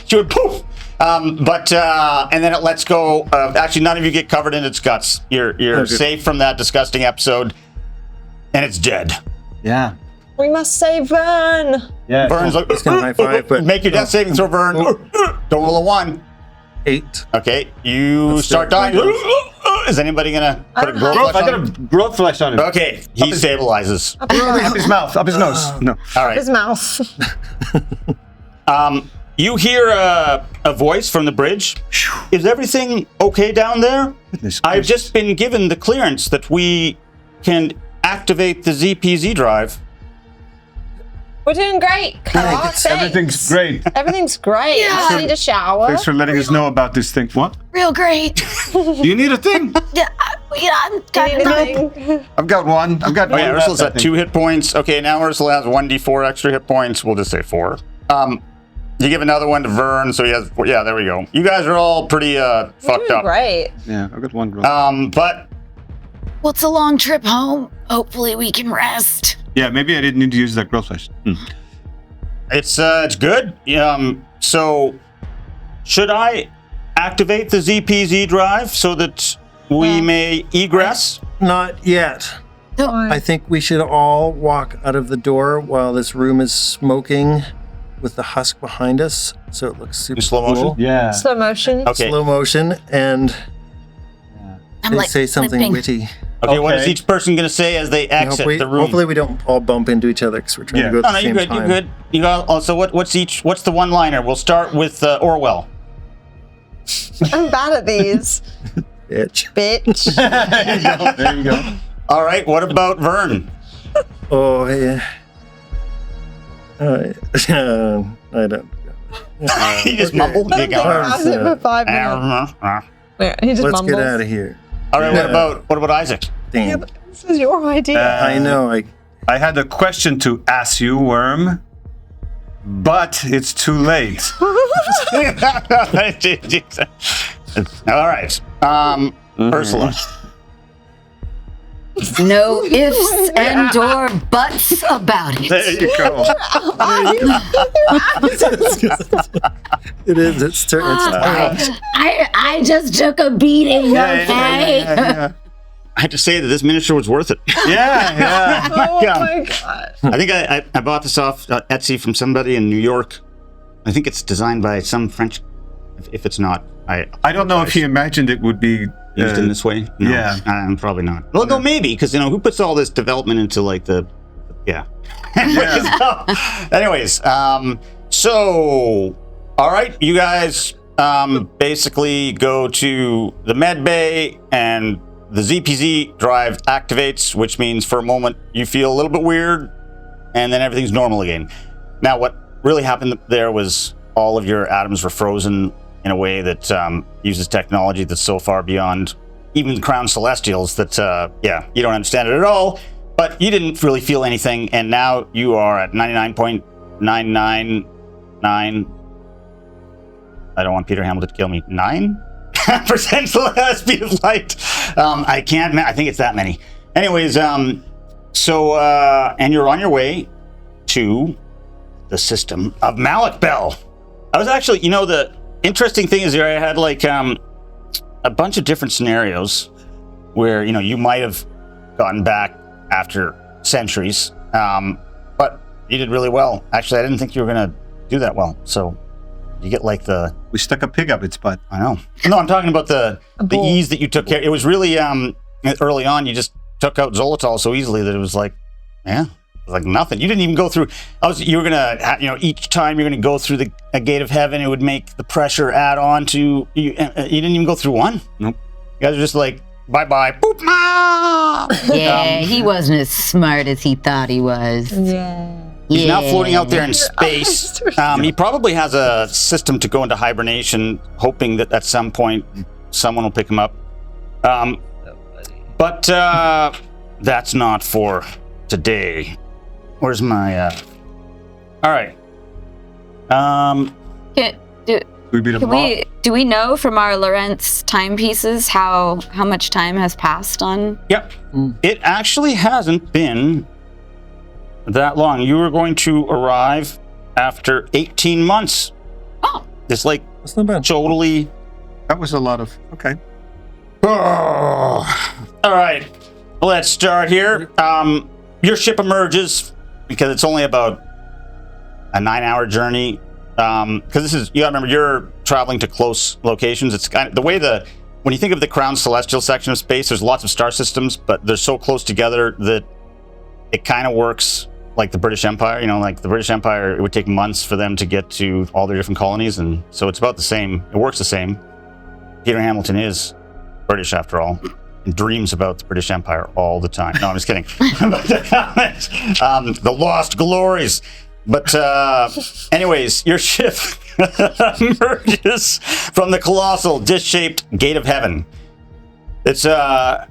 she would poof. And then it lets go. Actually, none of you get covered in its guts. You're safe from that disgusting episode, and it's dead. Yeah. We must save Vern. Yeah. Vern's like, high five, but make your death saving throw, Vern. Don't roll a 1. 8. Okay, you start dying. Is anybody gonna put a growth flesh on him? I got a growth flesh on him. Okay, he stabilizes. Up his mouth, up his nose. No. All right. His mouth. You hear a voice from the bridge. Is everything okay down there? I've just been given the clearance that we can activate the ZPZ drive. We're doing great. Everything's great. Everything's great. Yeah. I need a shower. Thanks for letting us know about this thing. What? Real great. You need a thing? I'm kind of I've got one. I've got one. Yeah, Ursula's at 2 hit points. Okay, now Ursula has 1d4 extra hit points. We'll just say 4. You give another one to Vern, so he has. Yeah, there we go. You guys are all pretty fucked up. Great. Yeah, I've got one. But Well, it's a long trip home. Hopefully, we can rest. Yeah, maybe I didn't need to use that growth flash. it's good. So should I activate the ZPZ drive so that we may egress? Not yet. I think we should all walk out of the door while this room is smoking with the husk behind us, so it looks super slow motion. cool. Yeah. Slow motion. Okay. Slow motion, and they say something limping. witty. Okay, what is each person going to say as they exit the room? Hopefully we don't all bump into each other because we're trying to go at the same you're good. time. You're good. You got. So what's the one-liner? We'll start with Orwell. I'm bad at these. Bitch. There you go. All right. What about Vern? Oh yeah. I don't. He just mumbled. He has it for 5 minutes. Yeah, he just Let's mumbles. get out of here. All right. What about Isaac? Damn. Yeah, but this is your idea. I know. I had a question to ask you, Worm, but it's too late. All right. Ursula. No ifs and or buts about it. There you go. It is. It's I just took a beating, okay? Yeah. I have to say that this miniature was worth it. Yeah. Oh my god. I think I bought this off Etsy from somebody in New York. I think it's designed by some French. If it's not, I don't know if he imagined it would be used in this way. No, yeah. Probably not. Well, no, maybe because who puts all this development into like the, yeah. Anyways, so all right, you guys basically go to the med bay and the ZPZ drive activates, which means for a moment you feel a little bit weird, and then everything's normal again. Now, what really happened there was all of your atoms were frozen in a way that uses technology that's so far beyond even the Crown Celestials that, you don't understand it at all, but you didn't really feel anything, and now you are at 99.999, I don't want Peter Hamilton to kill me, 9% speed of light. I think it's that many. Anyways, and you're on your way to the system of Malik Bell. I was actually, the interesting thing is here I had like a bunch of different scenarios where, you might have gotten back after centuries, but you did really well. Actually, I didn't think you were going to do that well. So you get like we stuck a pig up its butt. I know. No, I'm talking about the ease that you took care. It was really early on. You just took out Zolotol so easily that it was like, like nothing. You didn't even go through. You were gonna, each time you're gonna go through a gate of heaven, it would make the pressure add on to you. You didn't even go through one. Nope. You guys are just like, bye bye. Boop. Yeah, he wasn't as smart as he thought he was. Yeah. He's now floating out there in space. He probably has a system to go into hibernation, hoping that at some point someone will pick him up. But that's not for today. Where's my? All right. Do we know from our Lorentz timepieces how much time has passed on? Yep. It actually hasn't been that long. You were going to arrive after 18 months. Oh. It's like That's not bad. totally. That was a lot of okay. Oh. All right. Let's start here. Your ship emerges because it's only about a 9-hour journey. Because this is, you gotta remember, you're traveling to close locations. It's kind of the way when you think of the Crown Celestial section of space, there's lots of star systems, but they're so close together that it kind of works like the British Empire. Like the British Empire, it would take months for them to get to all their different colonies, and so it's about the same. It works the same. Peter Hamilton is British after all, and dreams about the British Empire all the time. No, I'm just kidding. The lost glories. But anyways, your ship emerges from the colossal disc-shaped gate of heaven. It's a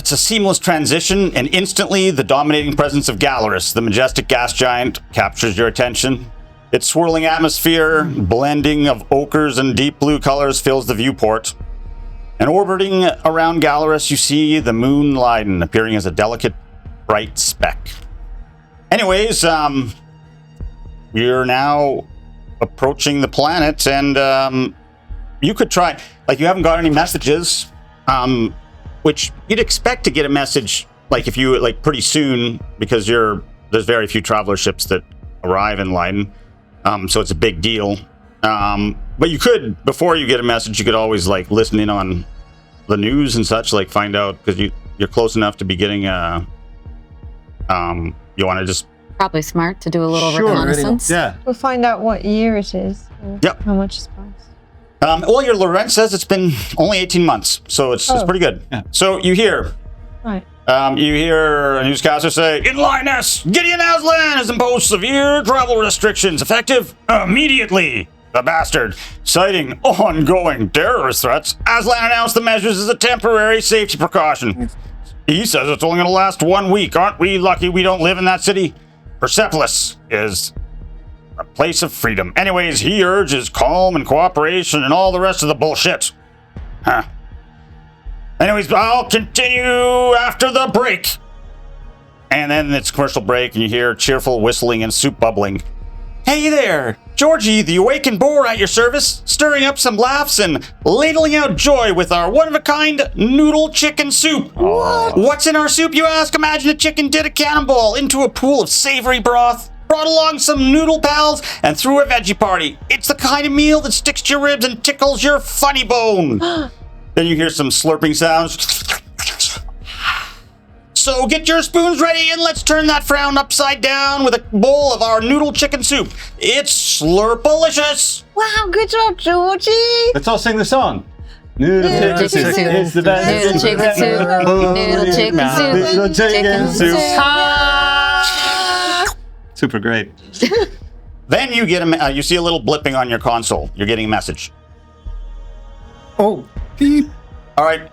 seamless transition, and instantly the dominating presence of Galarus, the majestic gas giant, captures your attention. Its swirling atmosphere, blending of ochres and deep blue colors, fills the viewport. And orbiting around Galarus, you see the moon Leiden appearing as a delicate, bright speck. Anyways, you're now approaching the planet, and you could try, like, you haven't got any messages, which you'd expect to get a message, like, if you, like, pretty soon, because there's very few traveler ships that arrive in Leiden, so it's a big deal. But you could, before you get a message, you could always, like, listen in on the news and such, like, find out, because you're close enough to be getting you want to just... Probably smart to do a little reconnaissance. Yeah. We'll find out what year it is. Or Yep. How much has passed. Well, your Lorentz says it's been only 18 months, so it's pretty good. Yeah. So you hear... Right. You hear a newscaster say, "In Linus, Gideon Aslan has imposed severe travel restrictions effective immediately." The bastard, citing ongoing terrorist threats, Aslan announced the measures as a temporary safety precaution. He says it's only going to last 1 week. Aren't we lucky we don't live in that city? Persepolis is a place of freedom. Anyways, he urges calm and cooperation and all the rest of the bullshit. Huh. Anyways, I'll continue after the break. And then it's commercial break, and you hear cheerful whistling and soup bubbling. Hey there, Georgie, the awakened boar at your service, stirring up some laughs and ladling out joy with our one-of-a-kind noodle chicken soup. What? What's in our soup, you ask? Imagine a chicken did a cannonball into a pool of savory broth, brought along some noodle pals, and threw a veggie party. It's the kind of meal that sticks to your ribs and tickles your funny bone. Then you hear some slurping sounds. So get your spoons ready and let's turn that frown upside down with a bowl of our noodle chicken soup. It's slurpalicious. Wow, good job, Georgie. Let's all sing the song. Noodle Chicken chicken soup. soup. It's the best. Noodle chicken soup. Noodle chicken soup. Noodle chicken soup. Super great. Then you get you see a little blipping on your console. You're getting a message. Oh, beep. All right.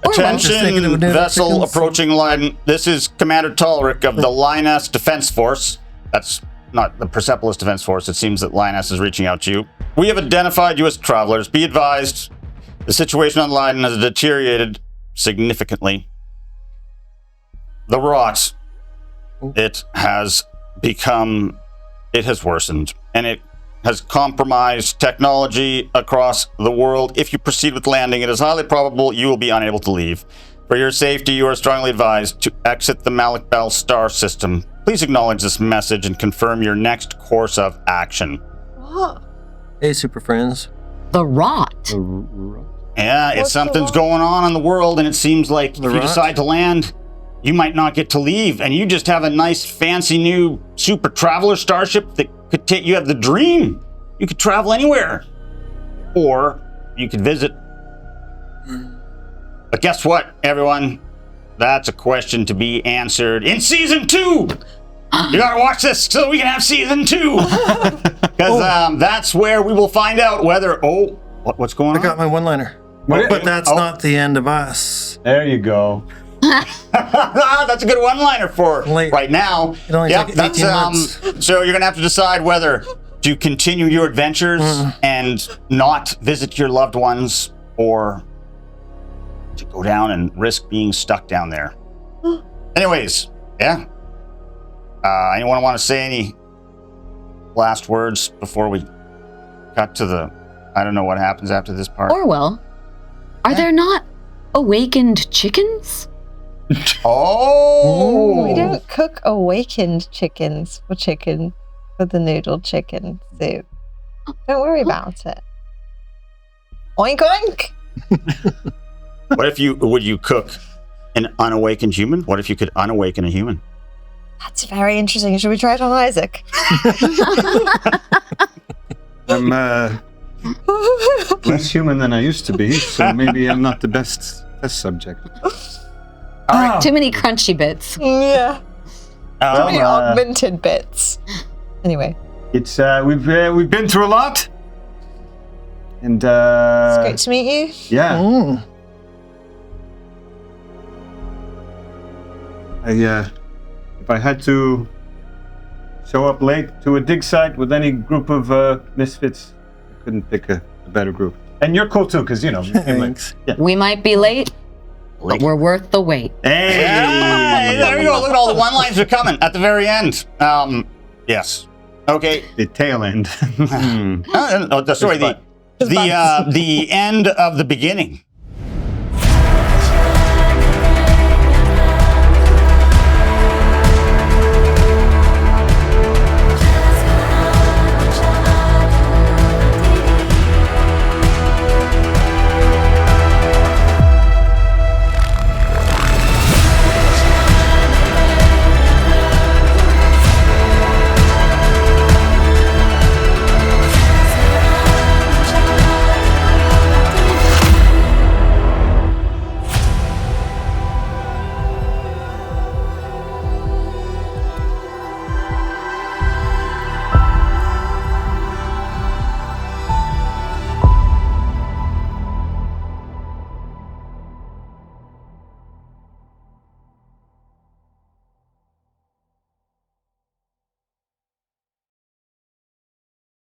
Just thinking of Attention, noodle vessel chicken approaching line. This is Commander Tulric of the Linus Defense Force. That's not the Persepolis Defense Force. It seems that Linus is reaching out to you. We have identified you as travelers. Be advised, the situation on Linus has deteriorated significantly. The rot, it has worsened, and it has compromised technology across the world. If you proceed with landing, it is highly probable you will be unable to leave. For your safety, you are strongly advised to exit the Malik Bell star system. Please acknowledge this message and confirm your next course of action. What? Hey, super friends. The rot. Yeah, What's something's the going on in the world, and it seems like if you rot? decide to land, you might not get to leave, and you just have a nice, fancy new super traveler starship that could take you have the dream. You could travel anywhere, or you could visit. But guess what, everyone? That's a question to be answered in season 2. You gotta watch this so we can have season 2, because that's where we will find out whether. What's going on? I got my one-liner. But that's not the end of us. There you go. That's a good one-liner for Late. right now. It only Yep, took that's 18 months. so you're gonna have to decide whether to continue your adventures and not visit your loved ones, or to go down and risk being stuck down there. Anyways, yeah. Anyone want to say any last words before we cut to the? I don't know what happens after this part. Orwell, are there not awakened chickens? Oh, We don't cook awakened chickens for the noodle chicken soup. Don't worry about it. Oink oink. What if would you cook an unawakened human? What if you could unawaken a human? That's very interesting. Should we try it on Isaac? I'm less human than I used to be, so maybe I'm not the best test subject. Too many crunchy bits. Yeah. Um, Many augmented bits. Anyway, It's we've been through a lot, and it's great to meet you. yeah. If I had to show up late to a dig site with any group of misfits, I couldn't pick a better group. And you're cool too, because you know. Thanks. We might be late, but we're worth the wait. Hey, there you go. Look at all the one-liners are coming at the very end. Yes. Okay. The tail end. Sorry, the end of the beginning.